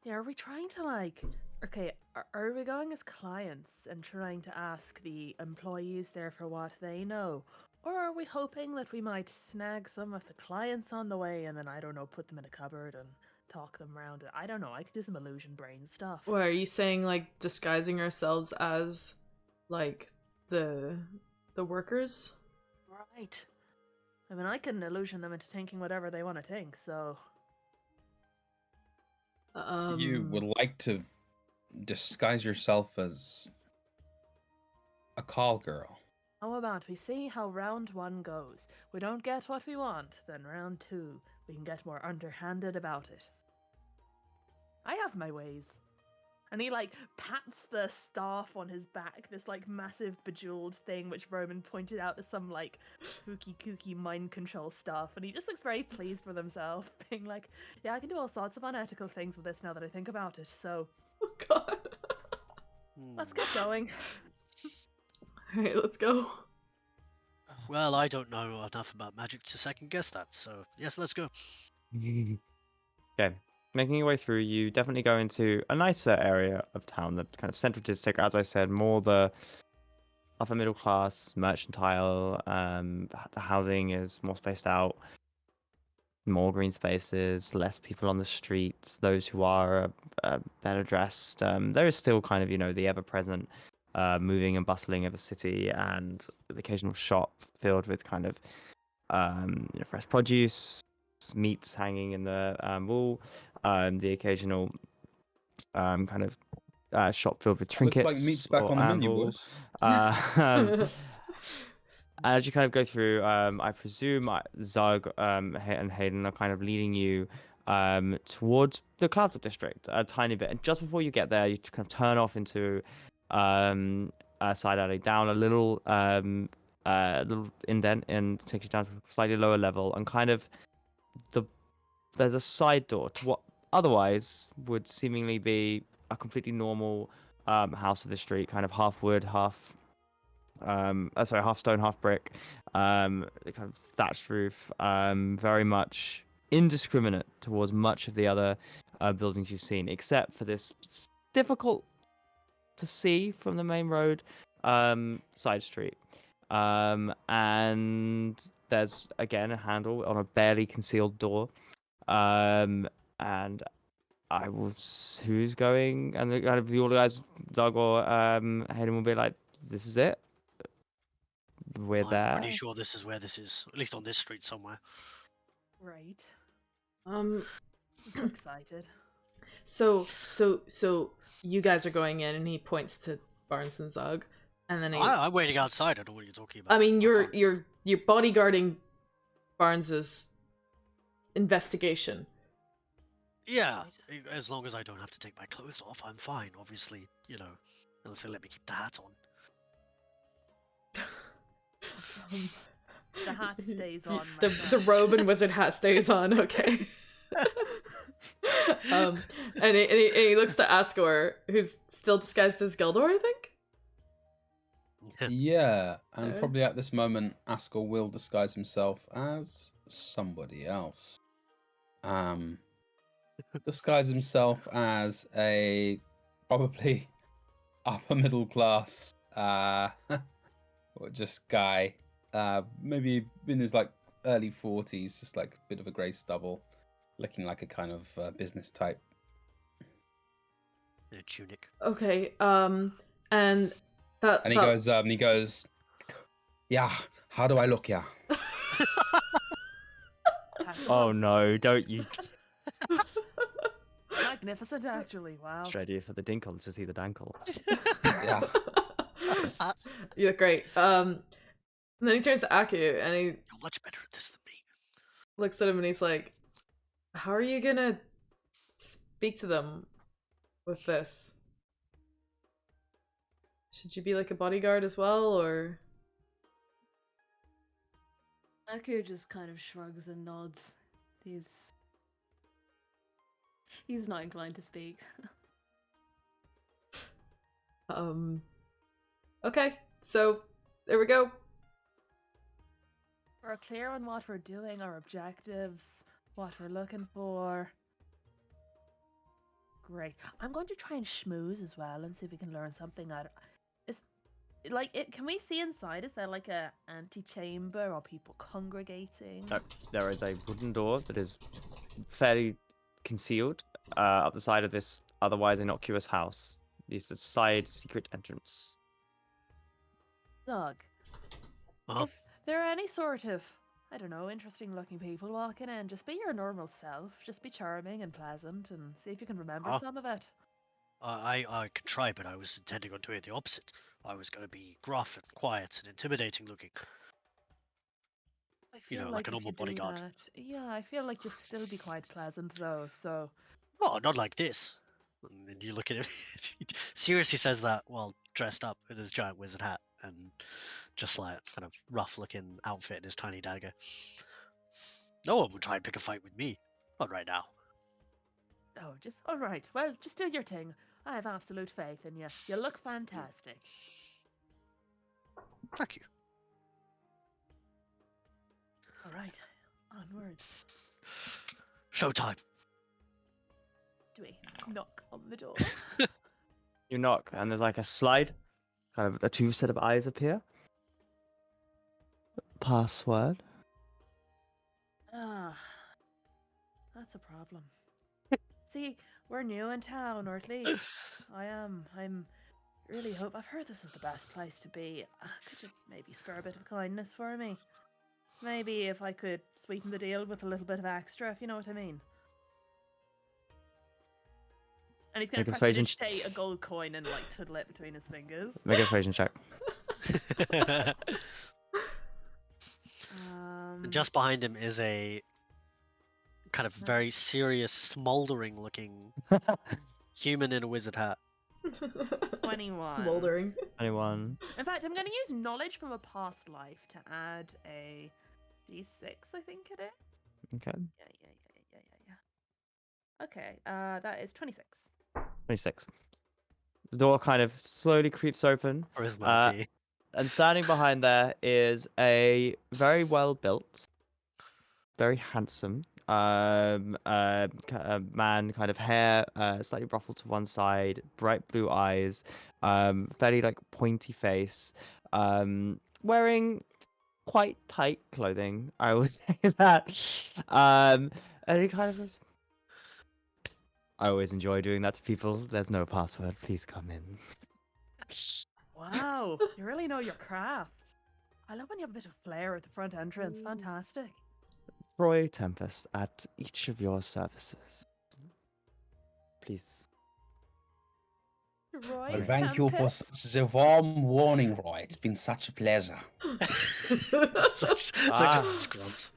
Yeah, are we trying to like? Okay, are we going as clients and trying to ask the employees there for what they know? Or are we hoping that we might snag some of the clients on the way and then, I don't know, put them in a cupboard and talk them around it? I don't know, I could do some illusion brain stuff. What are you saying, like disguising ourselves as like the workers? Right. I mean, I can illusion them into thinking whatever they want to think, so... You would like to disguise yourself as a call girl. How about we see how round 1 goes? We don't get what we want, then round 2, we can get more underhanded about it. I have my ways. And he, like, pats the staff on his back, this, like, massive bejeweled thing which Roman pointed out as some, like, spooky, kooky mind control stuff. And he just looks very pleased with himself, being like, yeah, I can do all sorts of unethical things with this now that I think about it, so... Oh, God. Let's get going. Alright, let's go. Well, I don't know enough about magic to second guess that, so yes, let's go. Okay. Making your way through, you definitely go into a nicer area of town, the kind of central district, as I said, more the upper middle class, mercantile. The housing is more spaced out, more green spaces, less people on the streets, those who are better dressed. There is still kind of, the ever-present moving and bustling of a city and the occasional shop filled with kind of fresh produce, meats hanging in the wall, the occasional kind of shop filled with trinkets. Looks like meat's back or on the menu, anvils. boys. As you kind of go through, I presume Zug and Hayden are kind of leading you towards the Cloudwood district a tiny bit. And just before you get there, you kind of turn off into a side alley down a little indent and takes you down to a slightly lower level. And kind of there's a side door to what otherwise would seemingly be a completely normal house of the street, kind of half wood, half stone, half brick, kind of thatched roof, very much indiscriminate towards much of the other buildings you've seen, except for this difficult to see from the main road side street. And there's again a handle on a barely concealed door. And I will. Who's going? And the kind of all the guys, Doug or Hayden will be like, "This is it. We're I'm there." pretty sure this is where this is, at least on this street somewhere. Right. Um, I'm so excited. so you guys are going in, and he points to Barnes and Zug, and then I'm waiting outside. I don't know what you're talking about. I mean, can't- you're bodyguarding Barnes's investigation. Yeah, as long as I don't have to take my clothes off, I'm fine. Obviously, unless they let me keep the hat on. The hat stays on. my The friend. robe and wizard hat stays on. Okay. And he looks to Asgore, who's still disguised as Gildor, I think. Yeah, and Alright. probably at this moment, Askell will disguise himself as somebody else. Disguise himself as a probably upper middle class, or just guy, maybe in his like early 40s, just like a bit of a grey stubble, looking like a kind of business type. In a tunic. Okay. And that. And he goes, yeah. How do I look, yeah? Oh no! Don't you? Magnificent, actually. Wow. Straight here for the dinkle to see the dankle. Yeah. You look great. And then he turns to Aku and he You're much better at this than me. looks at him and he's like, "How are you gonna speak to them with this? Should you be like a bodyguard as well, or?" Aku just kind of shrugs and nods. He's not inclined to speak. Okay, so there we go. We're clear on what we're doing, our objectives, what we're looking for. Great. I'm going to try and schmooze as well and see if we can learn something out. Can we see inside? Is there like a antechamber or people congregating? No, there is a wooden door that is fairly concealed up the side of this otherwise innocuous house. It's a side secret entrance. Doug, Uh-huh. if there are any sort of, I don't know, interesting looking people walking in, just be your normal self. Just be charming and pleasant and see if you can remember Ah. some of it. I could try, but I was intending on doing the opposite. I was going to be gruff and quiet and intimidating looking. I feel like a if normal you do bodyguard. that- yeah, I feel like you'd still be quite pleasant though, so. Oh, not like this. And then you look at him. He seriously says that while dressed up in his giant wizard hat and just like kind of rough looking outfit and his tiny dagger. No one would try and pick a fight with me. Not right now. Oh, just alright. Well, just do your thing. I have absolute faith in you. You look fantastic. Thank you. Alright. Onwards. Showtime. Do we knock on the door? You knock, and there's like a slide. Kind of a two set of eyes appear. Password. Ah. That's a problem. See, we're new in town, or at least I am. I'm really hope. I've heard this is the best place to be. Could you maybe spare a bit of kindness for me? Maybe if I could sweeten the deal with a little bit of extra, if you know what I mean. And he's going Make to a persuasion prestidigitate a gold coin and like twiddle it between his fingers. Make a persuasion check. And just behind him is a kind of very serious, smoldering looking human in a wizard hat. 21. Smoldering. Anyone? In fact, I'm going to use knowledge from a past life to add a d6, I think it is. Okay. Yeah. Okay, that is 26. 26. The door kind of slowly creeps open. Charisma key. And standing behind there is a very well built, very handsome, man, kind of hair, slightly ruffled to one side, bright blue eyes, fairly like pointy face, wearing quite tight clothing, I would say that. And he kind of goes, I always enjoy doing that to people. There's no password. Please come in. Wow, you really know your craft. I love when you have a bit of flair at the front entrance. Fantastic. Troy Tempest at each of your services. Please. Roy, Well, thank you for Tempest. such a warm warning, Roy. It's been such a pleasure. such Ah. a grunt.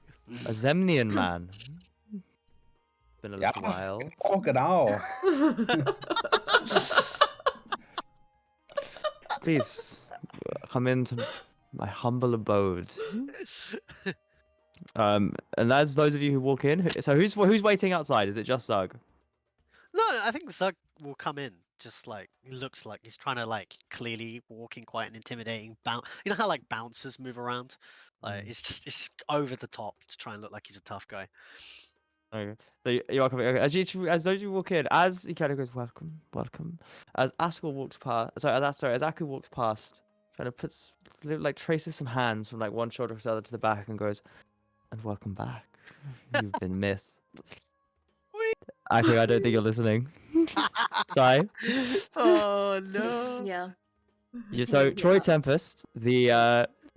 A Zemnian man. Been a Yeah. little while. Oh, genau. Please come into my humble abode. And as those of you who walk in, so who's waiting outside? Is it just Zug? No, I think Zug will come in. Just like he looks like he's trying to like clearly walking quite an intimidating bounce. You know how like bouncers move around? Like it's over the top to try and look like he's a tough guy. Okay. So you are coming. Okay. As those of you walk in, as he kind of goes, welcome, welcome. As Askell walks past, as Aku walks past, kind of like traces some hands from like one shoulder to the other to the back and goes, and welcome back. You've been missed. Aku, I don't think you're listening. Sorry. Oh no. Yeah. So Troy Yeah. Tempest, the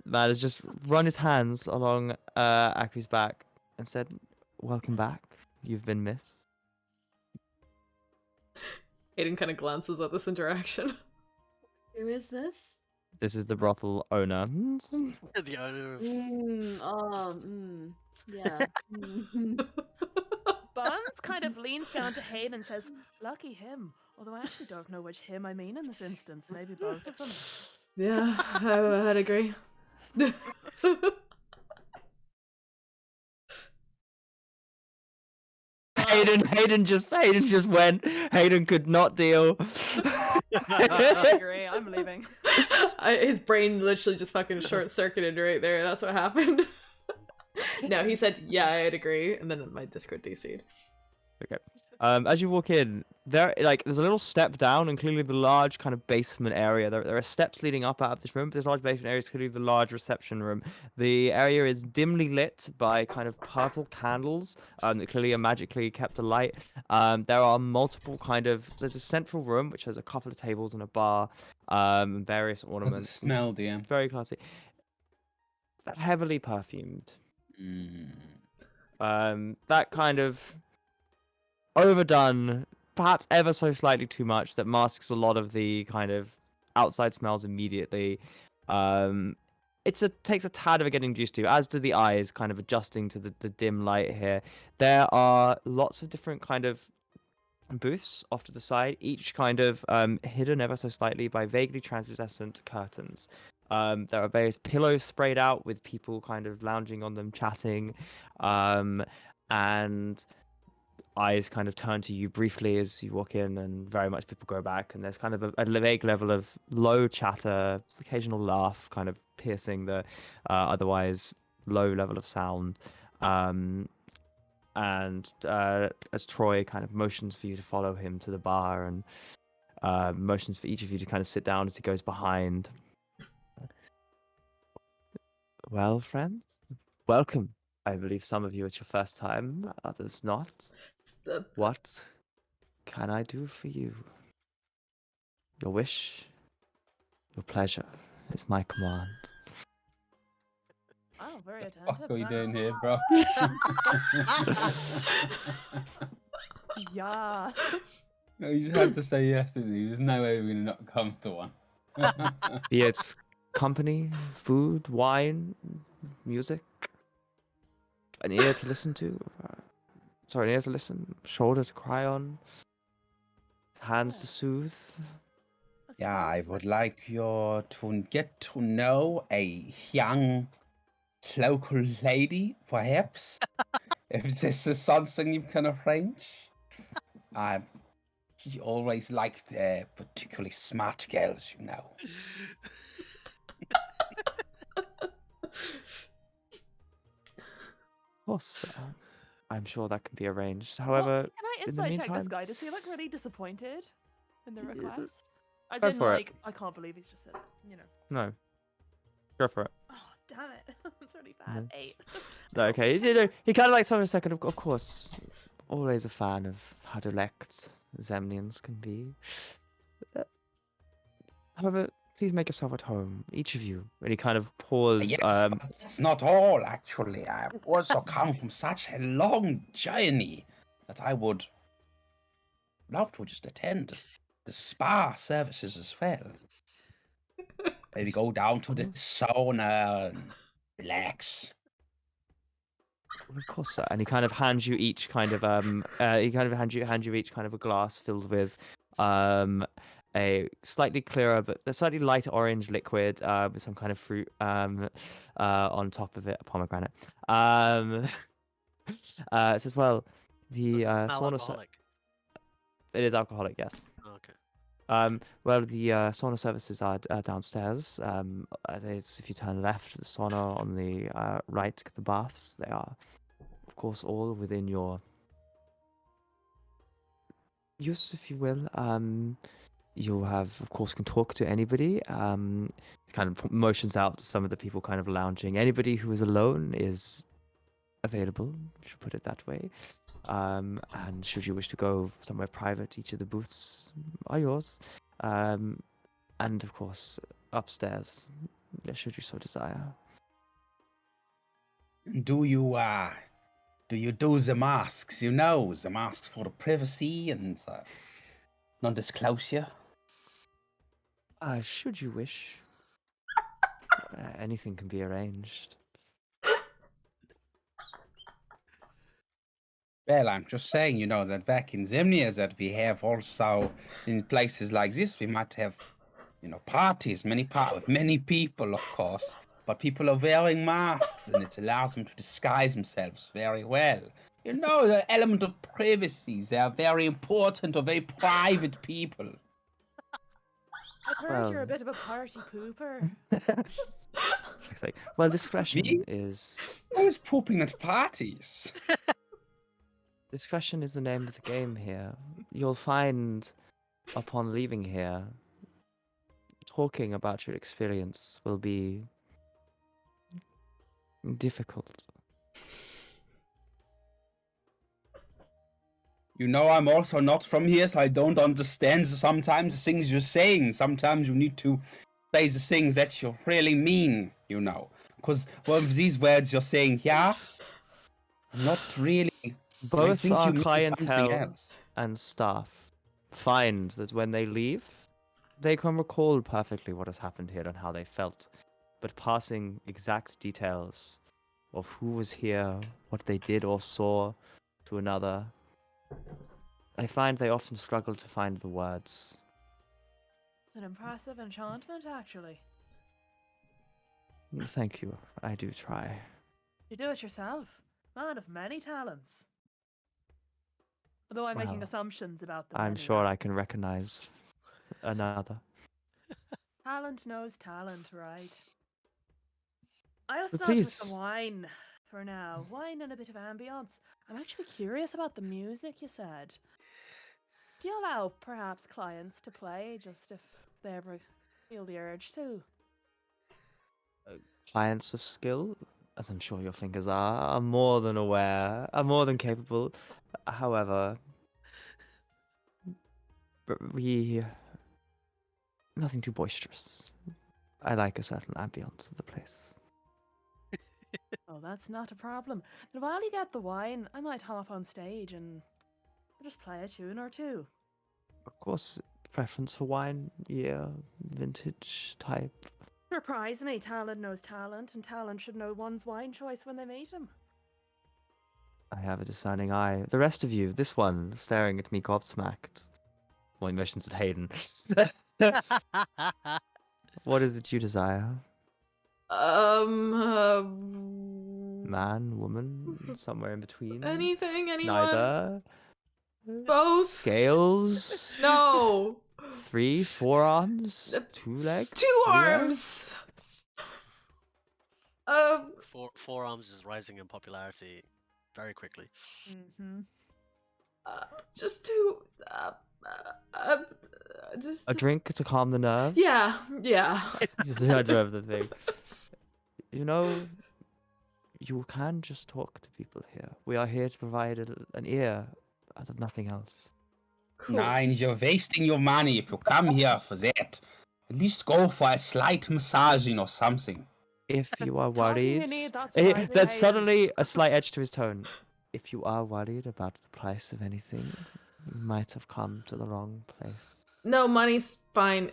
man, has just run his hands along Aku's back and said, welcome back. You've been missed. Aiden kind of glances at this interaction. Who is this? This is the brothel owner. The owner of Yeah. Buns kind of leans down to Hayden and says, lucky him. Although I actually don't know which him I mean in this instance. Maybe both of them. Yeah, I'd agree. Hayden just went. Hayden could not deal. I agree. I'm leaving. His brain literally just fucking short-circuited right there. That's what happened. No, he said, yeah, I'd agree. And then my Discord DC'd. Okay. As you walk in, there's a little step down, and clearly the large kind of basement area. There are steps leading up out of this room, but this large basement area is clearly the large reception room. The area is dimly lit by kind of purple candles that clearly are magically kept alight. There are multiple there's a central room which has a couple of tables and a bar, and various How does ornaments. it smell, DM? Very classy. Heavily perfumed. That kind of overdone, perhaps ever so slightly too much, that masks a lot of the kind of outside smells immediately. Takes a tad of getting used to, as do the eyes kind of adjusting to the dim light here. There are lots of different kind of booths off to the side, each kind of hidden ever so slightly by vaguely translucent curtains. There are various pillows sprayed out with people kind of lounging on them, chatting, and eyes kind of turn to you briefly as you walk in, and very much people go back, and there's kind of a vague level of low chatter, occasional laugh kind of piercing the otherwise low level of sound. And as Troy kind of motions for you to follow him to the bar, and motions for each of you to kind of sit down as he goes behind. Well, friends, welcome. I believe some of you it's your first time, others not. What can I do for you? Your wish, your pleasure is my command. Oh, very attentive. What are you doing thanks. here, bro? Yeah. No, you just had to say yes, didn't you? There's no way we're going to not come to one. Be it company, food, wine, music, an ear to listen to, an ear to listen, shoulder to cry on, hands to soothe. That Yeah, I sounds would like you to get to know a young local lady, perhaps. If this is something you can arrange. He always liked particularly smart girls, you know. Of course, I'm sure that can be arranged. Well, However, can I in the insight check this meantime, guy? Does he look really disappointed in the Yeah, request? As go in, for it. like, I can't believe he's just said, no, go for it. oh, damn it. That's really No. bad. 8. No, okay. He kind of like saw a second. Of course, always a fan of how direct Zemnians can be. However, please make yourself at home, each of you. And he kind of paused. Yes, but that's not all, actually. I've also come from such a long journey that I would love to just attend the spa services as well. Maybe go down to the sauna and relax. Of course, sir. And he kind of hands you each kind of hands you each kind of a glass filled with a slightly clearer but a slightly lighter orange liquid with some kind of fruit on top of it, a pomegranate. It says, well, the Smell sauna alcoholic. it is alcoholic, yes. Oh, okay. Well, the sauna services are downstairs. There's, if you turn left, the sauna, on the right, the baths. They are, of course, all within your use, if you will. You have, of course, can talk to anybody. Kind of motions out to some of the people kind of lounging. Anybody who is alone is available, should put it that way. And should you wish to go somewhere private, each of the booths are yours. And of course, upstairs, should you so desire. Do you do the masks? You know, the masks for the privacy and non-disclosure. Should you wish, anything can be arranged. Well, I'm just saying, you know, that back in Zemnia that we have also in places like this, we might have, you know, parties, with many people, of course, but people are wearing masks and it allows them to disguise themselves very well. You know, the element of privacy, they are very important or very private people. I've heard you're a bit of a party pooper. Well, discretion Me? is Who's pooping at parties? discretion is the name of the game here. You'll find, upon leaving here, talking about your experience will be difficult. You know, I'm also not from here, so I don't understand sometimes the things you're saying. Sometimes you need to say the things that you really mean, you know. Because these words you're saying here, I'm not really. I Both think our you mean something clientele else. and staff find that when they leave, they can recall perfectly what has happened here and how they felt. But passing exact details of who was here, what they did or saw to another, I find they often struggle to find the words. It's an impressive enchantment, actually. Thank you. I do try. You do it yourself. Man of many talents. Although I'm making Well, assumptions about them. I'm anyway. sure I can recognize another. Talent knows talent, right? I'll But start with please. some wine for now. Wine and a bit of ambience. I'm actually curious about the music you said. Do you allow perhaps clients to play just if they ever feel the urge to? Clients of skill, as I'm sure your fingers are more than aware, are more than capable. However, nothing too boisterous. I like a certain ambience of the place. Oh, that's not a problem. Then while you get the wine, I might hop on stage and just play a tune or two. Of course, preference for wine, yeah, vintage type. Surprise me, talent knows talent, and talent should know one's wine choice when they meet him. I have a discerning eye. The rest of you, this one, staring at me gobsmacked. Well, he motions at Hayden. What is it you desire? Man, woman, somewhere in between? Anything, anyone? Neither. Both? Scales? No. 3 forearms? 2 legs? 2 3 arms. legs? Forearms is rising in popularity. very quickly. Mm-hmm. Just to just A drink to calm the nerves. yeah. Just the idea of the thing. You know, you can just talk to people here. We are here to provide an ear out of nothing else. Cool. Nine, you're wasting your money if you come here for that. At least go for a slight massaging or something. If you are That's talking worried, to me, that's what I do, there's Hayden. suddenly a slight edge to his tone. If you are worried about the price of anything, you might have come to the wrong place. No, money's fine.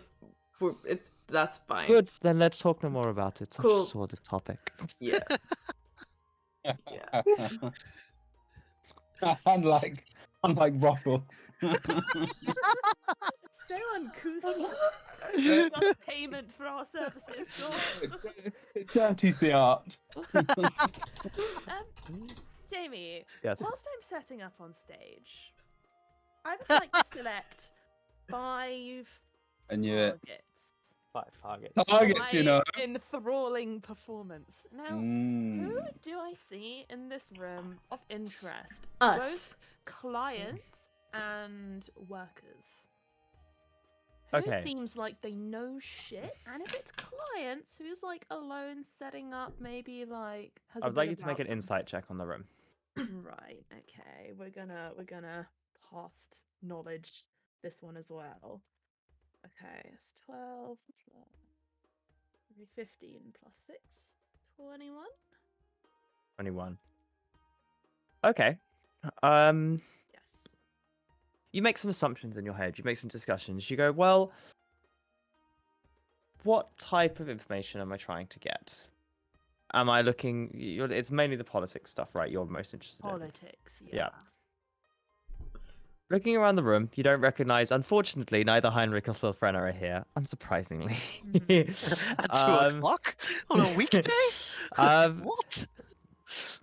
That's fine. Good, then let's talk no more about it. Such Cool. a sordid topic. Yeah. unlike Ruffles. So uncouth. Giving us payment for our services. God. Dirty's the art. Jamie, Yes. whilst I'm setting up on stage, I would like to select 5 I knew it. targets. 5 targets. Targets, you know. My enthralling performance. Now, who Mm. do I see in this room of interest? Us. Both clients and workers. Who Okay. seems like they know shit, and if it's clients, who's like alone setting up, maybe like has. I would like you to make an insight check on the room. Right. Okay. We're gonna past knowledge this one as well. Okay. It's 12. 15 plus 6. 21. 21. Okay. Yes. You make some assumptions in your head. You make some discussions. You go, well, what type of information am I trying to get? Am I looking? It's mainly the politics stuff, right? You're most interested in. Politics. Yeah. Looking around the room, you don't recognize. Unfortunately, neither Heinrich or Silfrena are here. Unsurprisingly. At 2 o'clock on a weekday? What?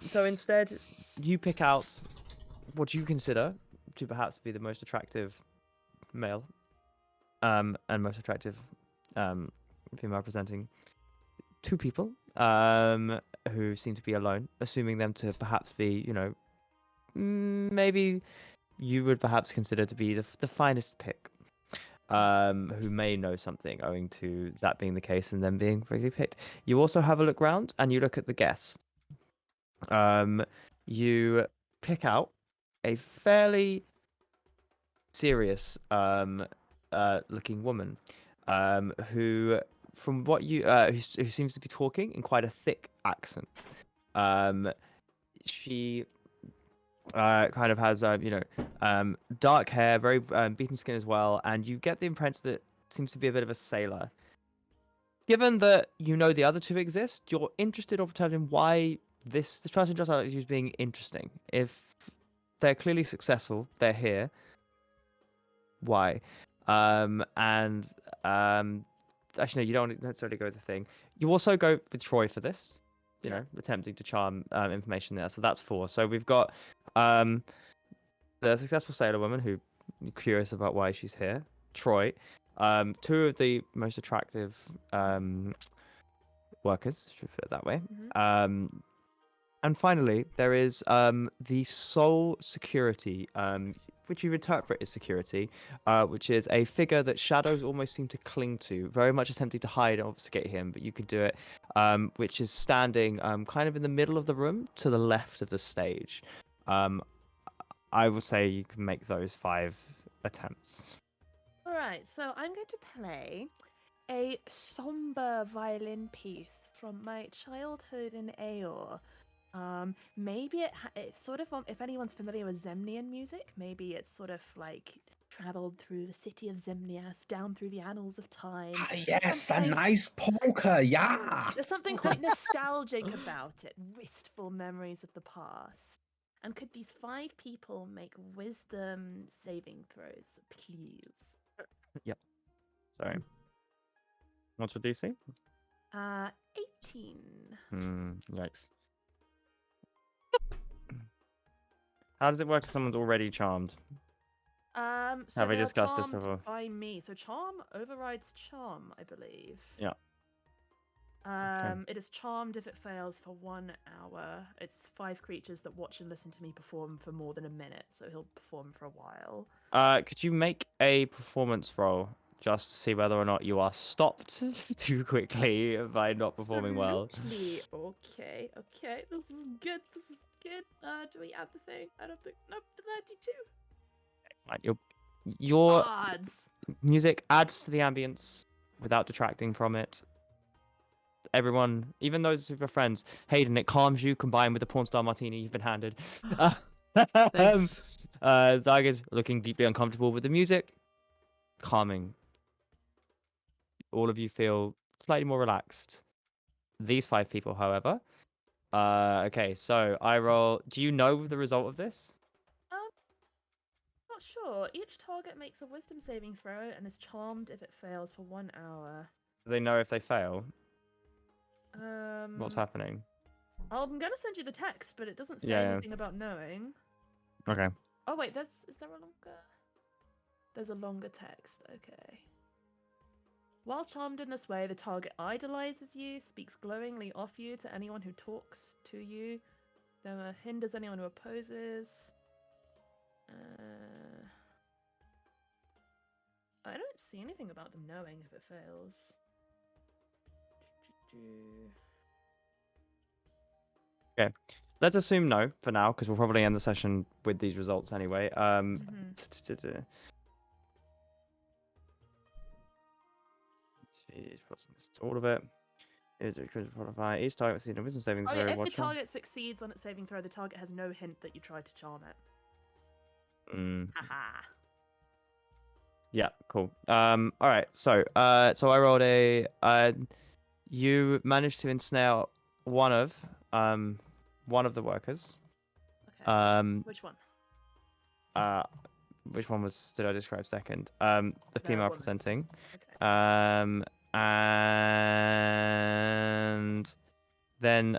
So instead, you pick out what you consider to perhaps be the most attractive male, and most attractive female presenting 2 people, who seem to be alone, assuming them to perhaps be, maybe you would perhaps consider to be the finest pick, who may know something owing to that being the case and them being regularly picked. You also have a look round and you look at the guests. You pick out a fairly serious looking woman, who, from what you who seems to be talking in quite a thick accent. She kind of has dark hair, very beaten skin as well, and you get the impression that seems to be a bit of a sailor. Given that you know the other 2 exist, you're interested or perturbed in why this person just like you is being interesting. If they're clearly successful, they're here. Why? Actually, no, you don't necessarily go with the thing. You also go with Troy for this. Attempting to charm information there. So that's 4. So we've got the successful sailor woman who you're curious about why she's here. Troy. 2 of the most attractive workers, should we put it that way. And finally, there is the sole security, which you interpret as security, which is a figure that shadows almost seem to cling to, very much attempting to hide and obfuscate him, but you could do it, which is standing kind of in the middle of the room to the left of the stage. I will say you can make those 5 attempts. All right. So I'm going to play a somber violin piece from my childhood in Aor. Maybe it's sort of, if anyone's familiar with Zemnian music, maybe it's sort of like traveled through the city of Zemnias, down through the annals of time. Ah, yes, a nice polka, yeah. There's something quite nostalgic about it, wistful memories of the past. And could these 5 people make wisdom saving throws, please? Yep. Sorry. What's your DC? 18. Yikes. How does it work if someone's already charmed? So Have we they're discussed this charmed before? by me. So charm overrides charm, I believe. Yeah. It is charmed if it fails for 1 hour. It's 5 creatures that watch and listen to me perform for more than a minute, so he'll perform for a while. Could you make a performance roll just to see whether or not you are stopped too quickly by not performing well? Absolutely. Okay. This is good. Do we add the thing? I don't think. Nope. 32. Right, your Odds. music adds to the ambience without detracting from it. Everyone, even those who are friends, Hayden, it calms you combined with the porn star martini you've been handed. Thanks. Zyga's looking deeply uncomfortable with the music. Calming. All of you feel slightly more relaxed. These 5 people, however. Okay, so I roll. Do you know the result of this? Not sure. Each target makes a wisdom saving throw and is charmed if it fails for 1 hour. Do they know if they fail? Um. What's happening? I'm gonna send you the text, but it doesn't say Yeah. anything about knowing. Okay. Oh wait, is there a longer? There's a longer text. Okay. While charmed in this way, the target idolizes you, speaks glowingly of you to anyone who talks to you, then hinders anyone who opposes. I don't see anything about them knowing if it fails. Okay. Let's assume no for now, because we'll probably end the session with these results anyway. All of it. Is it critical modify? Each target receives a wisdom saving Oh throw. yeah, if the Watch out. target succeeds on its saving throw, the target has no hint that you tried to charm it. Haha. Yeah, cool. All right. So I rolled a. You managed to ensnare one of the workers. Okay. Which one? Which one did I describe second? The female woman. presenting. Okay. And then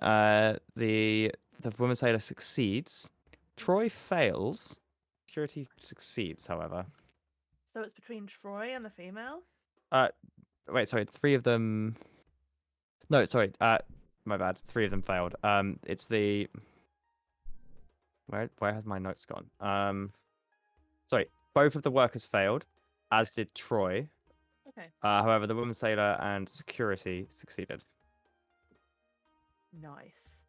the woman sailor succeeds. Troy fails. Security succeeds, however. So it's between Troy and the female? Wait, sorry, 3 of them. No, sorry. My bad. 3 of them failed. It's the. Where has my notes gone? Sorry, both of the workers failed, as did Troy. Okay. However, the woman sailor and security succeeded. Nice.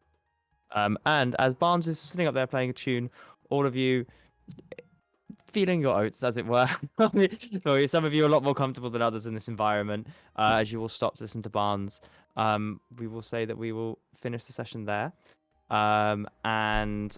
And as Barnes is sitting up there playing a tune, all of you feeling your oats, as it were. So some of you are a lot more comfortable than others in this environment. As you will stop to listen to Barnes, we will say that we will finish the session there. And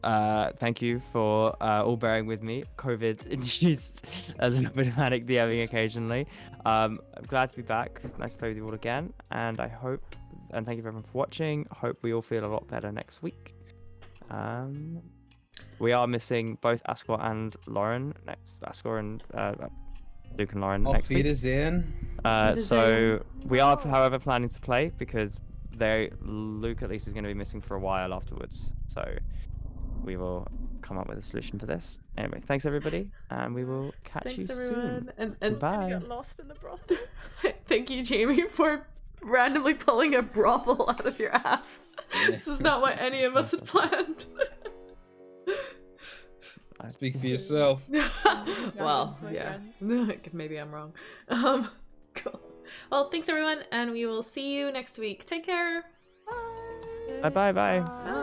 thank you for all bearing with me. COVID induced a little bit of panic DMing occasionally. I'm glad to be back. Nice to play with you all again. And I hope, and thank you everyone for watching. Hope we all feel a lot better next week. We are missing both Ascor and Lauren next. Ascor and Luke and Lauren next week. So we are, however, planning to play because Luke at least is going to be missing for a while afterwards. So we will come up with a solution for this. Anyway, thanks everybody, and we will catch you everyone. soon. And bye. Get lost in the brothel. Thank you, Jamie, for randomly pulling a brothel out of your ass. This is not what any of us had planned. Speak for yourself. Well, yeah. Maybe I'm wrong. Cool. Well, thanks everyone, and we will see you next week. Take care. Bye. Bye.